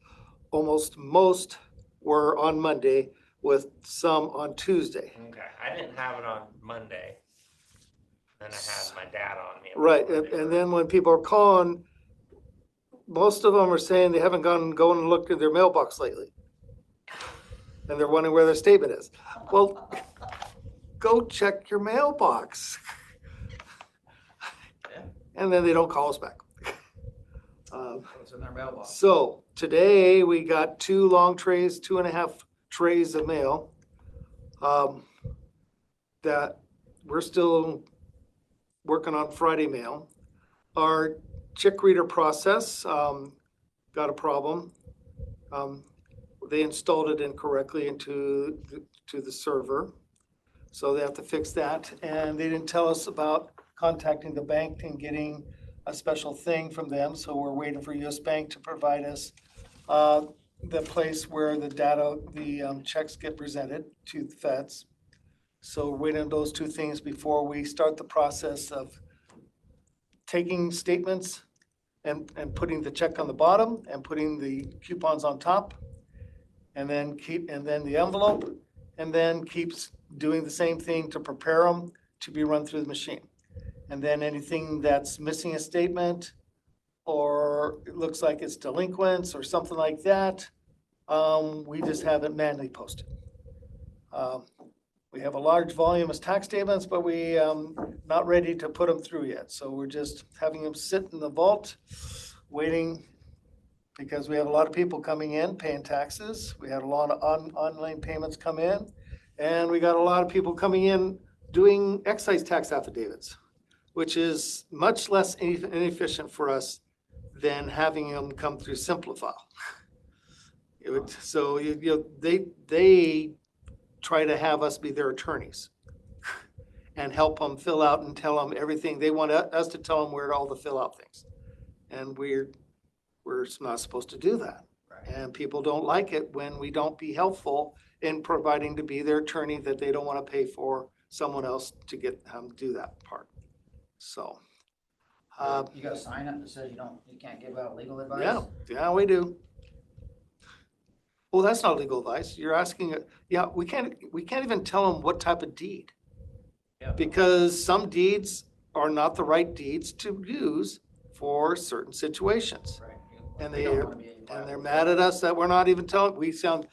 Most were on Monday, with some on Tuesday. Okay, I didn't have it on Monday. Then I had my dad on me. Right, and then when people are calling, most of them are saying they haven't gone and looked in their mailbox lately. And they're wondering where their statement is. Well, go check your mailbox. Yeah. And then they don't call us back. What's in their mailbox? So today we got 2 long trays, 2.5 trays of mail. That we're still working on Friday mail. Our chick reader process got a problem. They installed it incorrectly into the server. So they have to fix that. And they didn't tell us about contacting the bank and getting a special thing from them. So we're waiting for US Bank to provide us the place where the data, the checks get presented to the feds. So we're waiting on those 2 things before we start the process of taking statements and putting the check on the bottom and putting the coupons on top. And then the envelope, and then keeps doing the same thing to prepare them to be run through the machine. And then anything that's missing a statement, or it looks like it's delinquents or something like that, we just have it manually posted. We have a large volume of tax statements, but we not ready to put them through yet. So we're just having them sit in the vault, waiting because we have a lot of people coming in, paying taxes. We had a lot of online payments come in. And we got a lot of people coming in doing excise tax affidavits, which is much less inefficient for us than having them come through Simplifile. So they try to have us be their attorneys and help them fill out and tell them everything. They want us to tell them where to all the fill out things. And we're not supposed to do that. Right. And people don't like it when we don't be helpful in providing to be their attorney that they don't want to pay for someone else to get them to do that part. So. You got a sign up that says you can't give out legal advice? Yeah, we do. Well, that's not legal advice. You're asking, we can't even tell them what type of deed. Yeah. Because some deeds are not the right deeds to use for certain situations. Right. And We don't wanna be they're liable. mad at us that we're not even telling, we send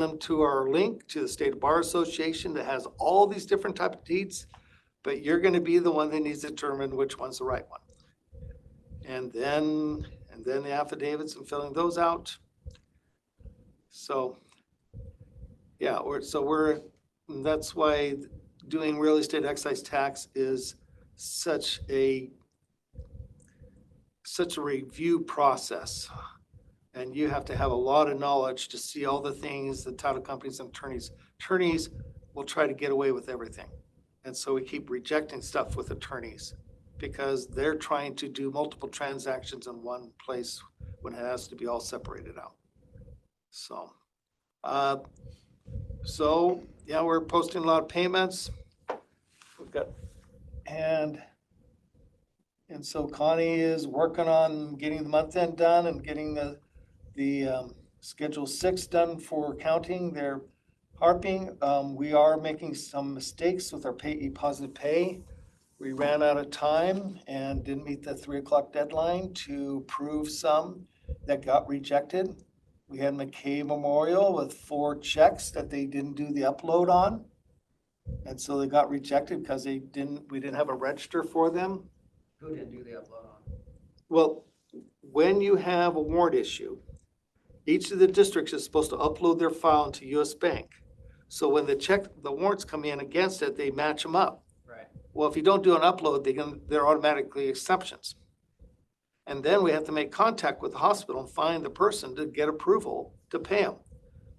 them to our link to the State Bar Association that has all these different type of deeds, but you're gonna be the one that needs to determine which one's the right one. And then the affidavits and filling those out. So, that's why doing real estate excise tax is such a review process. And you have to have a lot of knowledge to see all the things the title companies and attorneys will try to get away with everything. And so we keep rejecting stuff with attorneys because they're trying to do multiple transactions in one place when it has to be all separated out. So, we're posting a lot of payments. We've got, and so Connie is working on getting the month end done and getting the Schedule 6 done for counting their harping. We are making some mistakes with our positive pay. We ran out of time and didn't meet the 3 o'clock deadline to prove some that got rejected. We had McKay Memorial with 4 checks that they didn't do the upload on. And so they got rejected because we didn't have a register for them. Who didn't do the upload on? Well, when you have a warrant issue, each of the districts is supposed to upload their file into US Bank. So when the warrants come in against it, they match them up. Right. Well, if you don't do an upload, they're automatically exceptions. And then we have to make contact with the hospital and find the person to get approval to pay them.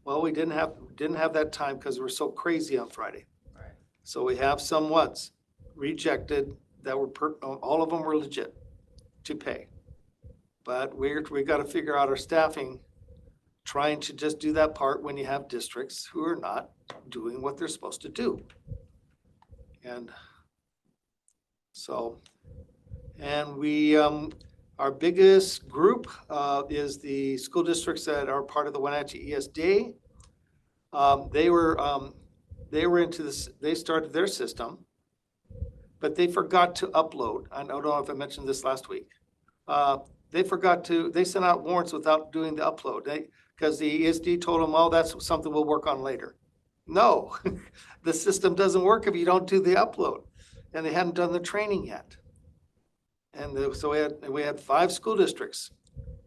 Well, we didn't have that time because we were so crazy on Friday. Right. So we have some ones rejected that were all of them were legit to pay. But we got to figure out our staffing, trying to just do that part when you have districts who are not doing what they're supposed to do. And so, and we, our biggest group is the school districts that are part of the Wenatchee ESD. They were into this, they started their system, but they forgot to upload. I don't know if I mentioned this last week. They sent out warrants without doing the upload. Because the ESD told them, that's something we'll work on later. No, the system doesn't work if you don't do the upload. And they hadn't done the training yet. And so we had 5 school districts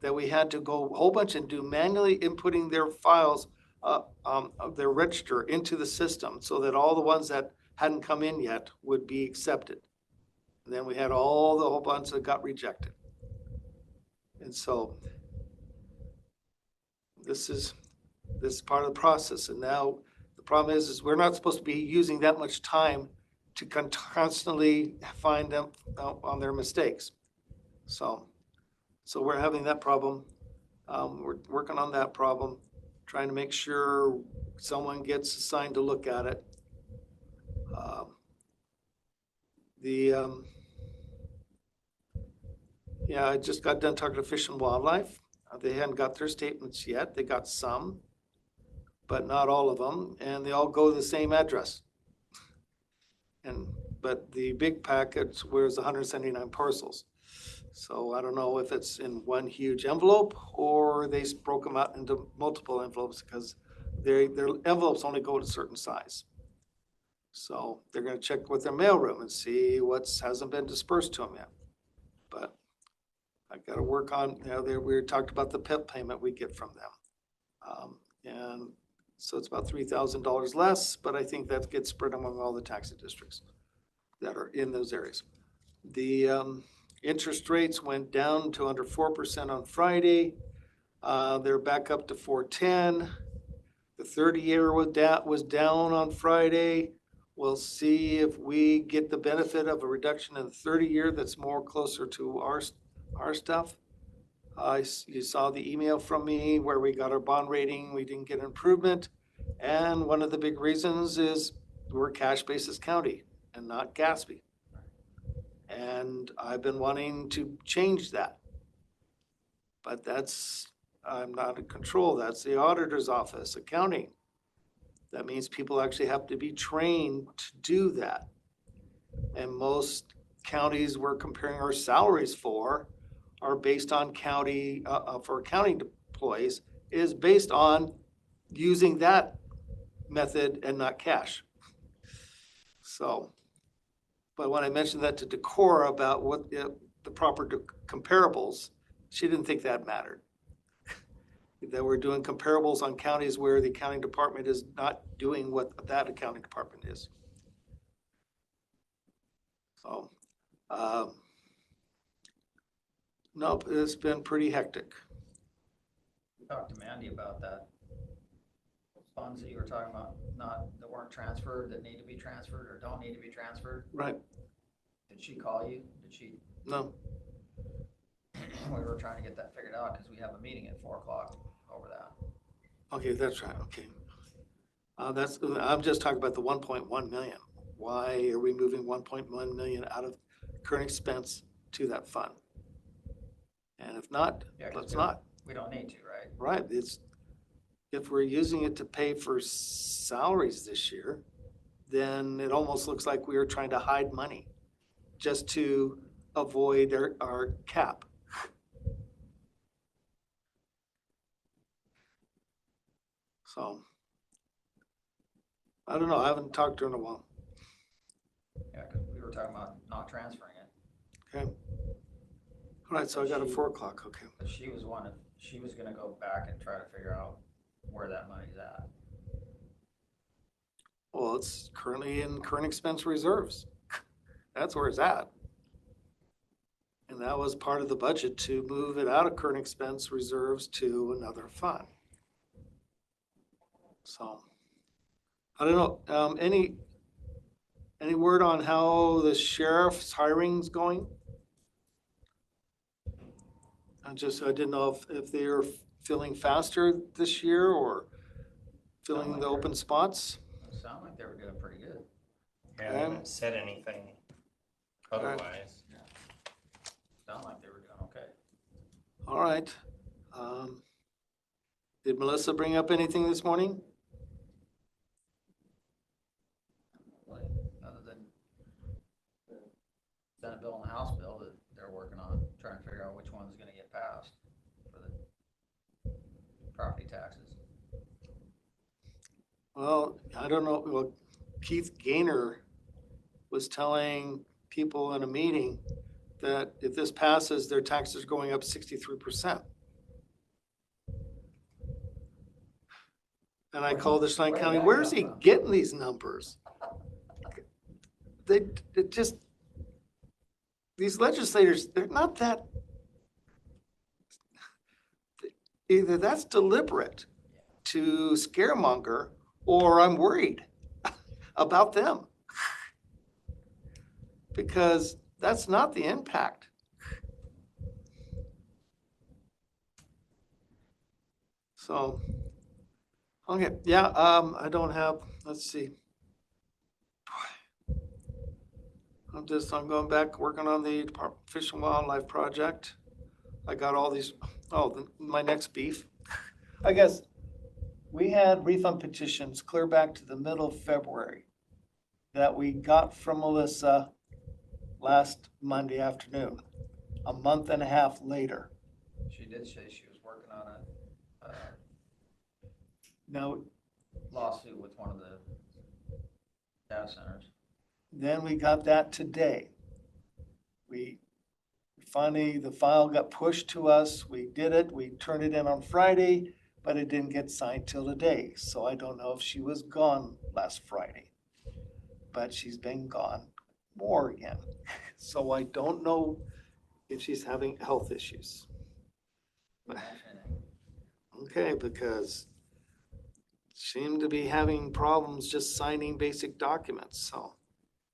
that we had to go a whole bunch and do manually inputting their files, their register into the system so that all the ones that hadn't come in yet would be accepted. And then we had all the whole bunch that got rejected. And so this is part of the process. And now the problem is we're not supposed to be using that much time to constantly find them on their mistakes. So we're having that problem. We're working on that problem, trying to make sure someone gets assigned to look at it. I just got done talking to Fish and Wildlife. They hadn't got their statements yet. They got some, but not all of them, and they all go to the same address. But the big package was 179 parcels. So I don't know if it's in one huge envelope or they broke them out into multiple envelopes because their envelopes only go to a certain size. So they're going to check with their mailroom and see what hasn't been dispersed to them yet. But I gotta work on, we talked about the PIP payment we get from them. And so it's about $3,000 less, but I think that gets spread among all the taxi districts that are in those areas. The interest rates went down to under 4% on Friday. They're back up to 4.10. The 30-year was down on Friday. We'll see if we get the benefit of a reduction in the 30-year that's more closer to our stuff. You saw the email from me where we got our bond rating. We didn't get an improvement. And one of the big reasons is we're cash basis county and not Gatsby. And I've been wanting to change that. But I'm not in control. That's the auditor's office, accounting. That means people actually have to be trained to do that. And most counties we're comparing our salaries for are based on county, for accounting employees, is based on using that method and not cash. So, but when I mentioned that to Decorah about what the proper comparables, she didn't think that mattered. That we're doing comparables on counties where the accounting department is not doing what that accounting department is. So, nope, it's been pretty hectic. Talked to Mandy about that. Funds that you were talking about, that weren't transferred, that need to be transferred or don't need to be transferred. Right. Did she call you? Did she? No. We were trying to get that figured out because we have a meeting at 4 o'clock over that. Okay, that's right. Okay. I'm just talking about the 1.1 million. Why are we moving 1.1 million out of current expense to that fund? And if not, let's not. We don't need to, right? Right. If we're using it to pay for salaries this year, then it almost looks like we are trying to hide money just to avoid our cap. So, I don't know. I haven't talked to her in a while. Yeah, because we were talking about not transferring it. Okay. All right, so I got a 4 o'clock. Okay. But she was going to go back and try to figure out where that money's at. Well, it's currently in current expense reserves. That's where it's at. And that was part of the budget to move it out of current expense reserves to another fund. So, I don't know, any word on how the sheriff's hiring's going? I didn't know if they're filling faster this year or filling the open spots. It sounded like they were doing pretty good. Yeah, I haven't said anything otherwise. Sounded like they were doing okay. All right. Did Melissa bring up anything this morning? Other than the Senate bill and the House bill that they're working on, trying to figure out which one's going to get passed for the property taxes. Well, I don't know. Well, Keith Gaynor was telling people in a meeting that if this passes, their taxes are going up 63%. And I called the Stein County, where's he getting these numbers? These legislators, they're not that, either that's deliberate to scaremonger, or I'm worried about them. Because that's not the impact. So, okay, yeah, I don't have, let's see. I'm going back, working on the Department of Fish and Wildlife project. I got all these, my next beef. I guess we had refund petitions clear back to the middle of February that we got from Melissa last Monday afternoon, a month and a half later. She did say she was working on a Now, lawsuit with one of the data centers. then we got that today. We finally, the file got pushed to us. We did it. We turned it in on Friday, but it didn't get signed till today. So I don't know if she was gone last Friday. But she's been gone more again. So I don't know if she's having health issues. Okay, because seemed to be having problems just signing basic documents,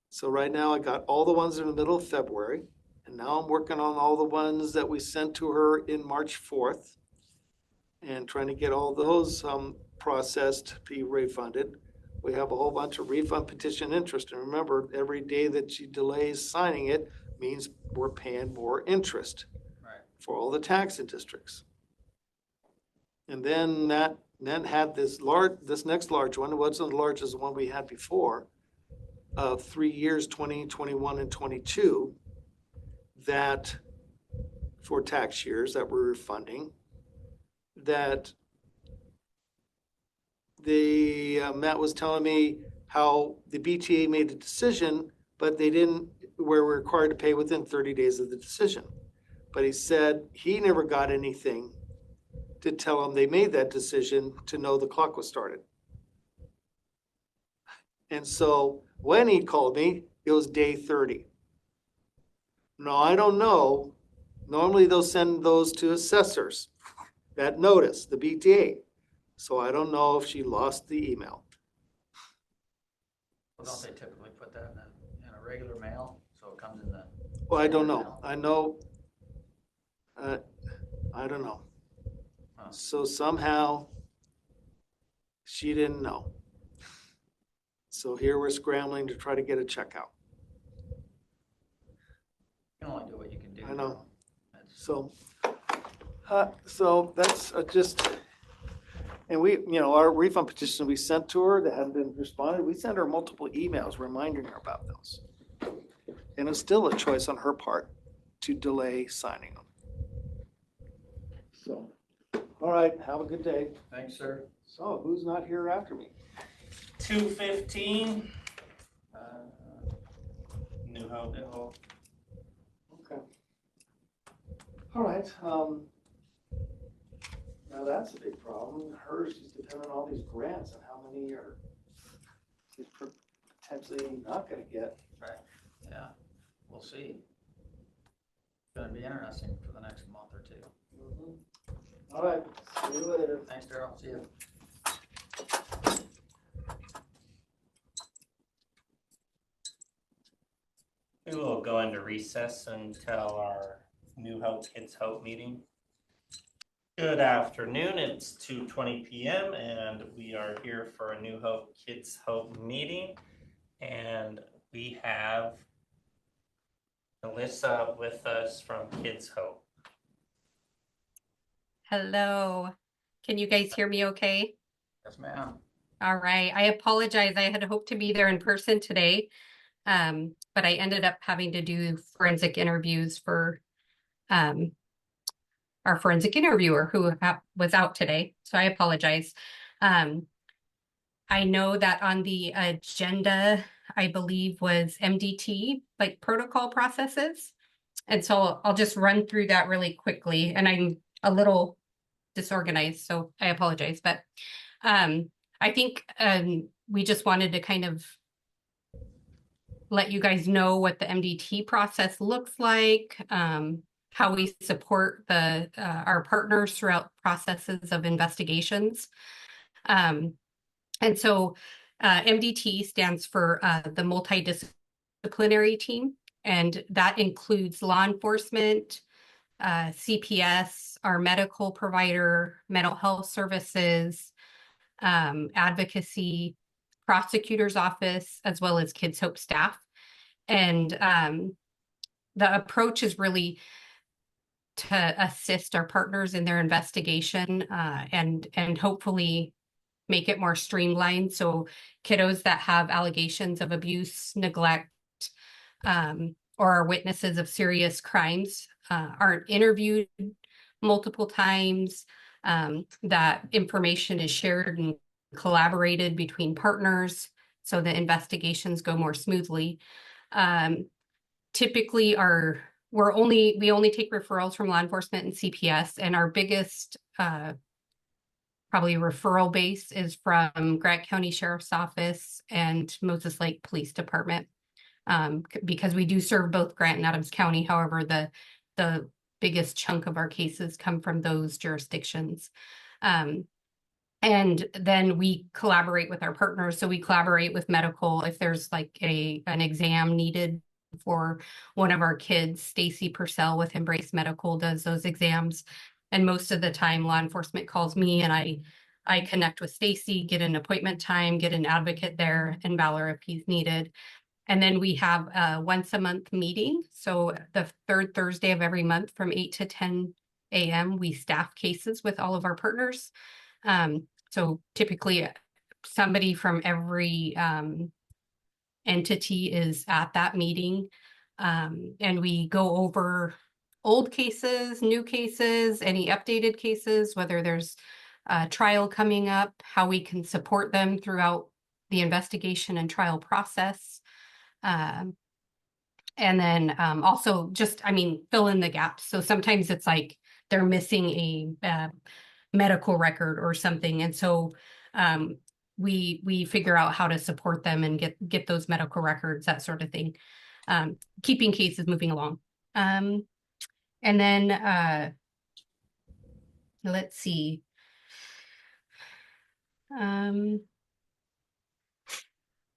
so right now I got all the ones in the middle of February, and now I'm working on all the ones that we sent to her in March 4th, and trying to get all those processed to be refunded. We have a whole bunch of refund petition interest, and remember, every day that she delays signing it means we're paying more interest Right. for all the taxing districts. And then had this next large one, it wasn't as large as the one we had before, of 3 years, 20, 21, and 22, that for tax years that we're refunding, that Matt was telling me how the BTA made a decision, but they didn't, we're required to pay within 30 days of the decision. But he said he never got anything to tell him they made that decision to know the clock was started. And so when he called me, it was day 30. No, I don't know. Normally they'll send those to assessors, that notice, the BTA. So I don't know if she lost the email. Well, don't they typically put that in a regular mail, so it comes in the? Well, I don't know. mail? I know, I don't know. Huh. So somehow she didn't know. So here we're scrambling to try to get a check out. You can only do what you can do. I know. That's- So that's just, and we, our refund petition we sent to her that hadn't been responded, we sent her multiple emails reminding her about those. And it's still a choice on her part to delay signing them. So, all right, have a good day. Thanks, sir. So who's not here after me? 215. New Hope. Okay. All right, now that's a big problem. Hers is dependent on all these grants and how many are she's potentially not gonna get. Right, yeah, we'll see. It's gonna be interesting for the next month or two. All right, see you later. Thanks, Daryl, see you. We will go into recess until our New Hope Kids Hope meeting. Good afternoon, it's 2:20 p.m. and we are here for a New Hope Kids Hope meeting. And we have Alyssa with us from Kids Hope. Hello. Can you guys hear me okay? Yes, ma'am. All right. I apologize. I had hoped to be there in person today, but I ended up having to do forensic interviews for our forensic interviewer who was out today. So I apologize. I know that on the agenda, I believe was MDT, like protocol processes. And so I'll just run through that really quickly. And I'm a little disorganized, so I apologize. But I think we just wanted to kind of let you guys know what the MDT process looks like, how we support our partners throughout processes of investigations. And so MDT stands for the multidisciplinary team, and that includes law enforcement, CPS, our medical provider, mental health services, advocacy, prosecutor's office, as well as Kids Hope staff. And the approach is really to assist our partners in their investigation and hopefully make it more streamlined. So kiddos that have allegations of abuse, neglect, or are witnesses of serious crimes aren't interviewed multiple times, that information is shared and collaborated between partners so the investigations go more smoothly. Typically, our we only take referrals from law enforcement and CPS, and our biggest probably referral base is from Grant County Sheriff's Office and Moses Lake Police Department. Because we do serve both Grant and Adams County. However, the biggest chunk of our cases come from those jurisdictions. And then we collaborate with our partners. So we collaborate with medical if there's like an exam needed for one of our kids. Stacy Purcell with Embrace Medical does those exams. And most of the time law enforcement calls me and I connect with Stacy, get an appointment time, get an advocate there in Valor if he's needed. And then we have a once a month meeting. So the third Thursday of every month from 8 to 10 a.m. we staff cases with all of our partners. So typically somebody from every entity is at that meeting. And we go over old cases, new cases, any updated cases, whether there's a trial coming up, how we can support them throughout the investigation and trial process. And then also just, fill in the gaps. So sometimes it's like they're missing a medical record or something. And so we figure out how to support them and get those medical records, that sort of thing. Keeping cases moving along. And then let's see.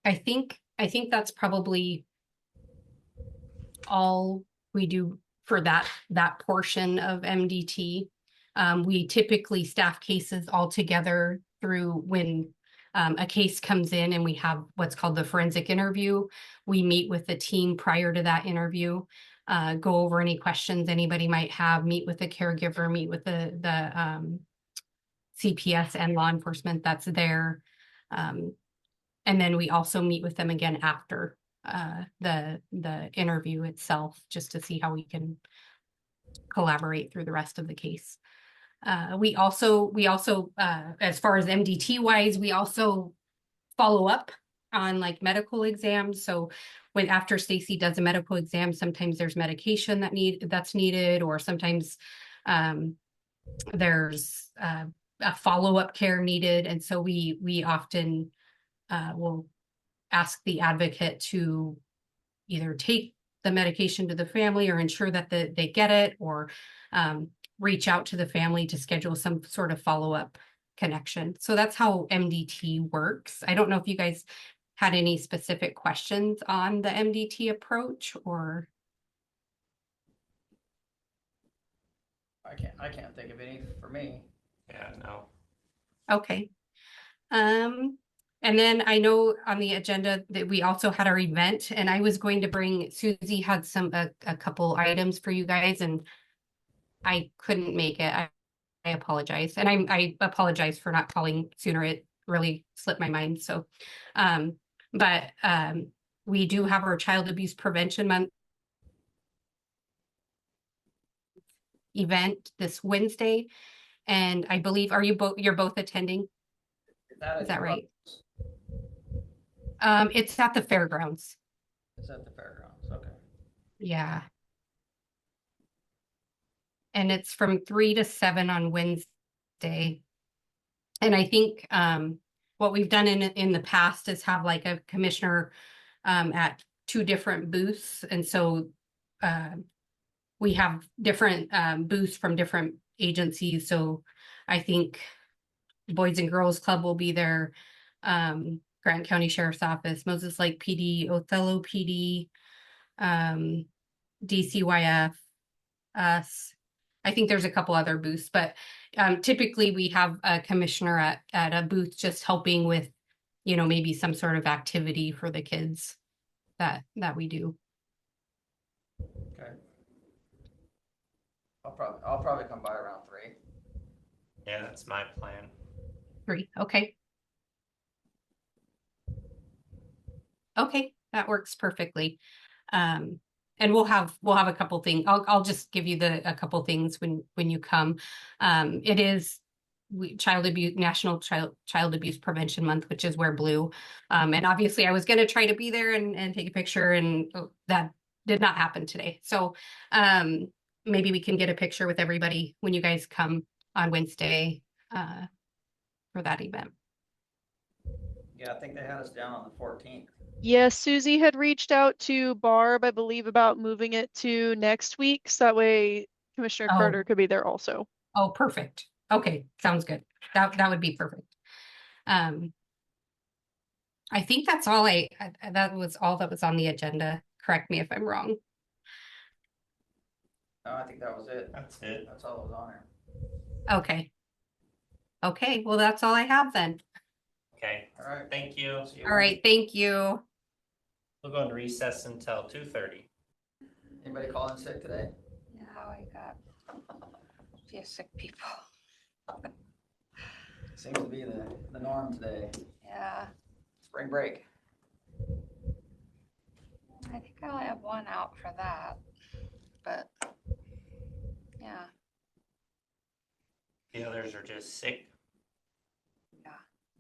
I think that's probably all we do for that portion of MDT. We typically staff cases all together through when a case comes in and we have what's called the forensic interview. We meet with the team prior to that interview, go over any questions anybody might have, meet with the caregiver, meet with the CPS and law enforcement that's there. And then we also meet with them again after the interview itself, just to see how we can collaborate through the rest of the case. We also as far as MDT wise, we also follow up on like medical exams. So when after Stacy does a medical exam, sometimes there's medication that's needed, or sometimes there's a follow-up care needed. And so we often will ask the advocate to either take the medication to the family or ensure that they get it, or reach out to the family to schedule some sort of follow-up connection. So that's how MDT works. I don't know if you guys had any specific questions on the MDT approach, or I can't think of any for me. Yeah, no. okay. And then I know on the agenda that we also had our event, and I was going to bring, Susie had a couple items for you guys, and I couldn't make it. I apologize. And I apologize for not calling sooner. It really slipped my mind. So, but we do have our Child Abuse Prevention Month event this Wednesday. And I believe, you're both attending? Is that right? It's at the fairgrounds. It's at the fairgrounds, okay. Yeah. And it's from 3 to 7 on Wednesday. And I think what we've done in the past is have like a commissioner at 2 different booths. And so we have different booths from different agencies. So I think Boys and Girls Club will be there. Grant County Sheriff's Office, Moses Lake PD, Othello PD, DCYF, us. I think there's a couple other booths, but typically we have a commissioner at a booth just helping with, maybe some sort of activity for the kids that we do. Okay. I'll probably come by around 3. Yeah, that's my plan. 3, okay. Okay, that works perfectly. And we'll have a couple things. I'll just give you a couple things when you come. It is National Child Abuse Prevention Month, which is wear blue. And obviously I was going to try to be there and take a picture, and that did not happen today. So maybe we can get a picture with everybody when you guys come on Wednesday for that event. Yeah, I think they had us down on the 14th. Yes, Susie had reached out to Barb, I believe, about moving it to next week, so that way Commissioner Oh. Carter could be there also. Oh, perfect. Okay, sounds good. That would be perfect. I think that's all that was all that was on the agenda. Correct me if I'm wrong. No, I think that was it. That's it. That's all that was on there. Okay. Okay, well, that's all I have then. Okay, All right. thank you. See you All right, thank you. We'll go into recess until 2:30. Anybody calling sick today? Yeah, I got a few sick people. Seems to be the norm today. Yeah, Spring break. I think I only have one out for that, but yeah, The others are just sick.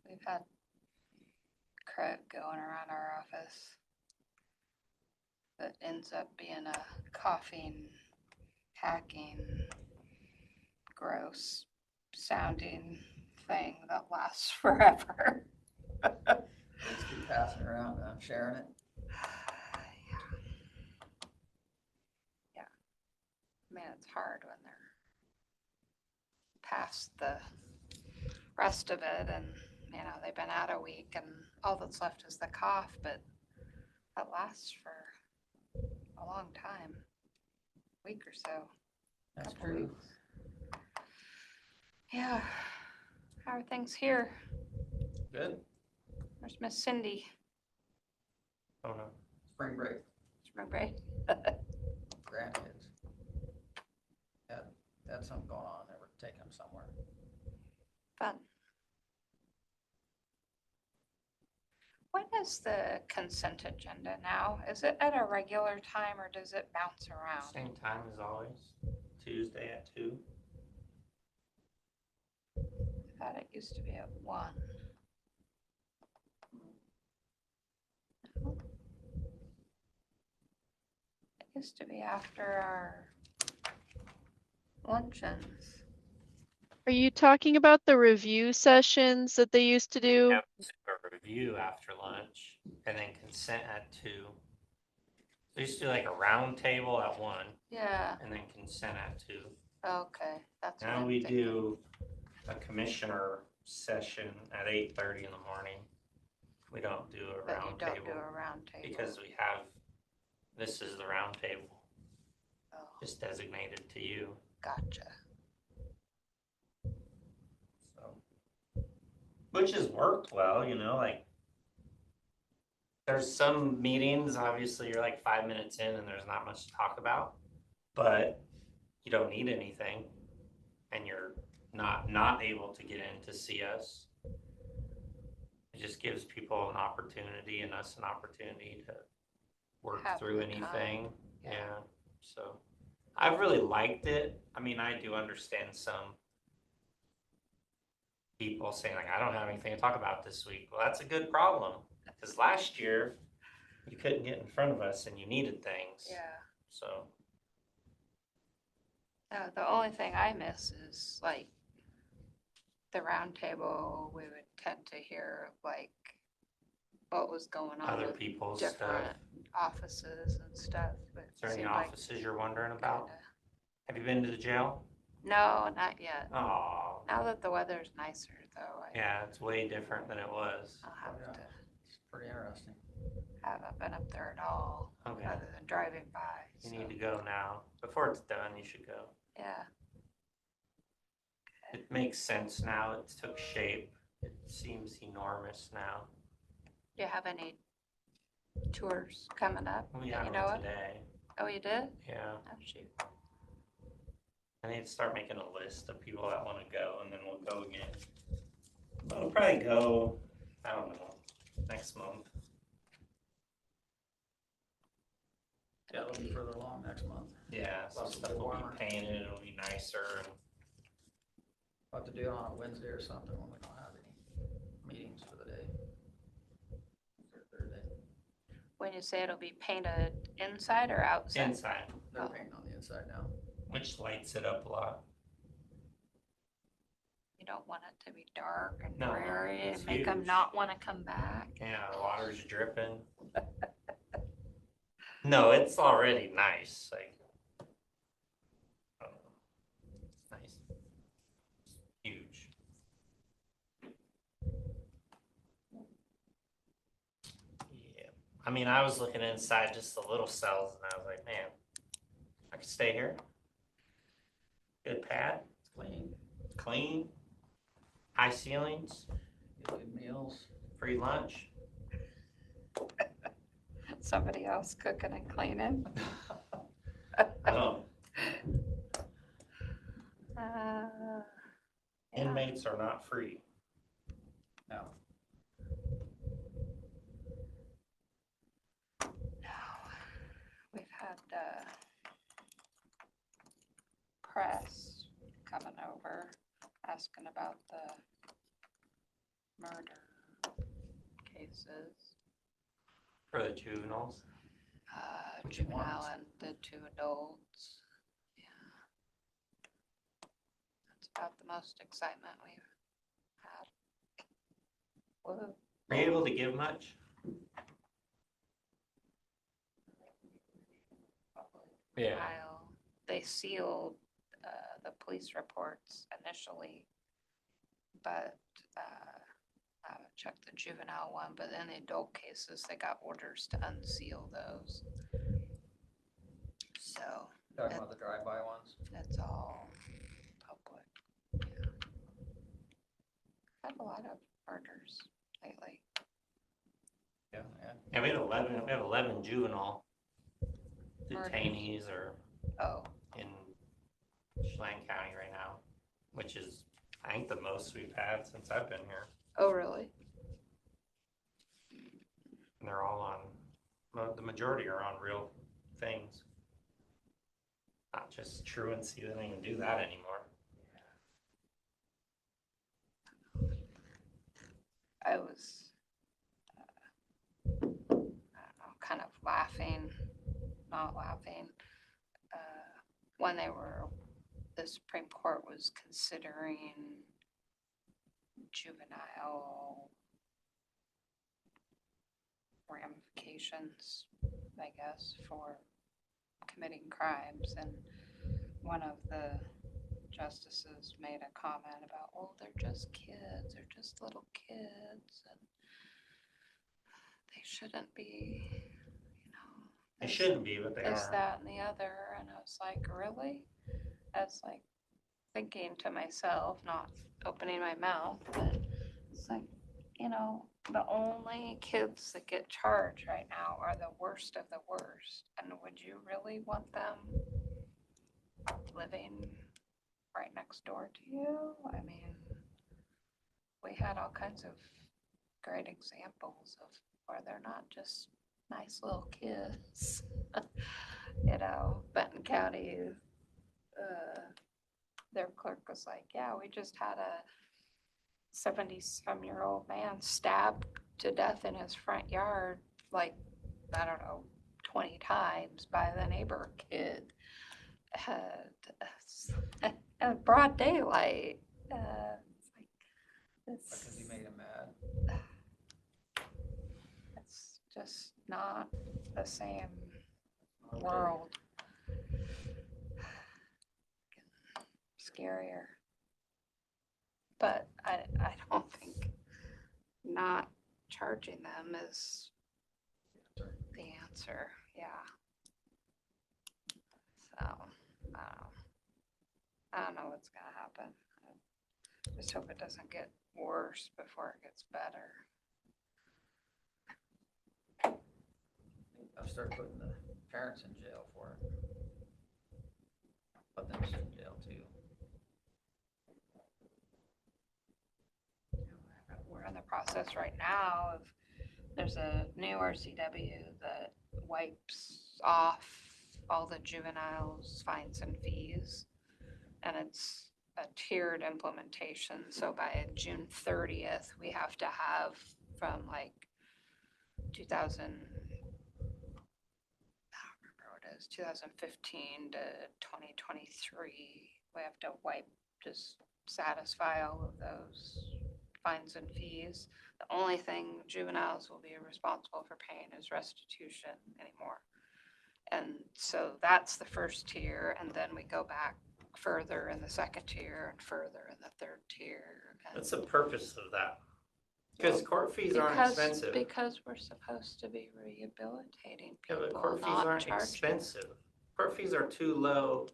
we've had crud going around our office that ends up being a coughing, hacking, gross sounding thing that lasts forever. Just keep passing around, sharing it. Yeah. I mean, it's hard when they're past the rest of it and, you know, they've been out a week and all that's left is the cough, but that lasts for a long time, week or so. That's Couple true. weeks. Yeah. How are things here? Good. Where's Miss Cindy? Oh no. Spring break. Spring break? Grandkids. Had something going on. They were taking them somewhere. Fun. When is the consent agenda now? Is it at a regular time or does it bounce around? Same time as always. Tuesday at 2. I thought it used to be at 1. No. It used to be after our luncheons. Are you talking about the review sessions that they used to do? Have a review after lunch and then consent at 2. We used to do like a round table at 1 Yeah, and then consent at 2. okay, that's what Now I'm we thinking. do a commissioner session at 8:30 in the morning. We don't do a But you round don't table do a round table. because we have, this is the round table. Oh, Just designated to you. gotcha. So, which has worked well, you know, like there's some meetings, obviously you're like 5 minutes in and there's not much to talk about, but you don't need anything and you're not able to get in to see us. It just gives people an opportunity and us an opportunity to work Have through the anything. time. Yeah. So I've really liked it. I mean, I do understand some people saying like, I don't have anything to talk about this week. Well, that's a good problem because last year you couldn't get in front of us and you needed things. Yeah. So The only thing I miss is like the round table, we would tend to hear like what was going on other with people's different stuff. offices and stuff. But Is there any seemed like offices you're wondering about? kinda- Have you been to the jail? No, not yet. Oh, Now that the weather's nicer though, yeah, it's way different than it was. I'll have Yeah. to, It's pretty interesting. haven't been up there at all, Okay, other than driving by. you So, need to go now. Before it's done, you should go. yeah, It makes sense now. It took shape. It seems enormous now. do you have any tours coming up? We that had you know one of? today. Oh, you did? Yeah. Oh, shoot. I need to start making a list of people that want to go and then we'll go again. But we'll probably go, I don't know, next month. Yeah, it'll be further along next month. Yeah, some Lots of stuff good will warmer. be painted, it'll be nicer. And We'll have to do it on a Wednesday or something when we don't have any meetings for the day. Or Thursday. When you say it'll be painted inside or outside? Inside, They're painting on the inside now. which lights it up a lot. You don't want it to be dark and No, dreary it's and make them huge. not want to come back. Yeah, the water's dripping. No, it's already nice, like. It's nice. Huge. Yeah, I mean, I was looking inside just the little cells and I was like, man, I could stay here. Good pad, Clean, clean, high ceilings, get good meals. free lunch. Somebody else cooking and cleaning. No, Yeah. inmates are not free. No. No. We've had press coming over asking about the murder cases. For the juveniles. Juvenile and the 2 adults. Yeah. That's about the most excitement we've had. Whoa. Were you able to give much? Yeah. While they sealed the police reports initially, but I haven't checked the juvenile one, but in the adult cases, they got orders to unseal those. So Talking about the drive-by ones? it's all public. Yeah. Had a lot of murders lately. Yeah, yeah. Yeah, we have 11 juvenile Murders. detainees or Oh, in Chelan County right now, which is, I think, the most we've had since I've been here. oh, really? And they're all on, well, the majority are on real things. Not just truancy, they don't even do that anymore. I was, I don't know, kind of laughing, not laughing, when the Supreme Court was considering juvenile ramifications, I guess, for committing crimes. And one of the justices made a comment about, well, they're just kids, they're just little kids, and they shouldn't be, They shouldn't be, but they this, are. that, and the other. And I was like, really? I was like thinking to myself, not opening my mouth, but it's like, the only kids that get charged right now are the worst of the worst. And would you really want them living right next door to you? I mean, we had all kinds of great examples of where they're not just nice little kids. Benton County, their clerk was like, yeah, we just had a 70-some-year-old man stabbed to death in his front yard, like, I don't know, 20 times by the neighbor kid. Broad daylight. Because he made him mad. It's just not the same world. Scarier. But I don't think not charging them is the answer. Yeah. So, I don't know what's gonna happen. I just hope it doesn't get worse before it gets better. I've started putting the parents in jail for it. But them sit in jail too. We're in the process right now of, there's a new RCW that wipes off all the juveniles' fines and fees. And it's a tiered implementation. So by June 30th, we have to have from like 2000, was 2015 to 2023. We have to just satisfy all of those fines and fees. The only thing juveniles will be responsible for paying is restitution anymore. And so that's the first tier, and then we go back further in the second tier and further in the third tier. What's the purpose of that? Because court fees aren't expensive. Because we're supposed to be rehabilitating Yeah, people, but court fees not aren't charging. expensive. Court fees are too low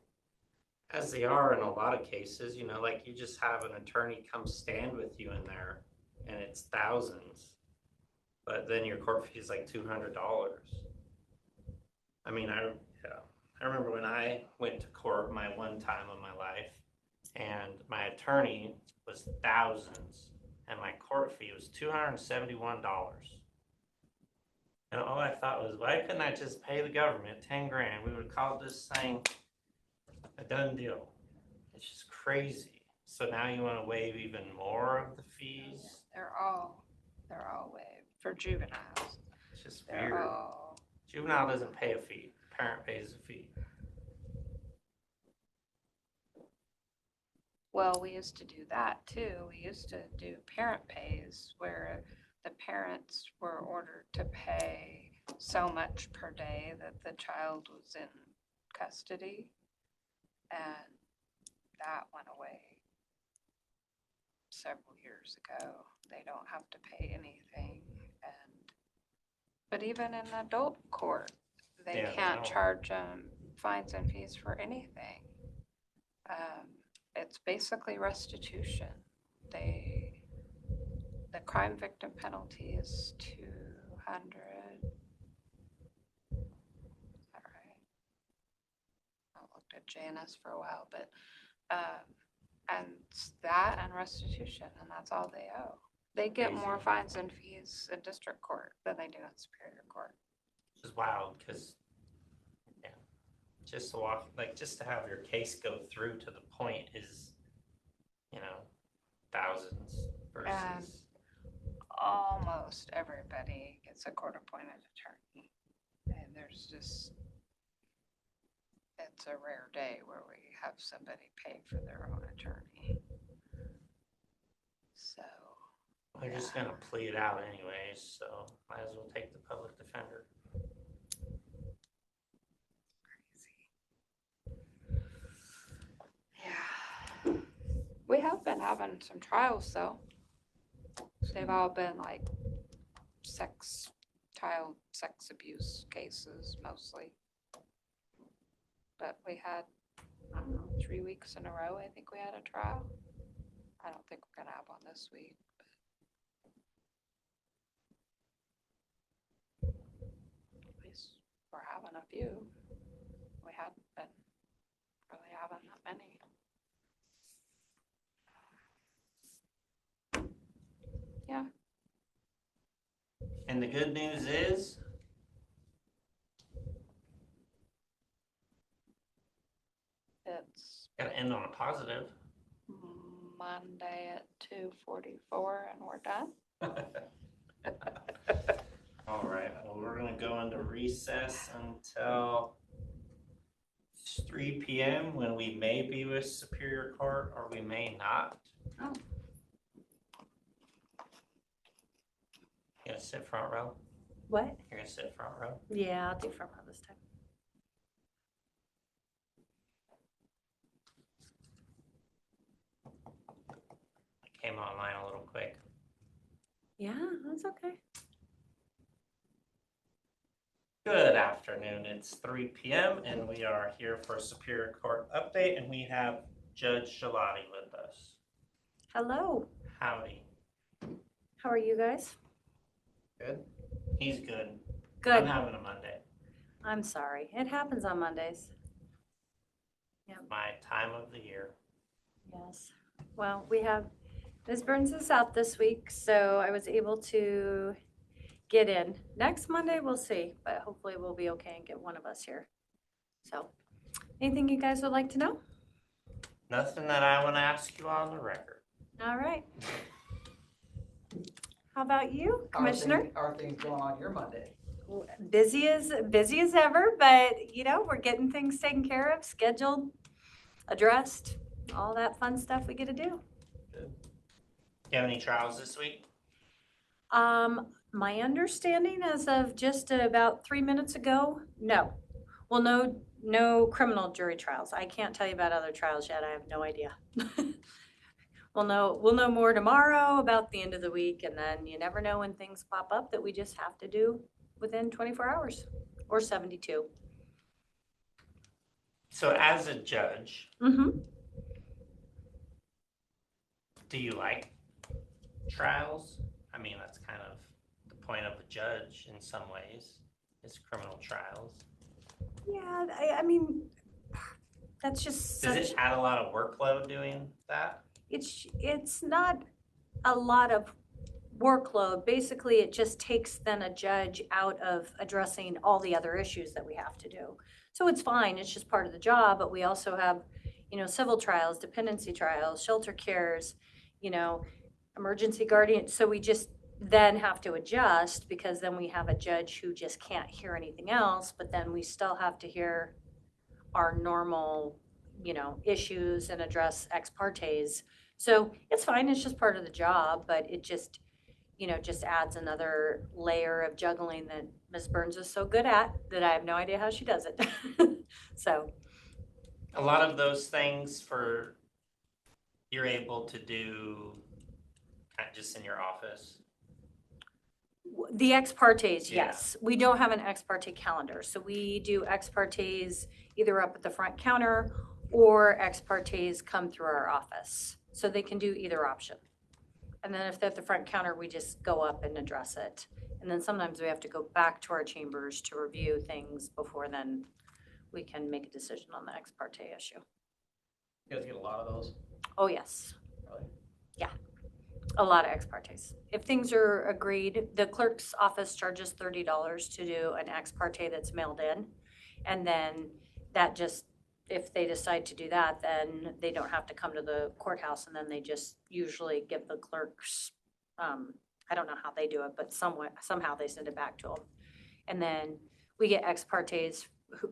as they are in a lot of cases, you know, like you just have an attorney come stand with you in there and it's thousands. But then your court fee is like $200. I mean, I remember when I went to court my one time of my life and my attorney was thousands and my court fee was $271. And all I thought was, why couldn't I just pay the government 10 grand? We would call this thing a done deal. It's just crazy. So now you want to waive even more of the fees? They're all waived for juveniles. It's just They're weird. all, Juvenile doesn't pay a fee. Parent pays a fee. well, we used to do that too. We used to do parent pays where the parents were ordered to pay so much per day that the child was in custody. And that went away several years ago. They don't have to pay anything. But even in adult court, they Yeah, can't no. charge fines and fees for anything. It's basically restitution. The crime victim penalty is $200. Is that right? I looked at Janice for a while, but and that and restitution, and that's all they owe. They get Crazy. more fines and fees in district court than they do in superior court. Which is wild because, yeah, just to walk, like, just to have your case go through to the point is, you know, thousands versus. Almost everybody gets a court-appointed attorney. And there's just, it's a rare day where we have somebody pay for their own attorney. So. They're just gonna plead it out anyways, so might as well take the public defender. Yeah. We have been having some trials though. They've all been like child sex abuse cases mostly. But we had, I don't know, 3 weeks in a row, I think we had a trial. I don't think we're gonna have one this week. But at least we're having a few. We hadn't been really having that many. Yeah. And the good news is, It's gotta end on a positive. Monday at 2:44 and we're done. All right, well, we're gonna go into recess until 3 p.m. when we may be with Superior Court or we may not. Oh. You gonna sit front row? What? You're gonna sit front row? Yeah, I'll do front row this time. I came online a little quick. Yeah, that's okay. Good afternoon. It's 3 p.m. and we are here for a Superior Court update, and we have Judge Shalati with us. Hello. Howdy. How are you guys? Good. He's good. Good. I'm having a Monday. I'm sorry. It happens on Mondays. My time of the year. Yes. Well, we have Ms. Burns is out this week, so I was able to get in. Next Monday, we'll see, but hopefully we'll be okay and get one of us here. So, anything you guys would like to know? Nothing that I want to ask you on the record. All right. How about you, Commissioner? How are things going on your Monday? busy as ever, but we're getting things taken care of, scheduled, addressed, all that fun stuff we get to do. Do you have any trials this week? My understanding as of just about 3 minutes ago, no. Well, no criminal jury trials. I can't tell you about other trials yet. I have no idea. We'll know more tomorrow about the end of the week, and then you never know when things pop up that we just have to do within 24 hours or 72. So as a judge, Mm-hmm. do you like trials? I mean, that's kind of the point of a judge in some ways, is criminal trials. Yeah, I mean, that's just Does it add a lot of workload doing that? it's not a lot of workload. Basically, it just takes then a judge out of addressing all the other issues that we have to do. So it's fine, it's just part of the job, but we also have, civil trials, dependency trials, shelter cares, emergency guardian. So we just then have to adjust, because then we have a judge who just can't hear anything else, but then we still have to hear our normal, issues and address ex partes. So it's fine, it's just part of the job, but it just adds another layer of juggling that Ms. Burns is so good at that I have no idea how she does it. So a lot of those things you're able to do just in your office. the ex partes, Yeah. yes. We don't have an ex parte calendar. So we do ex partes either up at the front counter, or ex partes come through our office. So they can do either option. And then if they're at the front counter, we just go up and address it. And then sometimes we have to go back to our chambers to review things before then we can make a decision on the ex parte issue. You guys get a lot of those? Oh, yes. Really? Yeah. A lot of ex partes. If things are agreed, the clerk's office charges $30 to do an ex parte that's mailed in. And then that just, if they decide to do that, then they don't have to come to the courthouse, and then they just usually give the clerks, I don't know how they do it, but somehow they send it back to them. And then we get ex partes,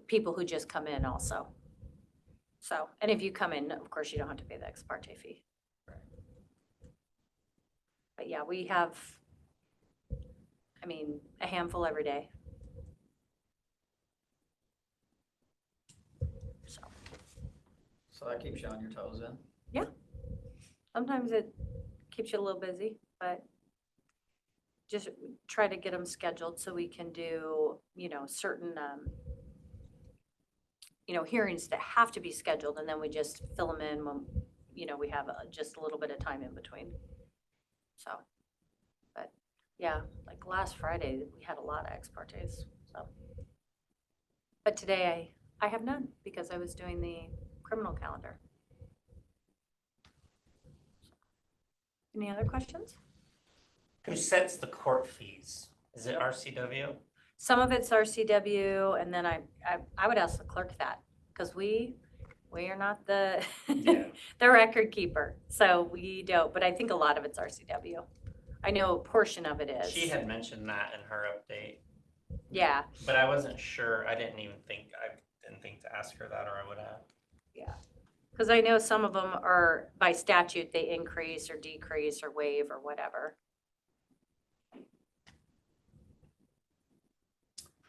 people who just come in also. So, and if you come in, of course, you don't have to pay the ex parte fee. But yeah, we have, a handful every day. So that keeps you on your toes then? Yeah. Sometimes it keeps you a little busy, but just try to get them scheduled so we can do, certain, hearings that have to be scheduled, and then we just fill them in when, we have just a little bit of time in between. So, but yeah, like last Friday, we had a lot of ex partes, so. But today I have none, because I was doing the criminal calendar. Any other questions? Who sets the court fees? Is it RCW? Some of it's RCW, and then I would ask the clerk that, because we are not the the record keeper, so we don't. But I think a lot of it's RCW. I know a portion of it is. She had mentioned that in her update. Yeah. But I wasn't sure. I didn't think to ask her that, or I would have. Yeah. Because I know some of them are, by statute, they increase or decrease or waive or whatever.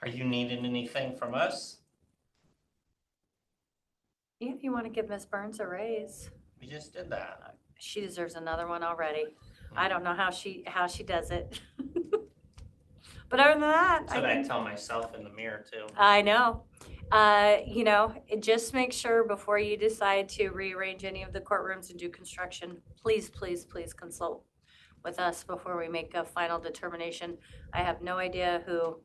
Are you needing anything from us? Yeah, if you want to give Ms. Burns a raise. We just did that. She deserves another one already. I don't know how she does it. But other than that, that's what I tell myself in the mirror too. I know. Just make sure before you decide to rearrange any of the courtrooms and do construction, please, please, please consult with us before we make a final determination. I have no idea who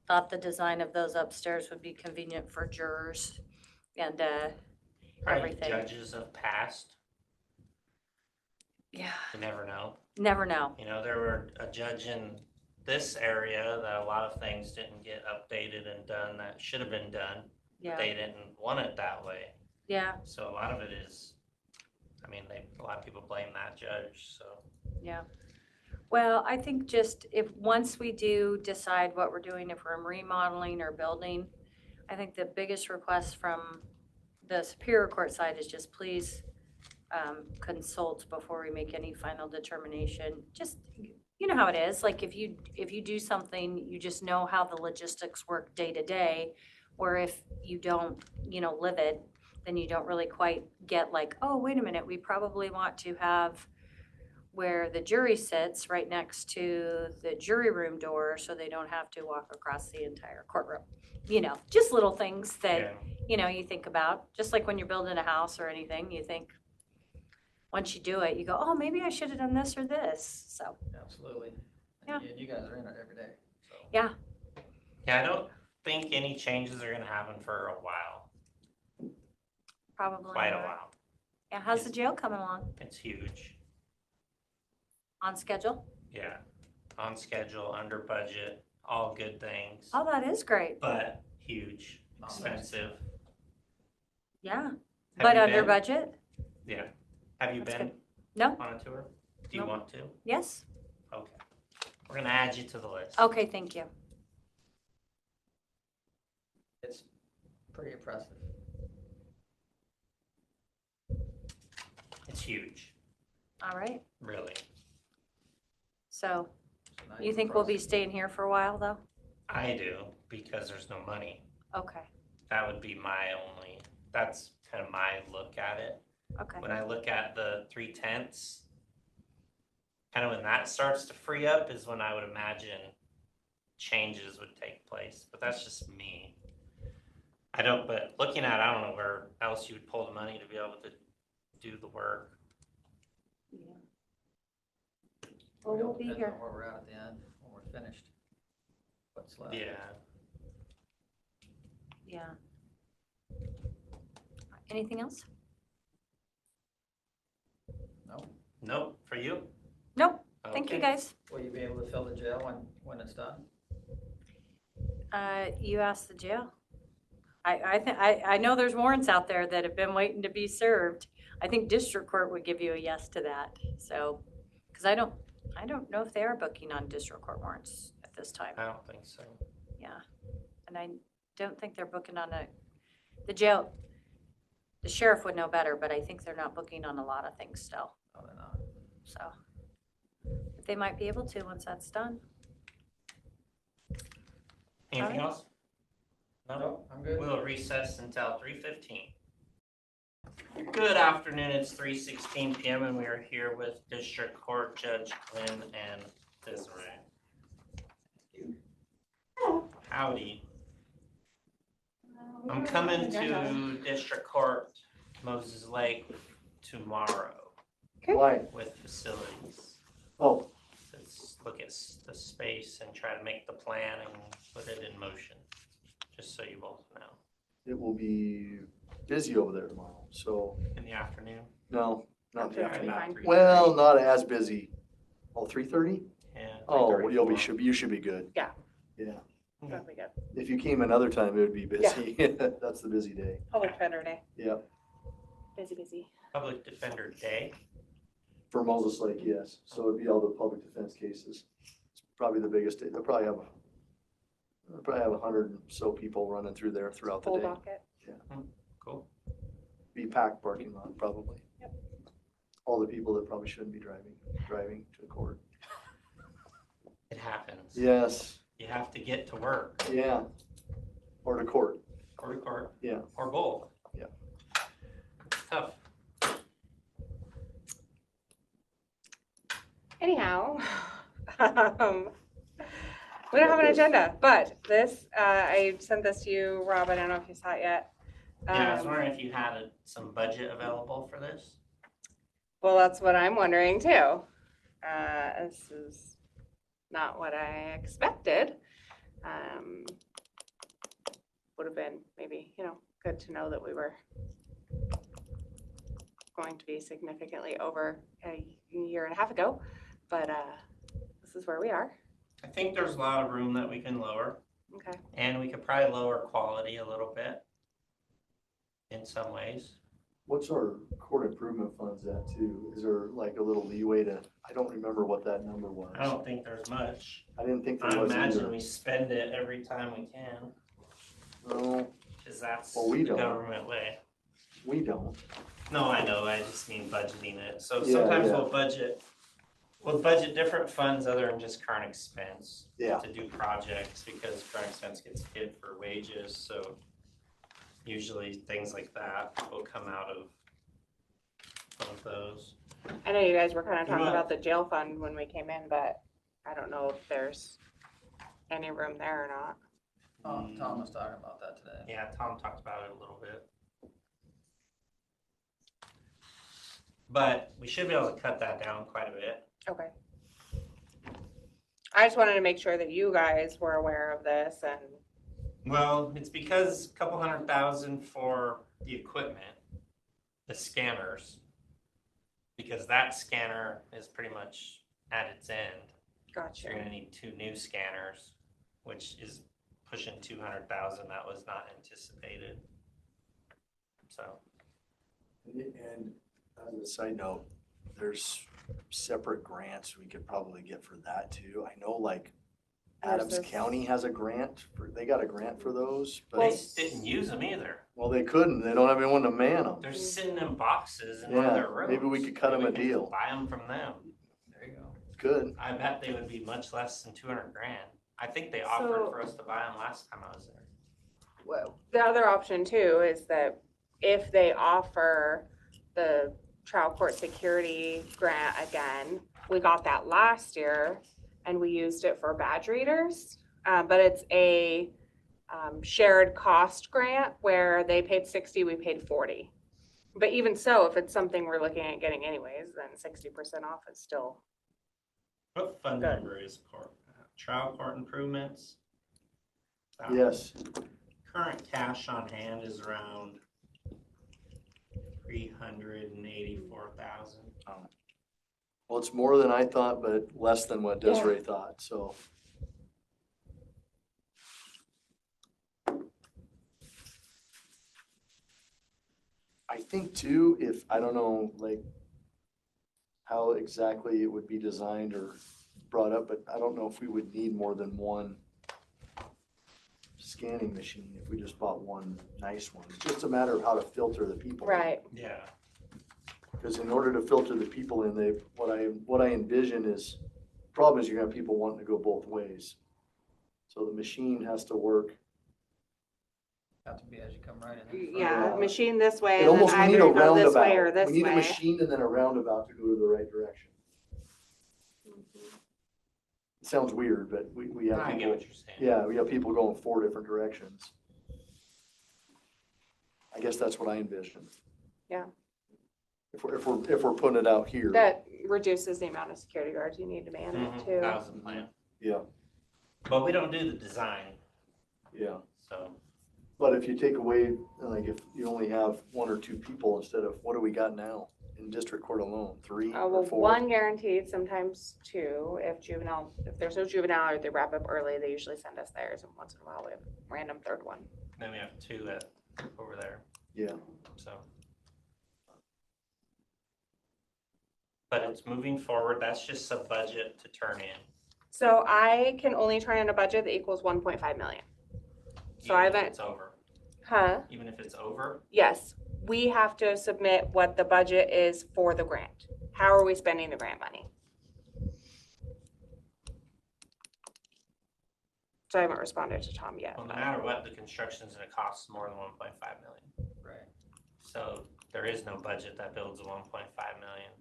thought the design of those upstairs would be convenient for jurors and everything. Judges of past. Yeah. You never know. Never know. There were a judge in this area that a lot of things didn't get updated and done that should have been done. Yeah. They didn't want it that way. Yeah. So a lot of it is, a lot of people blame that judge, so. Yeah. Well, I think just once we do decide what we're doing, if we're remodeling or building, I think the biggest request from the Superior Court side is just please consult before we make any final determination. Just, you know how it is, like if you do something, you just know how the logistics work day to day, where if you don't, live it, then you don't really quite get like, oh, wait a minute, we probably want to have where the jury sits right next to the jury room door so they don't have to walk across the entire courtroom. Just little things that, you think about, just like when you're building a house or anything, you think, once you do it, you go, oh, maybe I should have done this or this, so. Absolutely. Yeah. And you guys are in it every day, so. Yeah. Yeah, I don't think any changes are gonna happen for a while, Probably quite a not. while. Yeah, how's the jail coming along? It's huge. On schedule? Yeah, on schedule, under budget, all good things, Oh, that is great. but huge, expensive. Yeah, Have but you under been? budget? Yeah. Have you That's been good. No. on a tour? Do you No. want to? Yes? Okay. We're gonna add you to the list. Okay, thank you. It's pretty impressive. It's huge, All right, really. so So now you you're think we'll be impressed. staying here for a while, though? I do, because there's no money. Okay, That would be that's kind of my look at it. okay. When I look at the 3/10, kind of when that starts to free up is when I would imagine changes would take place, but that's just me. But looking at, I don't know where else you would pull the money to be able to do the work. Yeah. Well, It all we'll be depends here. on where we're at the end, when we're finished. What's left. Yeah. Yeah. Anything else? No? Nope, for you? Nope, thank you, Okay. guys. Will you be able to fill the jail when it's done? You asked the jail. I know there's warrants out there that have been waiting to be served. I think district court would give you a yes to that, so, because I don't know if they are booking on district court warrants at this time. I don't think so. Yeah, and I don't think they're booking on the jail. The sheriff would know better, but I think they're not booking on a lot of things still, No, they're not. so. But they might be able to once that's done. Anything Alright. else? No? No, I'm good. We'll recess until 3:15. Good afternoon, it's 3:16 p.m. and we are here with District Court Judge Glenn and Desiree. Howdy. I'm coming to District Court Moses Lake tomorrow Why? with facilities. Oh, Let's look at the space and try to make the plan and put it in motion, just so you both know. It will be busy over there tomorrow, so, In the afternoon? no, not Okay, the afternoon. about 3:30. Well, not as busy. Oh, 3:30? Yeah. Oh, 3:30, well, you 4. should be good. Yeah. Yeah. That'll be good. If you came another time, it would be busy. That's the busy day. Public Defender Day. Yep. Busy. Public Defender Day. For Moses Lake, yes. So it'd be all the public defense cases. It's probably the biggest day. They'll probably have 100 and so people running through there throughout the Full day. docket. Cool. Be packed parking lot, probably. Yep. All the people that probably shouldn't be driving to court. It happens. Yes, You have to get to work yeah. Or to court. or to court. Yeah. Or both. Yeah. It's tough. Anyhow, we don't have an agenda, but I sent this to you, Rob. I don't know if you saw it yet. Yeah, I was wondering if you had some budget available for this. Well, that's what I'm wondering too. This is not what I expected. Would have been maybe, good to know that we were going to be significantly over a year and a half ago, but this is where we are. I think there's a lot of room that we can lower, Okay. and we could probably lower quality a little bit in some ways. What's our court improvement funds at too? Is there like a little leeway to, I don't remember what that number was. I don't think there's much. I didn't think there I was imagine either. we spend it every time we can, No, because that's Well, we the don't. government way. we don't. No, I know, I just mean budgeting it. So Yeah, sometimes yeah. we'll budget different funds other than just current expense. Yeah. To do projects, because current expense gets hit for wages, so usually things like that will come out of one of those. I know you guys were kind of talking Yeah. about the jail fund when we came in, but I don't know if there's any room there or not. Tom was talking about that today. Yeah, Tom talked about it a little bit. But we should be able to cut that down quite a bit. Okay. I just wanted to make sure that you guys were aware of this and. Well, it's because a couple $100,000 for the equipment, the scanners, because that scanner is pretty much at its end. Gotcha. You're gonna need 2 new scanners, which is pushing 200,000. That was not anticipated. So. And as a side note, there's separate grants we could probably get for that too. I know like Adams County has a grant for, they got a grant for those, They but, just didn't use them either. well, they couldn't. They don't have anyone to man them. They're sitting in boxes in one of Yeah, their rooms. maybe we could cut them a Maybe we deal. could buy them from them. There you go. Good. I bet they would be much less than 200,000. I think they offered So- for us to buy them last time I was there. Well, the other option too is that if they offer the trial court security grant again, we got that last year and we used it for badge readers. But it's a shared cost grant where they paid 60, we paid 40. But even so, if it's something we're looking at getting anyways, then 60% off is still. What fund Good. number is trial court improvements? Yes. Current cash on hand is around 384,000. Well, it's more than I thought, but less than what Desiree thought, so. I think too, if, I don't know, like, how exactly it would be designed or brought up, but I don't know if we would need more than one scanning machine if we just bought one nice one. It's just a matter of how to filter the people. Yeah. Because in order to filter the people in, what I envision is, problem is you're gonna have people wanting to go both ways. So the machine has to work. Have to be as you come right in. Yeah, machine this way It and then almost, we need either a go this way or roundabout. this We need a way. machine and then a roundabout to go to the right direction. It sounds weird, but we have I get people, what you're saying. yeah, we have people going 4 different directions. I guess that's what I envision. Yeah. If we're putting it out here. That reduces the amount of security guards you need to man it too. That was the plan. Yeah, But we don't do the design, yeah. so. But if you take away, like if you only have 1 or 2 people instead of, what do we got now in district court alone? 3 Well, or 4? 1 guaranteed, sometimes 2. If there's no juvenile or they wrap up early, they usually send us theirs. And once in a while, we have a random 3rd one. Then we have 2 over there, Yeah. so. But it's moving forward. That's just a budget to turn in. So I can only turn in a budget that equals 1.5 million. So I Even if haven't, it's over. huh? Even if it's over, Yes, we have to submit what the budget is for the grant. How are we spending the grant money? So I haven't responded to Tom yet. well, no matter what, the construction's gonna cost more than 1.5 million. Right. So there is no budget that builds a 1.5 million.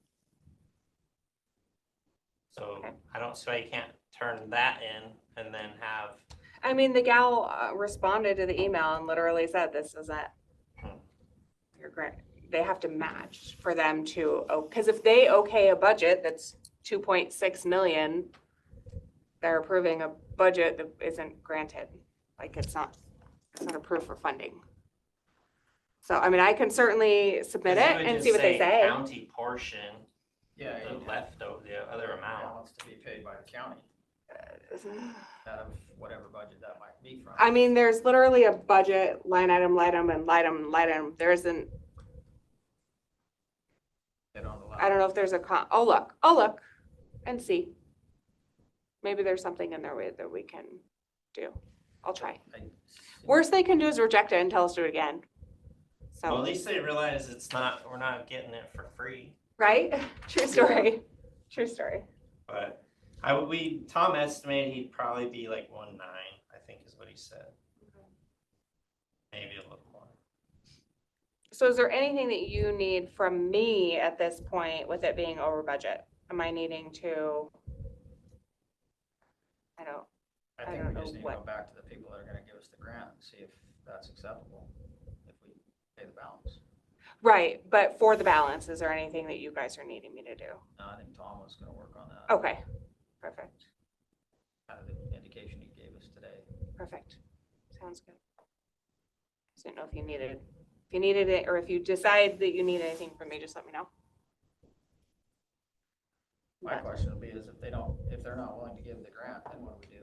So Okay. I don't see why you can't turn that in and then have, I mean, the gal responded to the email and literally said, this isn't your grant. They have to match for them to, because if they okay a budget that's 2.6 million, they're approving a budget that isn't granted. Like it's not approved for funding. So, I mean, I can certainly submit it Because you would and just see what they say. County portion, Yeah. the you'd have leftover, the other amount. balance to be paid by the county out of whatever budget that might be from. I mean, there's literally a budget line item, and line item. There isn't They don't allow. I don't know if there's I'll look and see. Maybe there's something in there that we can do. I'll try. Worst they can do is reject it and tell us to do it again. So. Well, at least they realize we're not getting it for free. Right? True story. True story. But Tom estimated he'd probably be like 1.9, I think is what he said. Maybe a little more. So is there anything that you need from me at this point with it being over budget? Am I needing to? I think we just need to go back to the people that are gonna give us the grant and see if that's acceptable, if we pay the balance. Right, but for the balance, is there anything that you guys are needing me to do? No, I think Tom was gonna work on that. Okay, perfect, Kind of the indication he gave us today. perfect. Sounds good. Just didn't know if you needed it, or if you decide that you need anything from me, just let me know. My question would be is if they're not willing to give the grant, then what do we do?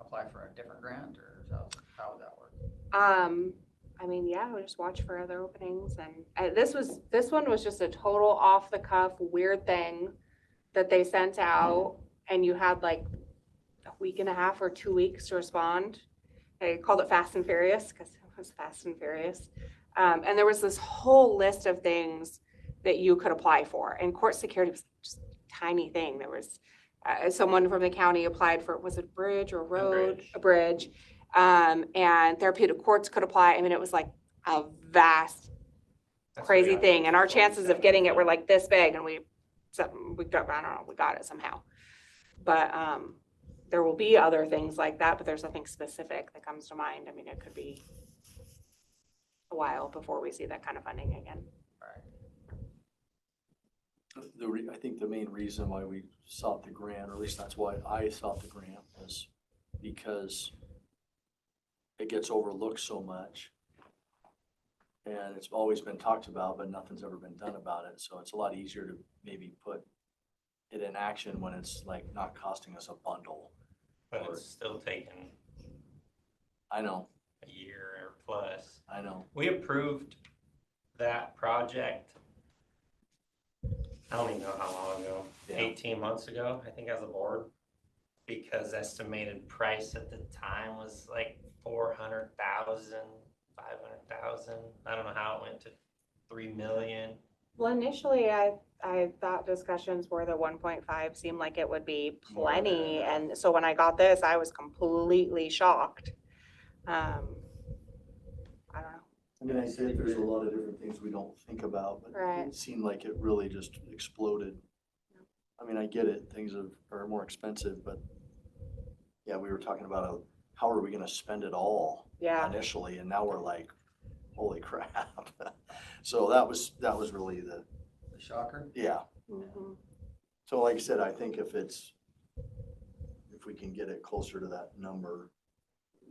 Apply for a different grant, or how would that work? I mean, yeah, we'll just watch for other openings, and this one was just a total off the cuff weird thing that they sent out, and you had like a week and a half or 2 weeks to respond. I called it Fast and Furious because it was fast and furious, and there was this whole list of things that you could apply for, and court security was just a tiny thing. There was someone from the county applied for, was it a bridge or a road? A bridge. And therapeutic courts could apply. I mean, it was like a vast, crazy thing. And our chances of getting it were like this big, and we got, I don't know, we got it somehow. But there will be other things like that, but there's nothing specific that comes to mind. I mean, it could be a while before we see that kind of funding again. I think the main reason why we sought the grant, or at least that's why I sought the grant, was because it gets overlooked so much. And it's always been talked about, but nothing's ever been done about it. So it's a lot easier to maybe put it in action when it's like not costing us a bundle. But it's still taking. I know. A year or plus. I know. We approved that project. I don't even know how long ago, 18 months ago, I think, as a board, because estimated price at the time was like 400,000, 500,000. I don't know how it went to 3 million. Well, initially, I thought discussions were the 1.5 seemed like it would be plenty, and so when I got this, I was completely shocked. I don't know. I mean, I said there's a lot of different things we don't think about, but it seemed like it really just exploded. I mean, I get it, things are more expensive, but yeah, we were talking about how are we gonna spend it all initially, and now we're like, holy crap. So that was really the shocker. Yeah. So like I said, I think if we can get it closer to that number.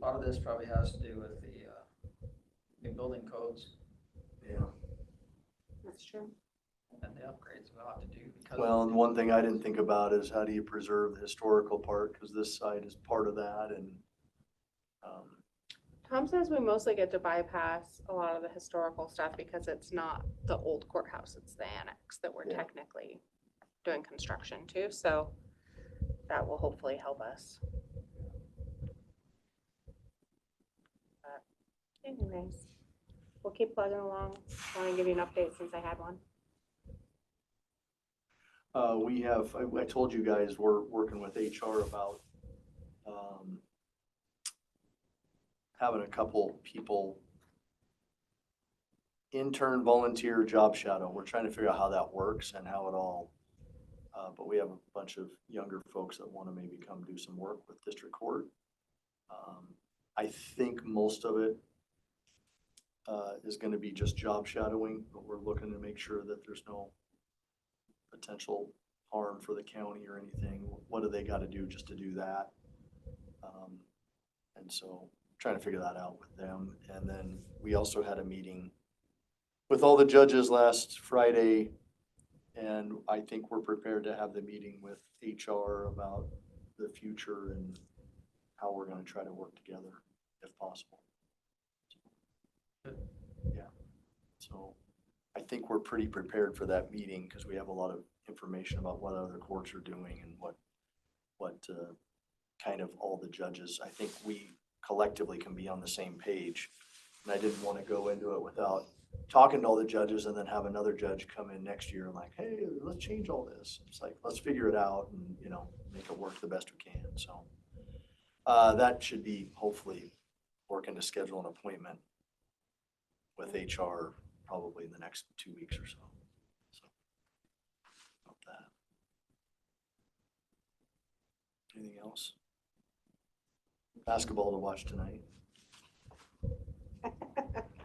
A lot of this probably has to do with the new building codes. Yeah. That's true. And the upgrades we'll have to do. Well, and one thing I didn't think about is how do you preserve the historical part, because this site is part of that, and Tom says we mostly get to bypass a lot of the historical stuff because it's not the old courthouse, it's the annex that we're technically doing construction to, so that will hopefully help us. But anyways, we'll keep plugging along. I want to give you an update since I had one. we have, I told you guys, we're working with HR about having a couple people intern, volunteer, job shadow. We're trying to figure out how that works and how it all, but we have a bunch of younger folks that want to maybe come do some work with district court. I think most of it is going to be just job shadowing, but we're looking to make sure that there's no potential harm for the county or anything. What do they got to do just to do that? And so trying to figure that out with them. And then we also had a meeting with all the judges last Friday, and I think we're prepared to have the meeting with HR about the future and how we're going to try to work together if possible. Yeah. So I think we're pretty prepared for that meeting because we have a lot of information about what other courts are doing and what kind of all the judges, I think we collectively can be on the same page. And I didn't want to go into it without talking to all the judges and then have another judge come in next year and like, hey, let's change all this. It's like, let's figure it out and, you know, make it work the best we can. So that should be hopefully working to schedule an appointment with HR probably in the next 2 weeks or so. So about that. Anything else? Basketball to watch tonight.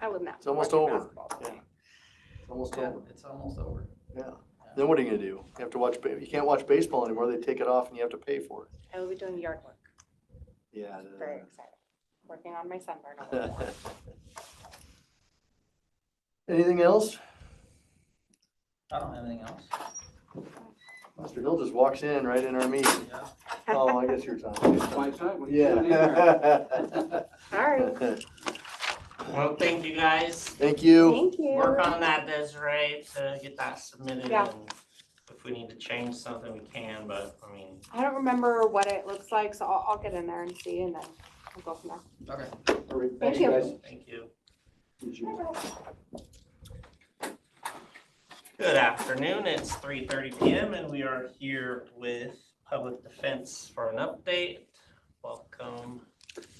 I would not. It's almost watch over. basketball Yeah. today. It's almost Yeah, over. it's almost over. Yeah. Then what are you gonna do? You have to watch, you can't watch baseball anymore. They take it off and you have to pay for it. I will be doing yard work. Yeah. Very excited. Working on my sunburn a little more. Anything else? I don't have anything else. Mr. Hill just walks in right in our meeting. Yeah. Oh, I guess you're talking. My time. What are you doing in Yeah. Sorry. Well, thank you guys. Thank you. Thank you. Work on that, Desiree, to get that submitted. Yeah. And if we need to change something, we can, but I mean, I don't remember what it looks like, so I'll get in there and see, and then we'll go from there. Okay. All right, Thank you. guys. thank you. Did you- Good afternoon. It's 3:30 p.m. and we are here with Public Defense for an update. Welcome,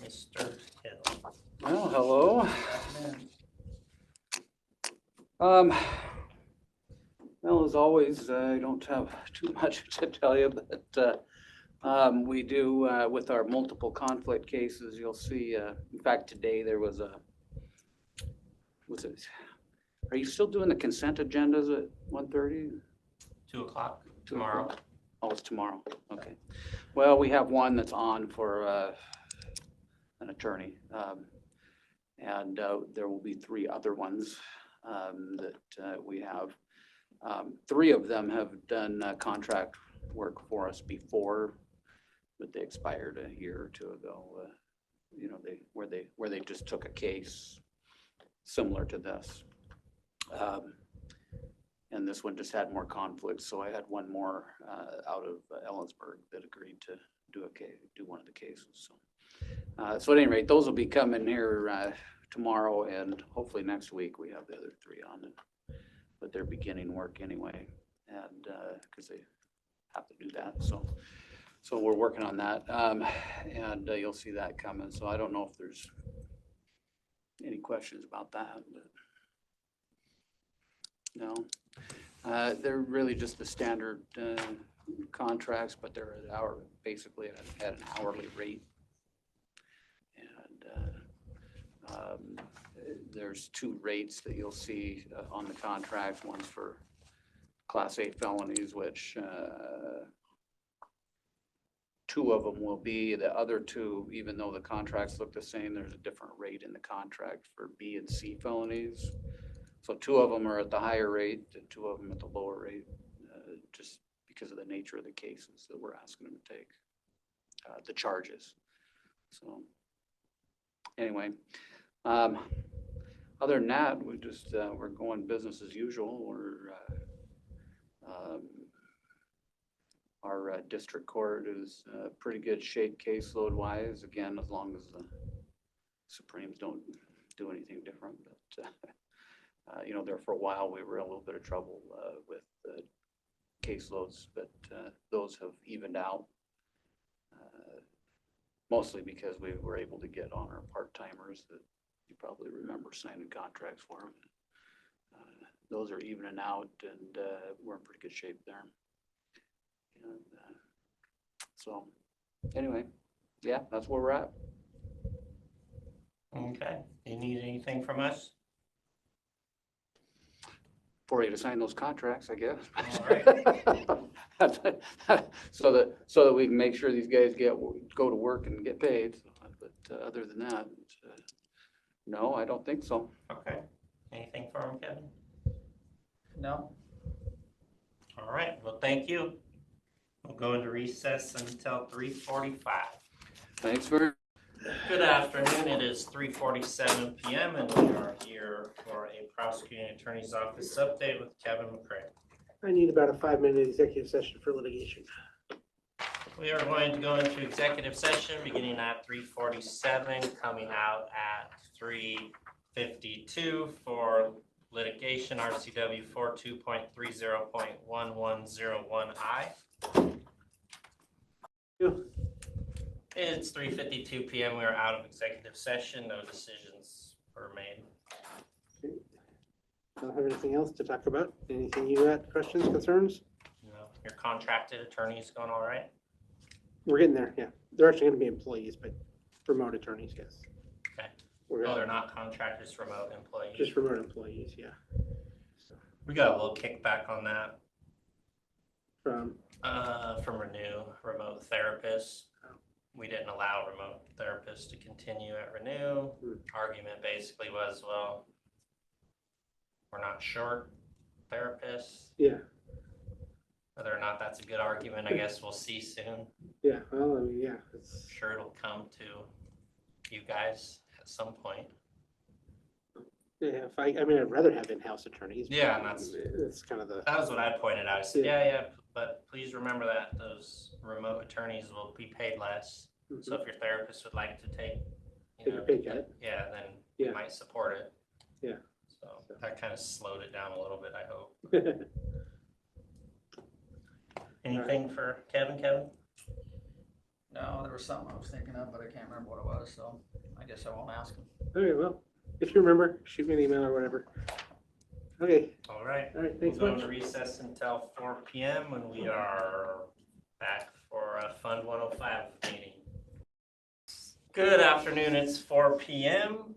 Mr. Hill. Well, hello. Well, as always, I don't have too much to tell you, but we do, with our multiple conflict cases, you'll see, in fact, today there was are you still doing the consent agendas at 1:30? 2 o'clock tomorrow. Oh, it's tomorrow. Okay. Well, we have one that's on for an attorney. And there will be 3 other ones that we have. 3 of them have done contract work for us before, but they expired a year or 2 ago. You know, where they just took a case similar to this. And this one just had more conflicts, so I had one more out of Ellensburg that agreed to do one of the cases. So at any rate, those will be coming here tomorrow, and hopefully next week we have the other 3 on it. But they're beginning work anyway, and because they have to do that. So we're working on that, and you'll see that coming. So I don't know if there's any questions about that, but no. They're really just the standard contracts, but they're basically at an hourly rate. And there's 2 rates that you'll see on the contract. One's for Class 8 felonies, which 2 of them will be. The other 2, even though the contracts look the same, there's a different rate in the contract for B and C felonies. So 2 of them are at the higher rate and 2 of them at the lower rate, just because of the nature of the cases that we're asking them to take, the charges. So anyway, other than that, we just, we're going business as usual. Our district court is pretty good shape caseload wise, again, as long as the Supremes don't do anything different. But you know, there for a while, we were in a little bit of trouble with caseloads, but those have evened out, mostly because we were able to get on our part-timers that you probably remember signing contracts for them. Those are evening out, and we're in pretty good shape there. And so anyway, yeah, that's where we're at. Okay. Do you need anything from us? For you to sign those contracts, I guess. All right. so that we can make sure these guys go to work and get paid. But other than that, no, I don't think so. Okay. Anything for him, Kevin? No. All right. Well, thank you. We'll go into recess until 3:45. Thanks very Good afternoon. It is 3:47 p.m. and we are here for a prosecuting attorney's office update with Kevin McCray. I need about a 5-minute executive session for litigation. We are going to go into executive session beginning at 3:47, coming out at 3:52 for litigation RCW 42.30.1101I. It's 3:52 p.m. We are out of executive session. No decisions were made. I don't have anything else to talk about. Anything you got, questions, concerns? No. Your contracted attorney's going all right? We're getting there, yeah. They're actually gonna be employees, but remote attorneys, yes. Okay. We're Oh, they're not contractors, remote employees? just remote employees, yeah. We got a little kickback on that. From Renew, remote therapists. We didn't allow remote therapists to continue at Renew. Argument basically was, well, we're not short therapists. Yeah. Whether or not that's a good argument, I guess we'll see soon. Yeah, well, I mean, yeah, it's, I'm sure it'll come to you guys at some point. yeah, I mean, I'd rather have in-house attorneys. but Yeah, and it's kind of the, that was what I pointed out. I said, Yeah. yeah, but please remember that those remote attorneys will be paid less. So if your therapist would like to take a pay cut. yeah, then Yeah. you might support it. Yeah. So that kind of slowed it down a little bit, I hope. Anything for Kevin? No, there was something I was thinking of, but I can't remember what it was, so I guess I won't ask him. Okay, well, if you remember, shoot me an email or whatever. Okay, All right. all right, thanks We'll go much. into recess until 4 p.m. when we are back for a Fund 105 meeting. Good afternoon. It's 4 p.m.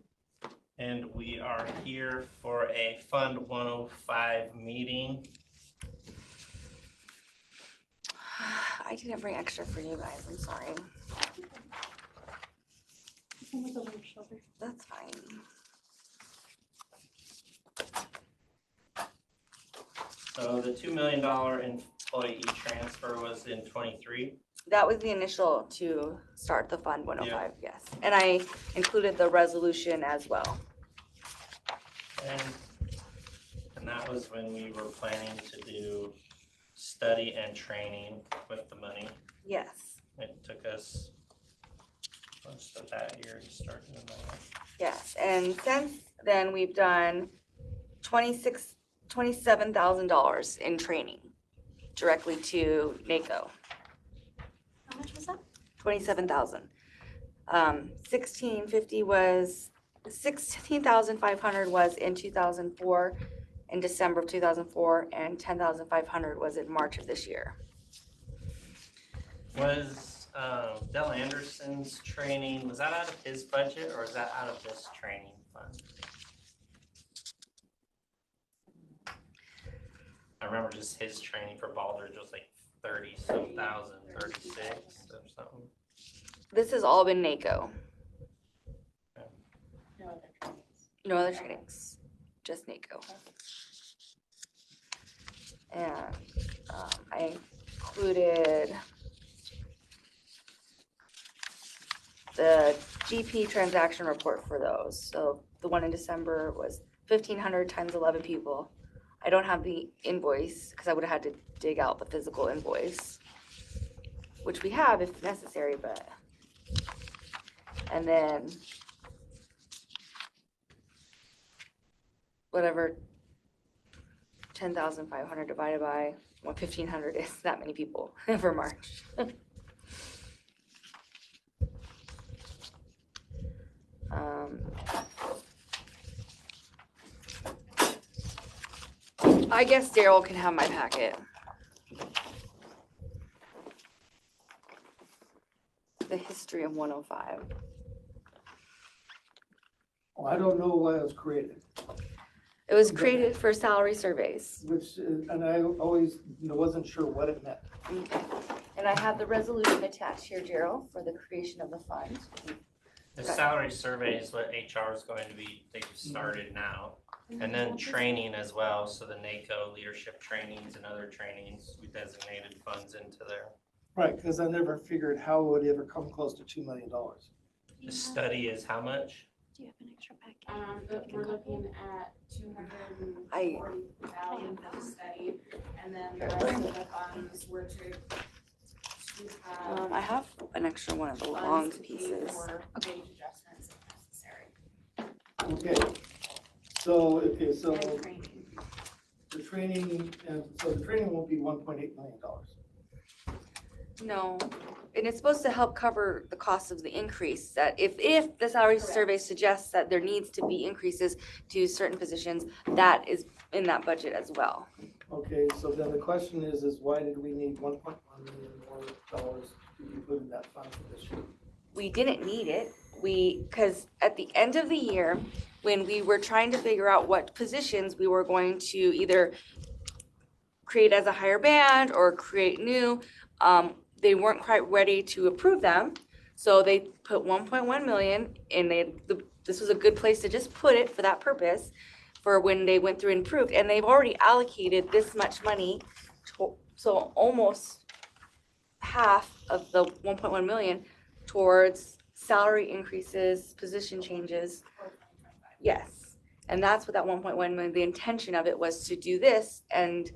and we are here for a Fund 105 meeting. I didn't bring extra for you guys, I'm sorry. That's fine. So the $2 million employee transfer was in 23. That was the initial to start the Fund 105, yes. And I included the resolution as well. And that was when we were planning to do study and training with the money. Yes, It took us most of that year to start doing that. yes. And since then, we've done $27,000 in training directly to NACO. How much was that? 27,000. 16,500 was in 2004, in December of 2004, and 10,500 was in March of this year. Was Del Anderson's training, was that out of his budget or is that out of this training fund? I remember just his training for Baldridge was like 30-some thousand, 36 or something. This has all been NACO. No other trainings, just NACO. And I included the GP transaction report for those. So the one in December was 1,500 times 11 people. I don't have the invoice because I would have had to dig out the physical invoice, which we have if necessary, but. And then whatever 10,500 divided by 1,500 is that many people for March. I guess Daryl can have my packet. The history of 105. Well, I don't know why it was created. It was created for salary surveys. Which, and I always wasn't sure what it meant. Okay. And I have the resolution attached here, Gerald, for the creation of the fund. The salary survey is what HR is going to be, they've started now. And then training as well, so the NACO leadership trainings and other trainings, we designated funds into there. Right, because I never figured how it would ever come close to $2 million. The study is how much? Do you have an extra packet? But we're looking at 240,000 for the study, and then the rest of the funds were to I have an extra one of the long pieces. for wage adjustments if necessary. Okay, so, And training. the training, and so the training won't be $1.8 million. No, and it's supposed to help cover the cost of the increase, that if the salary survey suggests that there needs to be increases to certain positions, that is in that budget as well. Okay, so then the question is why did we need $1.1 million more dollars to be put in that fund for this year? We didn't need it, because at the end of the year, when we were trying to figure out what positions we were going to either create as a higher band or create new, they weren't quite ready to approve them. So they put 1.1 million and this was a good place to just put it for that purpose for when they went through and approved. And they've already allocated this much money, so almost half of the 1.1 million towards salary increases, position changes. Yes, and that's what that 1.1 million, the intention of it was to do this, and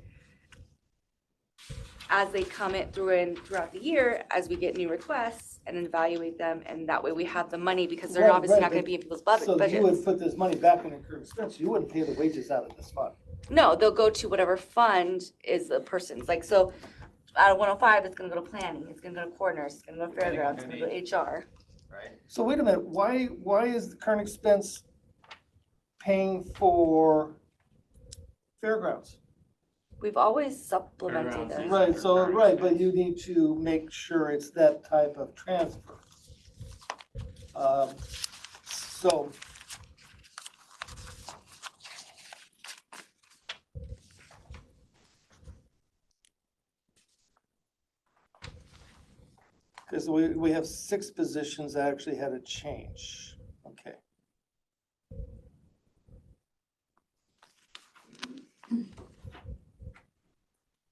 as they come in throughout the year, as we get new requests and evaluate them, and that way we have the money, because they're obviously not gonna be in people's budgets. So you would put this money back in incurred expense, you wouldn't pay the wages out of this fund. No, they'll go to whatever fund is the person's, like, so out of 105, it's gonna go to planning, it's gonna go to coroners, it's gonna go to fairgrounds, it's gonna go to HR. Right? So wait a minute, why is the current expense paying for fairgrounds? We've always supplemented them. Right, so, right, but you need to make sure it's that type of transfer. So. Because we have 6 positions that actually had a change, okay.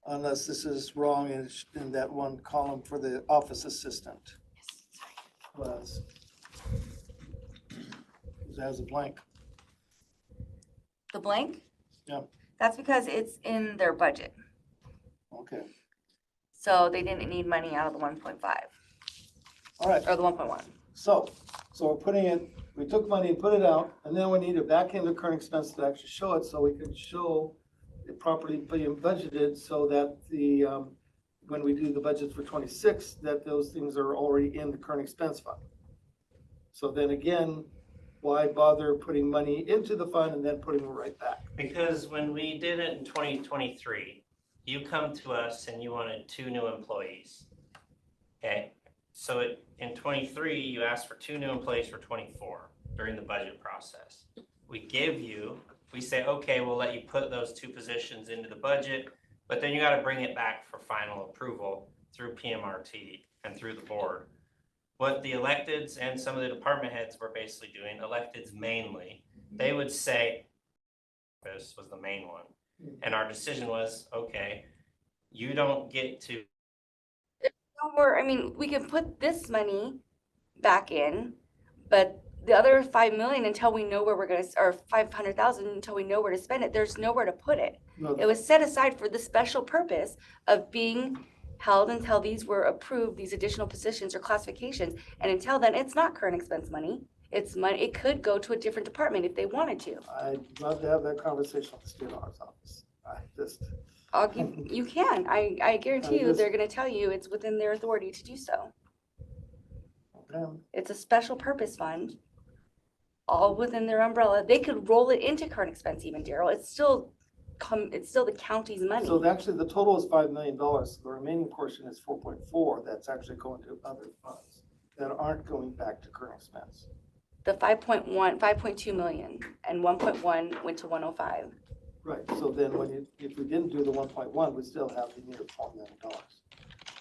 Unless this is wrong in that one column for the office assistant. Was. It has a blank. The blank? Yeah. That's because it's in their budget. Okay, So they didn't need money out of the 1.5 all right. or the 1.1. So we're putting it, we took money and put it out, and then we need to back into current expense to actually show it, so we can show it properly being budgeted, so that when we do the budget for 26, that those things are already in the current expense fund. So then again, why bother putting money into the fund and then putting it right back? Because when we did it in 2023, you come to us and you wanted 2 new employees. Okay, so in 23, you asked for 2 new employees for 24 during the budget process. We say, okay, we'll let you put those 2 positions into the budget, but then you got to bring it back for final approval through PMRT and through the board. What the electeds and some of the department heads were basically doing, electeds mainly, they would say, this was the main one. And our decision was, okay, you don't get to. Or, I mean, we can put this money back in, but the other 5 million until we know where we're gonna, or 500,000 until we know where to spend it, there's nowhere to put it. No. It was set aside for the special purpose of being held until these were approved, these additional positions or classifications. And until then, it's not current expense money. It's money, it could go to a different department if they wanted to. I'd love to have that conversation with the state auditor's office. I'll give, you can, I guarantee you, they're gonna tell you it's within their authority to do so. Okay. It's a special purpose fund, all within their umbrella. They could roll it into current expense even, Daryl. It's still the county's money. So actually, the total is $5 million. The remaining portion is 4.4. That's actually going to other funds that aren't going back to current expense. The 5.2 million and 1.1 went to 105. Right. So then, if we didn't do the 1.1, we still have the near $4 million.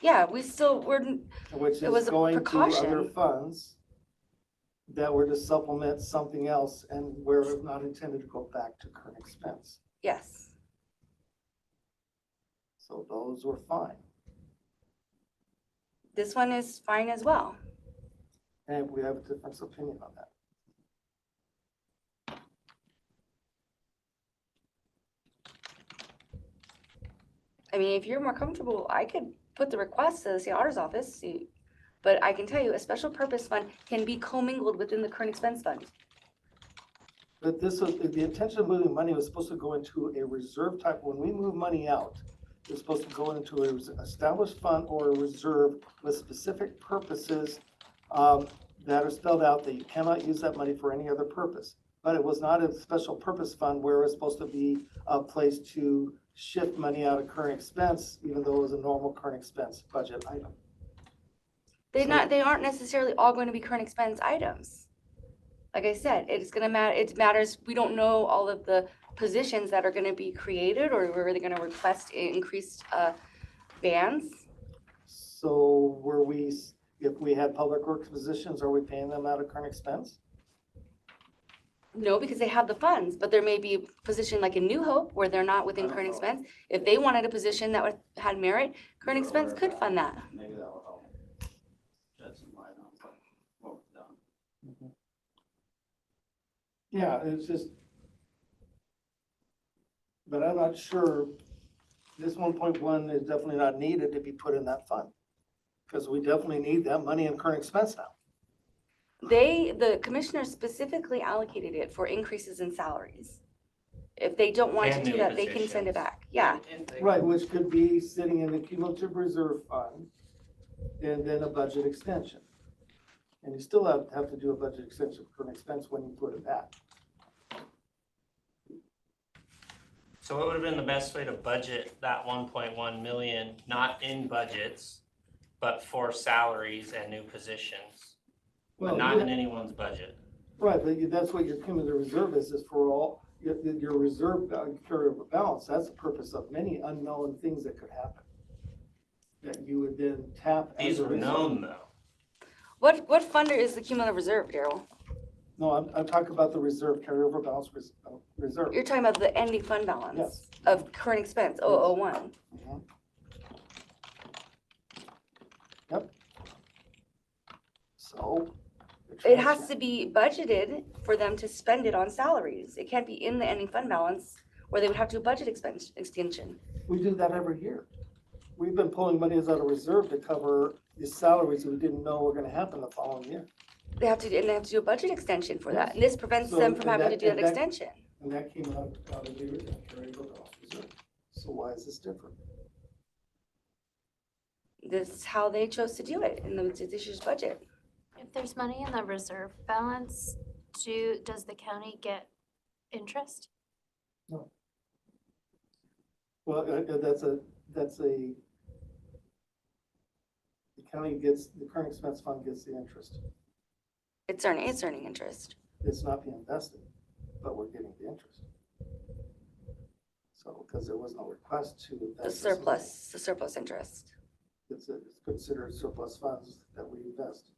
Yeah, which is going to other funds that were to supplement something else, and where it's not intended to go back to current expense. Yes. So those were fine. This one is fine as well. And we have a different opinion on that. I mean, if you're more comfortable, I could put the request to the state auditor's office, but I can tell you, a special purpose fund can be commingled within the current expense fund. But this was, the intention of moving money was supposed to go into a reserve type. When we move money out, it's supposed to go into an established fund or a reserve with specific purposes that are spelled out, that you cannot use that money for any other purpose. But it was not a special purpose fund where it was supposed to be a place to shift money out of current expense, even though it was a normal current expense budget item. They aren't necessarily all going to be current expense items. Like I said, it's gonna matter, it matters, we don't know all of the positions that are gonna be created, or were they gonna request increased bands? So if we had public works positions, are we paying them out of current expense? No, because they have the funds, but there may be a position like in New Hope where they're not within current expense. If they wanted a position that had merit, current expense could fund that. Maybe that will help. Shed some light on what we've done. Yeah, it's just, but I'm not sure, this 1.1 is definitely not needed to be put in that fund. Because we definitely need that money in current expense now. The commissioners specifically allocated it for increases in salaries. If they don't want to And do new that, they can send it back. Yeah. Right, which could be sitting in the cumulative reserve fund and then a budget extension. And you still have to do a budget extension for current expense when you put it back. So what would have been the best way to budget that 1.1 million, not in budgets, but for salaries and new positions, but not in anyone's budget? Right, but that's what your cumulative reserve is for all, your reserve carryover balance. That's the purpose of many unknown things that could happen. That you would then tap. These were known though. What fund is the cumulative reserve, Daryl? No, I'm talking about the reserve carryover balance reserve. You're talking about the ending fund balance? Yes. Of current expense, 001. Mhm. Yep. So. It has to be budgeted for them to spend it on salaries. It can't be in the ending fund balance where they would have to do a budget extension. We do that every year. We've been pulling money out of reserve to cover the salaries that we didn't know were gonna happen the following year. They have to do a budget extension for that. And this prevents So, them from and having to do that and extension. And that came out of the carryover balance reserve. So why is this different? This is how they chose to do it in this year's budget. If there's money in the reserve balance, does the county get interest? No. Well, the county gets, the current expense fund gets the interest. It's earning interest. It's not being invested, but we're getting the interest. So, because there was no request to invest. The surplus interest. It's considered surplus funds that we invest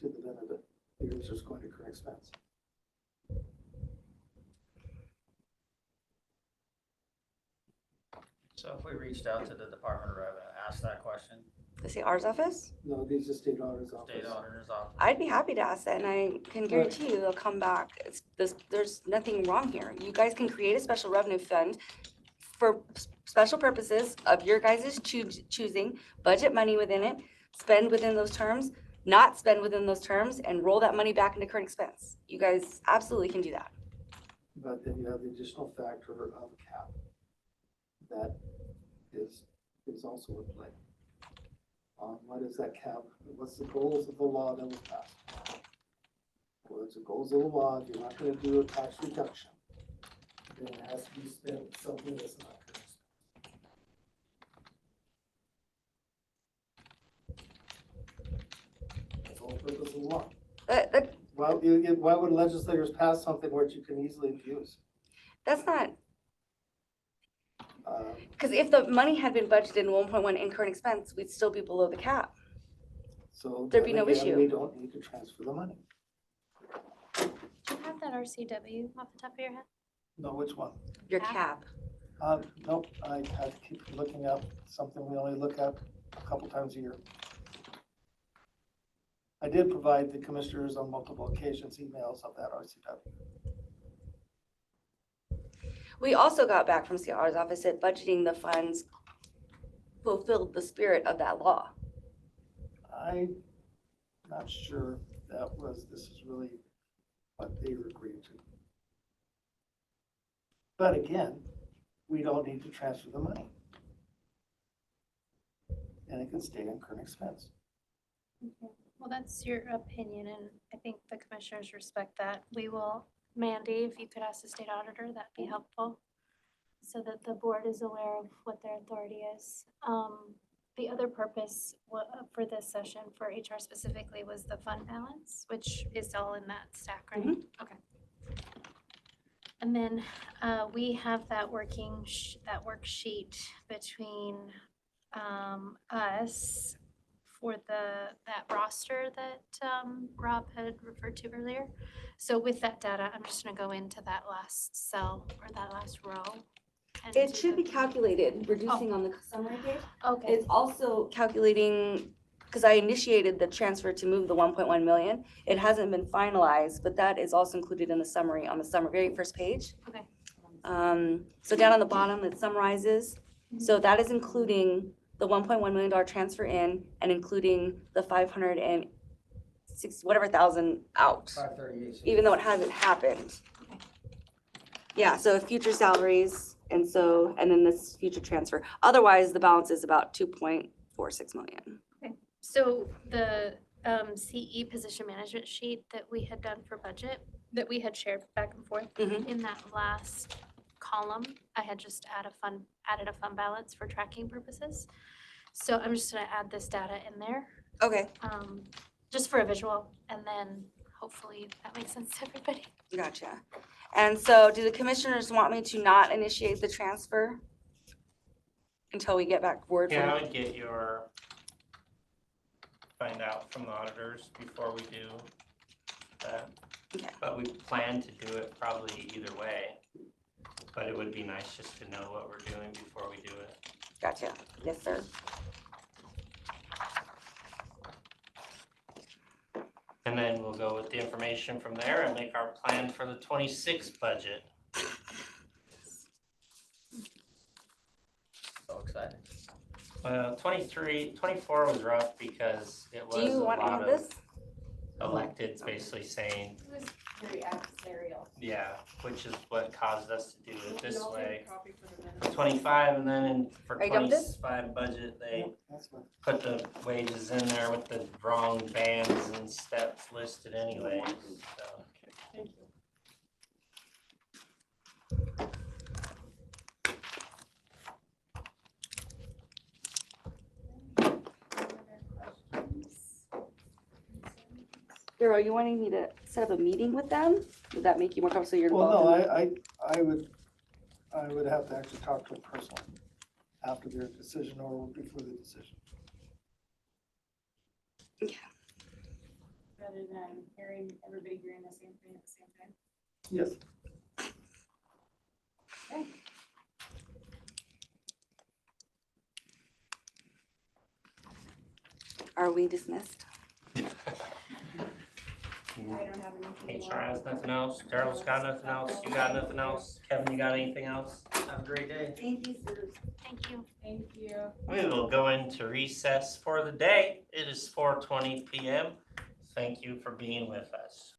to the benefit. The interest going to current expense. So if we reached out to the Department of Revenue, asked that question, The state auditor's office? No, these are state auditor's office. state auditor's office, I'd be happy to ask that, and I can guarantee you they'll come back. There's nothing wrong here. You guys can create a special revenue fund for special purposes of your guys' choosing, budget money within it, spend within those terms, not spend within those terms, and roll that money back into current expense. You guys absolutely can do that. But then you have the additional factor of cap. That is also in play. What is that cap? What's the goals of the law that was passed? What's the goals of the law? If you're not gonna do a tax reduction, then it has to be spent something that's not current expense. That's the whole purpose of the law. Why would legislators pass something which you can easily abuse? That's not, because if the money had been budgeted in 1.1 in current expense, we'd still be below the cap. So There'd be no then again, issue. we don't need to transfer the money. Do you have that RCW off the top of your head? No, which one? Your cap. Nope, I have to keep looking up something we only look at a couple times a year. I did provide the commissioners on multiple occasions emails of that RCW. We also got back from the auditor's office that budgeting the funds fulfilled the spirit of that law. I'm not sure this is really what they were agreeing to. But again, we don't need to transfer the money. And it can stay in current expense. Okay. Well, that's your opinion, and I think the commissioners respect that. We will, Mandy, if you could ask the state auditor, that'd be helpful, so that the board is aware of what their authority is. The other purpose for this session for HR specifically was the fund balance, which is all in that stack, right? Mm-hmm. Okay. And then we have that worksheet between us for that roster that Rob had referred to earlier. So with that data, I'm just gonna go into that last cell or that last row. It should be calculated, reducing on the summary page. Okay. It's also calculating, because I initiated the transfer to move the 1.1 million. It hasn't been finalized, but that is also included in the summary on the very first page. Okay. So down on the bottom, it summarizes. So that is including the $1.1 million transfer in and including the 506 whatever thousand out, 538. even though it hasn't happened. Yeah, so future salaries and then this future transfer. Otherwise, the balance is about 2.46 million. Okay. So the CE position management sheet that we had done for budget, that we had shared back and forth, in that last column, I had just added a fund balance for tracking purposes. So I'm just gonna add this data in there. Okay. Just for a visual, and then hopefully that makes sense to everybody. Gotcha. And so do the commissioners want me to not initiate the transfer until we get back word from? Yeah, I would find out from the auditors before we do that. Okay. But we plan to do it probably either way. But it would be nice just to know what we're doing before we do it. Gotcha. Yes, sir. And then we'll go with the information from there and make our plan for the 26 budget. So excited. 24 was rough because it was Do you a want lot any of this? electeds basically saying, It was very adversarial. yeah, which is what caused us to do it this way. Copy for the For 25, and then for Are you done with this? 25 budget, they That's fine. put the wages in there with the wrong bands and steps listed anyways, so. Thank you. Girl, are you wanting me to set up a meeting with them? Would that make you more comfortable? So you're Well, no, involved I would have to actually talk to them personally after their decision or before the decision. Rather than hearing everybody hearing the same thing at the same time. Yes. Okay. Are we dismissed? I don't have anything HR has nothing else, Daryl's got nothing else, you got nothing else, Kevin, you got anything else? Have a great day. Thank you, sir. Thank you. Thank you. We will go into recess for the day. It is 4:20 p.m. Thank you for being with us.